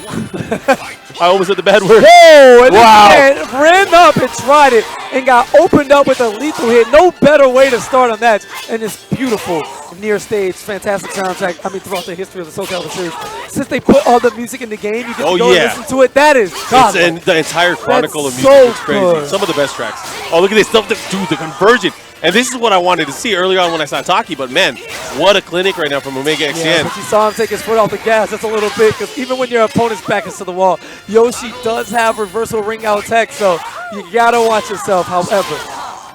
Speaker 1: I almost said the bad word.
Speaker 2: Whoa, and
Speaker 1: wow.
Speaker 2: This man ran up and tried it and got opened up with a lethal hit. No better way to start a match. And this beautiful near stage, fantastic soundtrack. I mean, throughout the history of the Soulcalibur series. Since they put all the music in the game, you get to go and listen to it. That is God.
Speaker 1: The entire chronicle of music
Speaker 2: so
Speaker 1: is crazy.
Speaker 2: good.
Speaker 1: Some of the best tracks. Oh, look at this stuff. Dude, the conversion. And this is what I wanted to see earlier on when I saw Taki, but man, what a clinic right now from Omega X
Speaker 2: Yeah,
Speaker 1: Xen.
Speaker 2: but you saw him take his foot off the gas just a little bit, because even when your opponent's back is to the wall, Yoshi does have reversal ring out tech, so you gotta watch yourself. However,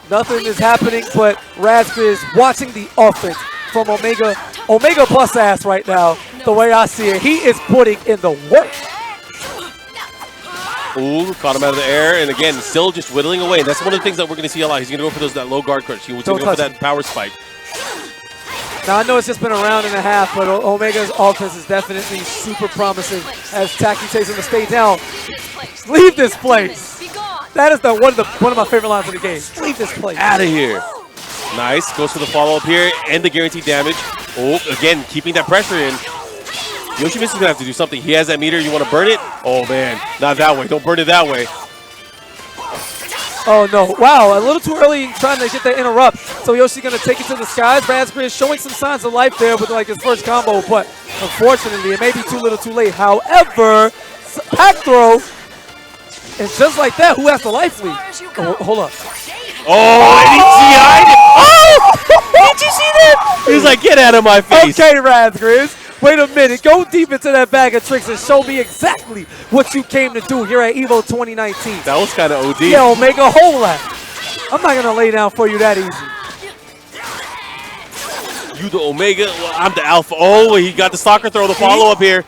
Speaker 2: nothing is happening, but Razgriz watching the offense from Omega. Omega bust ass right now, the way I see it. He is putting in the work.
Speaker 1: Ooh, caught him out of the air, and again, still just whittling away. That's one of the things that we're going to see a lot. He's going to go for that low guard crunch. He's going to go for that power spike.
Speaker 2: Now, I know it's just been a round and a half, but Omega's offense is definitely super promising as Taki takes him to stay down. Leave this place. That is one of my favorite lines in the game. Leave this place.
Speaker 1: Out of here. Nice. Goes for the follow-up here and the guaranteed damage. Oh, again, keeping that pressure in. Yoshi is going to have to do something. He has that meter. You want to burn it? Oh, man. Not that way. Don't burn it that way.
Speaker 2: Oh, no. Wow, a little too early trying to get that interrupt. So Yoshi's going to take it to the skies. Razgriz showing some signs of life there with like his first combo, but unfortunately, it may be too little too late. However, pack throw, and just like that, who has the life lead? Oh, hold up.
Speaker 1: Oh, and he GI'd it. Oh! Did you see that? He's like, get out of my face.
Speaker 2: Okay, Razgriz. Wait a minute. Go deep into that bag of tricks and show me exactly what you came to do here at EVO 2019.
Speaker 1: That was kind of OD.
Speaker 2: Yeah, Omega, hold that. I'm not going to lay down for you that easy.
Speaker 1: You the Omega, well, I'm the Alpha. Oh, he got the stalker throw, the follow-up here.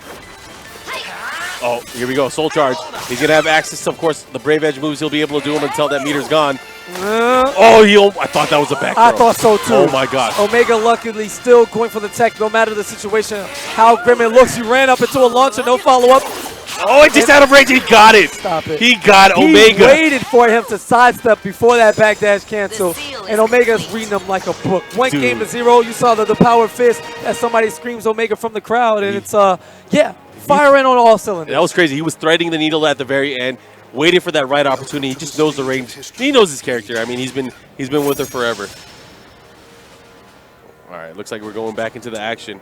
Speaker 1: Oh, here we go, Soul Charge. He's going to have access to, of course, the Brave Edge moves. He'll be able to do them until that meter's gone. Oh, I thought that was a back throw.
Speaker 2: I thought so too.
Speaker 1: Oh my God.
Speaker 2: Omega luckily still going for the tech, no matter the situation, how grim it looks. He ran up into a launcher, no follow-up.
Speaker 1: Oh, it just out of range. He got it.
Speaker 2: Stop it.
Speaker 1: He got Omega.
Speaker 2: He waited for him to sidestep before that backdash cancel, and Omega's reading him like a book. One game to 0. You saw the power fist as somebody screams Omega from the crowd, and it's, yeah, firing on all cylinders.
Speaker 1: That was crazy. He was threading the needle at the very end, waiting for that right opportunity. He just knows the range. He knows his character. I mean, he's been with her forever. All right, looks like we're going back into the action.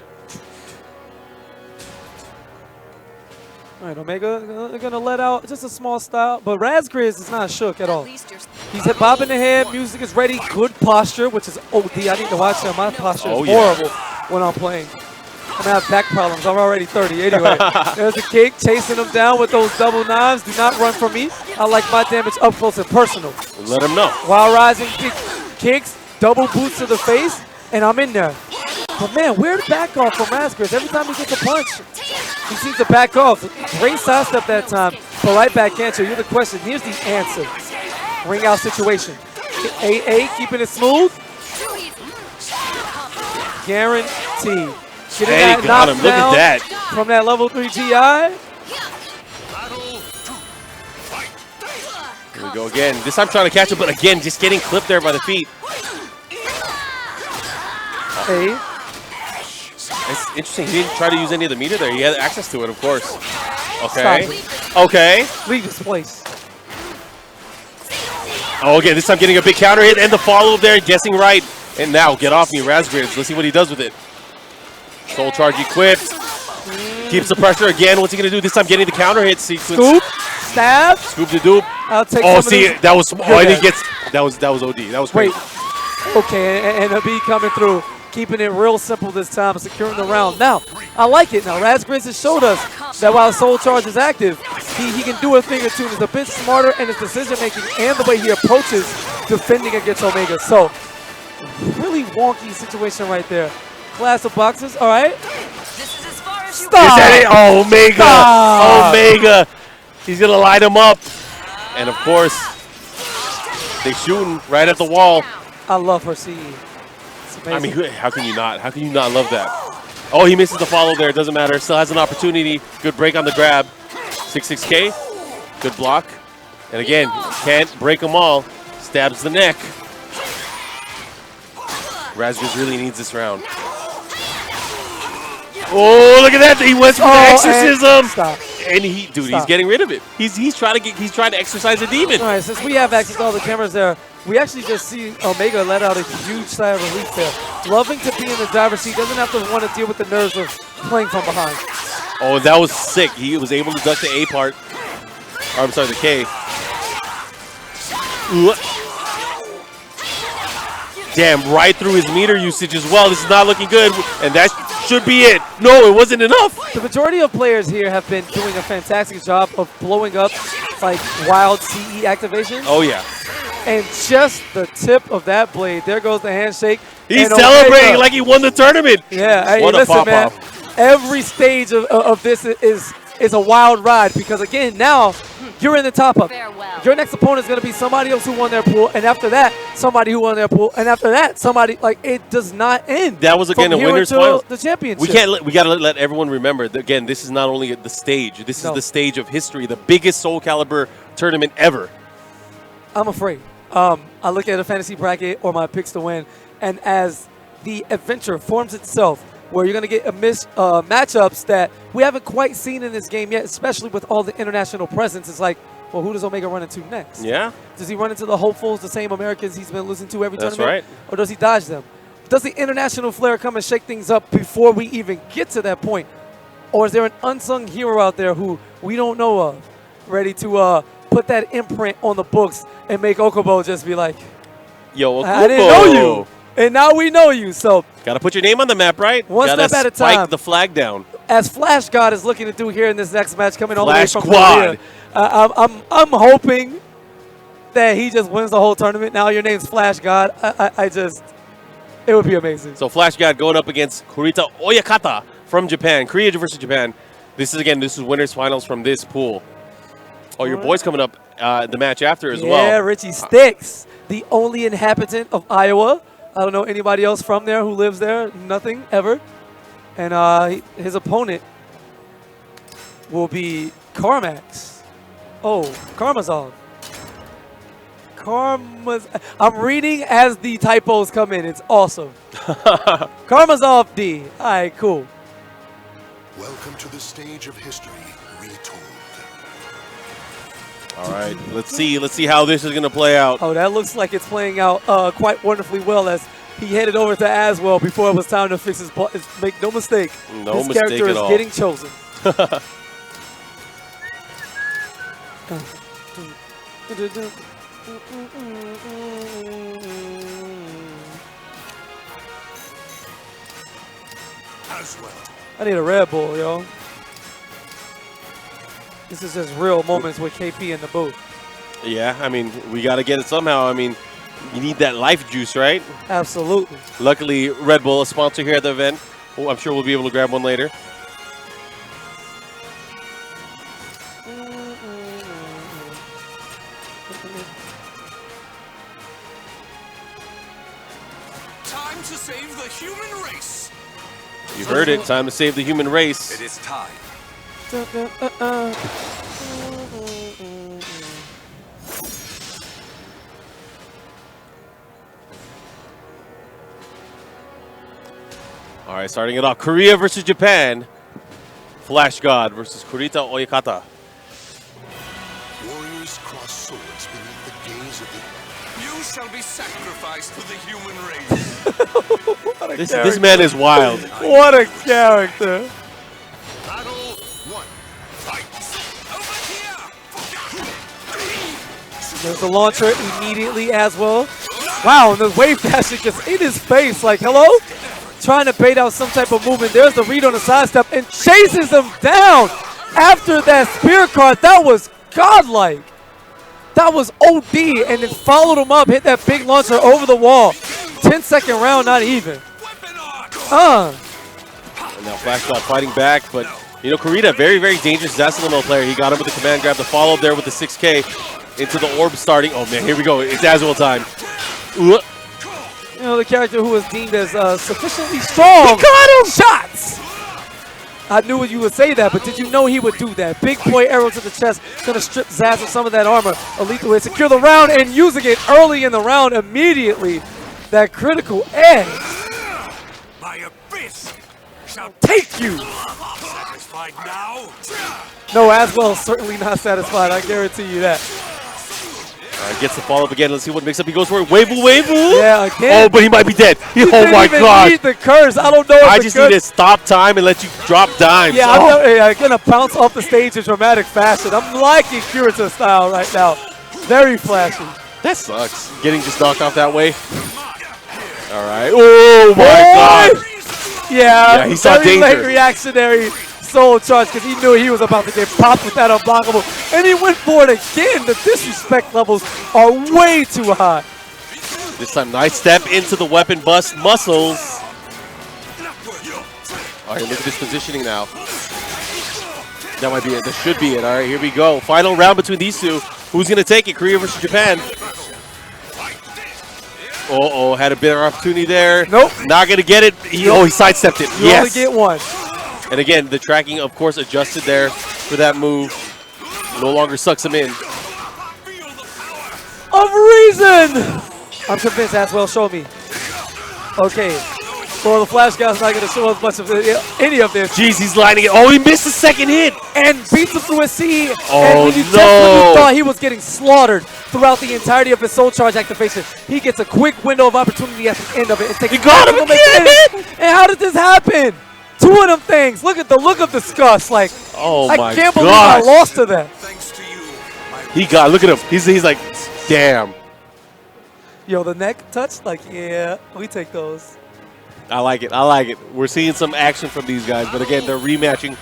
Speaker 2: All right, Omega going to let out just a small style, but Razgriz is not shook at all. He's hit bobbing the head. Music is ready. Good posture, which is OD. I need to watch that. My posture is horrible when I'm playing. I'm going to have back problems. I'm already 30. Anyway, there's a kick, chasing him down with those double knives. Do not run from me. I like my damage up close and personal.
Speaker 1: Let him know.
Speaker 2: While rising kicks, double boots to the face, and I'm in there. But man, weird back off from Razgriz. Every time he gets a punch, he seems to back off. Great sidestep that time, but right back answer. You're the question. Here's the answer. Ring out situation. AA keeping it smooth. Guaranteed. Getting
Speaker 1: Hey, got him. Look at that.
Speaker 2: From that level 3 GI.
Speaker 1: Here we go again. This time trying to catch him, but again, just getting clipped there by the feet.
Speaker 2: Hey.
Speaker 1: It's interesting. He didn't try to use any of the meter there. He had access to it, of course. Okay.
Speaker 2: Stop
Speaker 1: Okay.
Speaker 2: Leave this place.
Speaker 1: Oh, again, this time getting a big counter hit and the follow-up there, guessing right. And now, get off me, Razgriz. Let's see what he does with it. Soul Charge equipped. Keeps the pressure again. What's he going to do? This time getting the counter hit sequence.
Speaker 2: Scoop. Stab.
Speaker 1: Scoop the dupe.
Speaker 2: I'll take
Speaker 1: Oh,
Speaker 2: some
Speaker 1: see,
Speaker 2: of these.
Speaker 1: that was, oh, and he gets, that was OD. That was
Speaker 2: Wait.
Speaker 1: crazy.
Speaker 2: Okay, and a B coming through. Keeping it real simple this time, securing the round. Now, I like it. Now, Razgriz has showed us that while Soul Charge is active, he can do a thing or two. He's a bit smarter in his decision-making and the way he approaches defending against Omega. So, really wonky situation right there. Class of boxes, all right.
Speaker 4: This is as far as you
Speaker 1: Is that it? Oh, Omega.
Speaker 2: Stop.
Speaker 1: Omega. He's going to light him up. And, of course, they shooting right at the wall.
Speaker 2: I love her CE.
Speaker 1: I mean, how can you not? How can you not love that? Oh, he misses the follow there. It doesn't matter. Still has an opportunity. Good break on the grab. 6-6K. Good block. And again, can't break them all. Stabs the neck. Razgriz really needs this round. Oh, look at that! He went for the exorcism.
Speaker 2: Stop.
Speaker 1: And he's getting rid of it. He's trying to exorcise a demon.
Speaker 2: All right, since we have access to all the cameras there, we actually just see Omega let out a huge sigh of relief there. Loving to be in the driver's seat, doesn't have to want to deal with the nerves of playing from behind.
Speaker 1: Oh, that was sick. He was able to duck the A part. Or, I'm sorry, the K. Damn, right through his meter usage as well. This is not looking good, and that should be it. No, it wasn't enough.
Speaker 2: The majority of players here have been doing a fantastic job of blowing up like wild CE activations.
Speaker 1: Oh, yeah.
Speaker 2: And just the tip of that blade, there goes the handshake.
Speaker 1: He's
Speaker 2: and
Speaker 1: celebrating
Speaker 2: Omega.
Speaker 1: like he won the tournament.
Speaker 2: Yeah, hey,
Speaker 1: What a
Speaker 2: listen, man.
Speaker 1: pop-off.
Speaker 2: Every stage of this is a wild ride because, again, now you're in the top-up.
Speaker 5: Farewell.
Speaker 2: Your next opponent is going to be somebody else who won their pool, and after that, somebody who won their pool, and after that, somebody, like, it does not end.
Speaker 1: That was, again,
Speaker 2: from
Speaker 1: a
Speaker 2: here
Speaker 1: winner's
Speaker 2: until
Speaker 1: finals.
Speaker 2: the championship.
Speaker 1: We got to let everyone remember that, again, this is not only the stage. This is the stage of history, the biggest Soulcalibur tournament ever.
Speaker 2: I'm afraid. I look at a fantasy bracket or my picks to win, and as the adventure forms itself, where you're going to get matchups that we haven't quite seen in this game yet, especially with all the international presence. It's like, well, who does Omega run into next?
Speaker 1: Yeah.
Speaker 2: Does he run into the hopefuls, the same Americans he's been losing to every
Speaker 1: That's
Speaker 2: tournament?
Speaker 1: right.
Speaker 2: Or does he dodge them? Does the international flair come and shake things up before we even get to that point? Or is there an unsung hero out there who we don't know of, ready to put that imprint on the books and make Okubo just be like,
Speaker 1: Yo,
Speaker 2: I didn't know you. And now we know you. So
Speaker 1: got to put your name on the map, right?
Speaker 2: One
Speaker 1: Gotta
Speaker 2: step at a
Speaker 1: spike
Speaker 2: time.
Speaker 1: the flag down.
Speaker 2: as Flash God is looking to do here in this next match, coming all the way
Speaker 1: Flash
Speaker 2: from
Speaker 1: Squad.
Speaker 2: Korea, I'm hoping that he just wins the whole tournament. Now your name's Flash God. It would be amazing.
Speaker 1: So Flash God going up against Corita Oyakata from Japan. Korea versus Japan. This is winners finals from this pool. Oh, your boy's coming up the match after as well.
Speaker 2: Yeah, Richie Sticks, the only inhabitant of Iowa. I don't know anybody else from there who lives there. Nothing, ever. And his opponent will be Carmax. Oh, Karmazov. I'm reading as the typos come in. It's awesome. Karmazov D. All right, cool.
Speaker 3: Welcome to the stage of history retold.
Speaker 1: All right, let's see how this is gonna play out.
Speaker 2: Oh, that looks like it's playing out quite wonderfully well as he headed over to Aswell before it was time to fix his ball. Make no mistake,
Speaker 1: No
Speaker 2: his
Speaker 1: mistake
Speaker 2: character
Speaker 1: at
Speaker 2: is
Speaker 1: all.
Speaker 2: getting chosen.
Speaker 3: Aswell.
Speaker 2: I need a Red Bull, yo. This is just real moments with KP in the booth.
Speaker 1: Yeah, I mean, we gotta get it somehow. I mean, you need that life juice, right?
Speaker 2: Absolutely.
Speaker 1: Luckily, Red Bull, a sponsor here at the event. Oh, I'm sure we'll be able to grab one later.
Speaker 4: Time to save the human race.
Speaker 1: You heard it. Time to save the human race.
Speaker 4: It is time.
Speaker 1: All right, starting it off. Korea versus Japan. Flash God versus Corita Oyakata.
Speaker 3: Warriors cross swords beneath the gaze of the...
Speaker 4: You shall be sacrificed to the human race.
Speaker 1: This man is wild.
Speaker 2: What a character.
Speaker 3: Battle 1. Fight.
Speaker 4: Over here.
Speaker 2: There's the launcher immediately as well. Wow, and the wave dash is just in his face. Like, hello? Trying to bait out some type of movement. There's the read on the sidestep and chases him down after that spear card. That was godlike. That was OD, and then followed him up, hit that big launcher over the wall. 10-second round, not even.
Speaker 1: And now Flash God fighting back, but you know, Corita, very, very dangerous Zasalimo player. He got him with the command grab, the follow up there with the 6K into the orb starting. Oh man, here we go. It's Aswell time. Ooh.
Speaker 2: You know, the character who was deemed as sufficiently strong.
Speaker 1: He got him!
Speaker 2: Shots! I knew you would say that, but did you know he would do that? Big boy arrow to the chest, gonna strip Zaz of some of that armor. A lethal hit, secure the round, and using it early in the round immediately. That critical edge.
Speaker 4: My abyss shall
Speaker 2: Take you!
Speaker 4: satisfied now.
Speaker 2: No, Aswell is certainly not satisfied, I guarantee you that.
Speaker 1: All right, gets the follow up again. Let's see what makes up. He goes for it. Wavu, wavu!
Speaker 2: Yeah, again.
Speaker 1: Oh, but he might be dead.
Speaker 2: He
Speaker 1: Oh
Speaker 2: didn't
Speaker 1: my
Speaker 2: even
Speaker 1: god.
Speaker 2: need the curse. I don't know if
Speaker 1: I
Speaker 2: the
Speaker 1: just
Speaker 2: curse.
Speaker 1: need to stop time and let you drop dimes.
Speaker 2: Yeah,
Speaker 1: Oh.
Speaker 2: I'm gonna bounce off the stage in dramatic fashion. I'm liking Kurita style right now. Very flashy.
Speaker 1: That sucks. Getting just knocked off that way. All right. Oh, my God.
Speaker 2: Yeah,
Speaker 1: he saw
Speaker 2: very late
Speaker 1: danger.
Speaker 2: reactionary soul charge because he knew he was about to get popped with that unblockable. And he went for it again. The disrespect levels are way too high.
Speaker 1: This time, nice step into the weapon bust muscles. All right, look at this positioning now. That might be it. That should be it. All right, here we go. Final round between these two. Who's going to take it? Korea versus Japan. Uh-oh, had a better opportunity there.
Speaker 2: Nope.
Speaker 1: Not going to get it. Oh, he sidestepped it.
Speaker 2: You only
Speaker 1: Yes.
Speaker 2: get one.
Speaker 1: And again, the tracking, of course, adjusted there for that move. No longer sucks him in.
Speaker 2: Of reason! I'm convinced Aswell showed me. Okay. Well, the Flash guy's not going to show us much of any of this.
Speaker 1: Jeez, he's lining it. Oh, he missed the second hit.
Speaker 2: And beats him through a C.
Speaker 1: Oh,
Speaker 2: and when you just when
Speaker 1: no.
Speaker 2: you thought he was getting slaughtered throughout the entirety of his soul charge activation, he gets a quick window of opportunity at the end of it. And takes
Speaker 1: He got him again!
Speaker 2: And how did this happen? Two of them things. Look at the look of disgust. Like,
Speaker 1: Oh,
Speaker 2: I
Speaker 1: my
Speaker 2: can't believe I
Speaker 1: gosh.
Speaker 2: lost to that.
Speaker 4: Thanks to you, my
Speaker 1: He got, look at him. He's like, damn.
Speaker 2: Yo, the neck touch, like, yeah, we take those.
Speaker 1: I like it. I like it. We're seeing some action from these guys. But again, they're rematching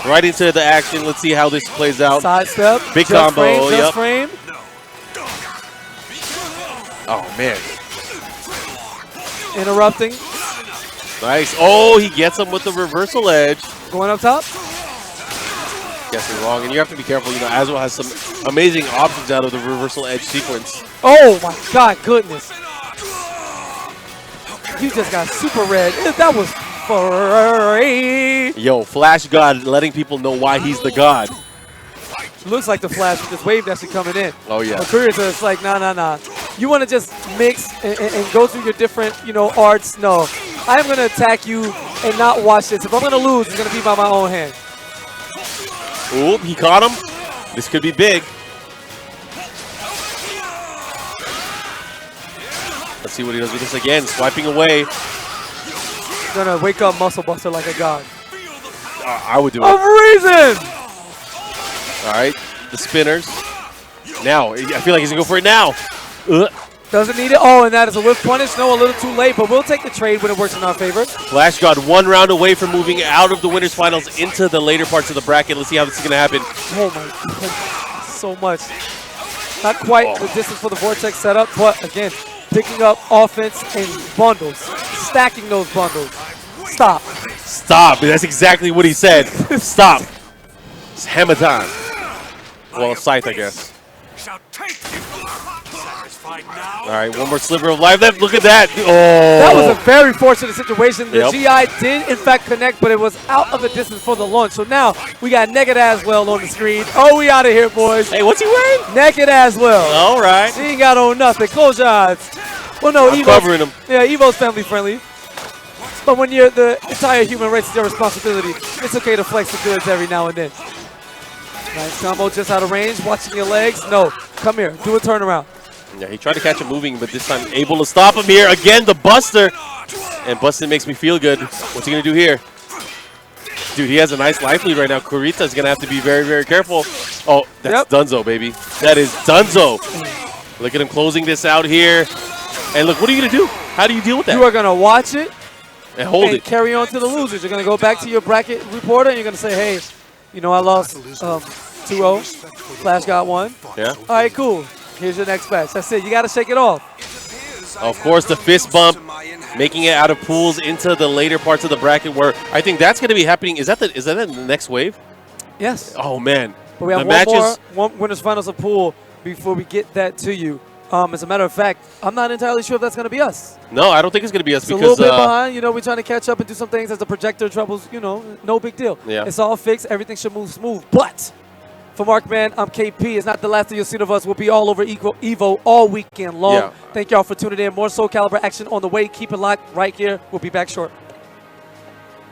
Speaker 1: right into the action. Let's see how this plays out.
Speaker 2: Sidestep.
Speaker 1: Big
Speaker 2: just
Speaker 1: combo,
Speaker 2: Frame,
Speaker 1: yep.
Speaker 2: just frame.
Speaker 1: Oh, man.
Speaker 2: Interrupting.
Speaker 1: Nice. Oh, he gets him with the reversal edge.
Speaker 2: Going up top.
Speaker 1: Guessing wrong. And you have to be careful. You know, Aswell has some amazing options out of the reversal edge sequence.
Speaker 2: Oh, my God, goodness. You just got super red. That was free.
Speaker 1: Yo, Flash God letting people know why he's the god.
Speaker 2: Looks like the Flash with this wave actually coming in.
Speaker 1: Oh, yeah.
Speaker 2: But Corita is like, nah. You want to just mix and go through your different, arts? No. I'm going to attack you and not watch this. If I'm going to lose, it's going to be by my own hand.
Speaker 1: Ooh, he caught him. This could be big. Let's see what he does with this again. Swiping away.
Speaker 2: Gonna wake up Muscle Buster like a god.
Speaker 1: I would do
Speaker 2: Of
Speaker 1: it.
Speaker 2: reason!
Speaker 1: All right, the spinners. Now, I feel like he's going to go for it now.
Speaker 2: Doesn't need it. Oh, and that is a whiff punish. No, a little too late, but we'll take the trade when it works in our favor.
Speaker 1: Flash God 1 round away from moving out of the winners finals into the later parts of the bracket. Let's see how this is going to happen.
Speaker 2: Oh, my goodness. So much. Not quite the distance for the Vortex setup, but again, picking up offense in bundles. Stacking those bundles. Stop.
Speaker 1: Stop. That's exactly what he said. Stop. It's hammer time. Well, Scythe, I guess.
Speaker 4: shall take you. Satisfied now?
Speaker 1: All right, one more sliver of life left. Look at that. Oh.
Speaker 2: That was a very fortunate situation. The
Speaker 1: Yep.
Speaker 2: GI did, in fact, connect, but it was out of the distance for the launch. So now we got Naked Aswell on the screen. Oh, we out of here, boys.
Speaker 1: Hey, what's he wearing?
Speaker 2: Naked Aswell.
Speaker 1: All right.
Speaker 2: He ain't got on nothing. Close your eyes. Well, no,
Speaker 1: I'm
Speaker 2: Evo's
Speaker 1: covering him.
Speaker 2: Yeah, Evo's family friendly. But when you're the entire human race, it's your responsibility. It's okay to flex the goods every now and then. Nice combo just out of range. Watching your legs. No, come here. Do a turnaround.
Speaker 1: Yeah, he tried to catch him moving, but this time able to stop him here. Again, the Buster. And Bustin makes me feel good. What's he going to do here? Dude, he has a nice life lead right now. Corita's going to have to be very, very careful. Oh, that's Dunzo, baby. That is Dunzo. Look at him closing this out here. And look, what are you going to do? How do you deal with that?
Speaker 2: You are going to watch it
Speaker 1: and hold
Speaker 2: and
Speaker 1: it.
Speaker 2: carry on to the losers. You're going to go back to your bracket reporter and you're going to say, hey, you know, I lost 2-0. Flash got one.
Speaker 1: Yeah.
Speaker 2: All right, cool. Here's your next match. That's it. You got to shake it off.
Speaker 1: Of course, the fist bump, making it out of pools into the later parts of the bracket where I think that's going to be happening. Is that the next wave?
Speaker 2: Yes.
Speaker 1: Oh, man.
Speaker 2: But we have one winners finals of pool before we get that to you. As a matter of fact, I'm not entirely sure if that's going to be us.
Speaker 1: No, I don't think it's going to be us
Speaker 2: it's
Speaker 1: because
Speaker 2: a little bit behind. You know, we're trying to catch up and do some things as the projector troubles. You know, no big deal.
Speaker 1: Yeah.
Speaker 2: It's all fixed. Everything should move smooth. But for Markman, I'm KP. It's not the last of you'll see of us. We'll be all over EVO all weekend long.
Speaker 1: Yeah.
Speaker 2: Thank y'all for tuning in. More Soulcalibur action on the way. Keep it locked right here. We'll be back short.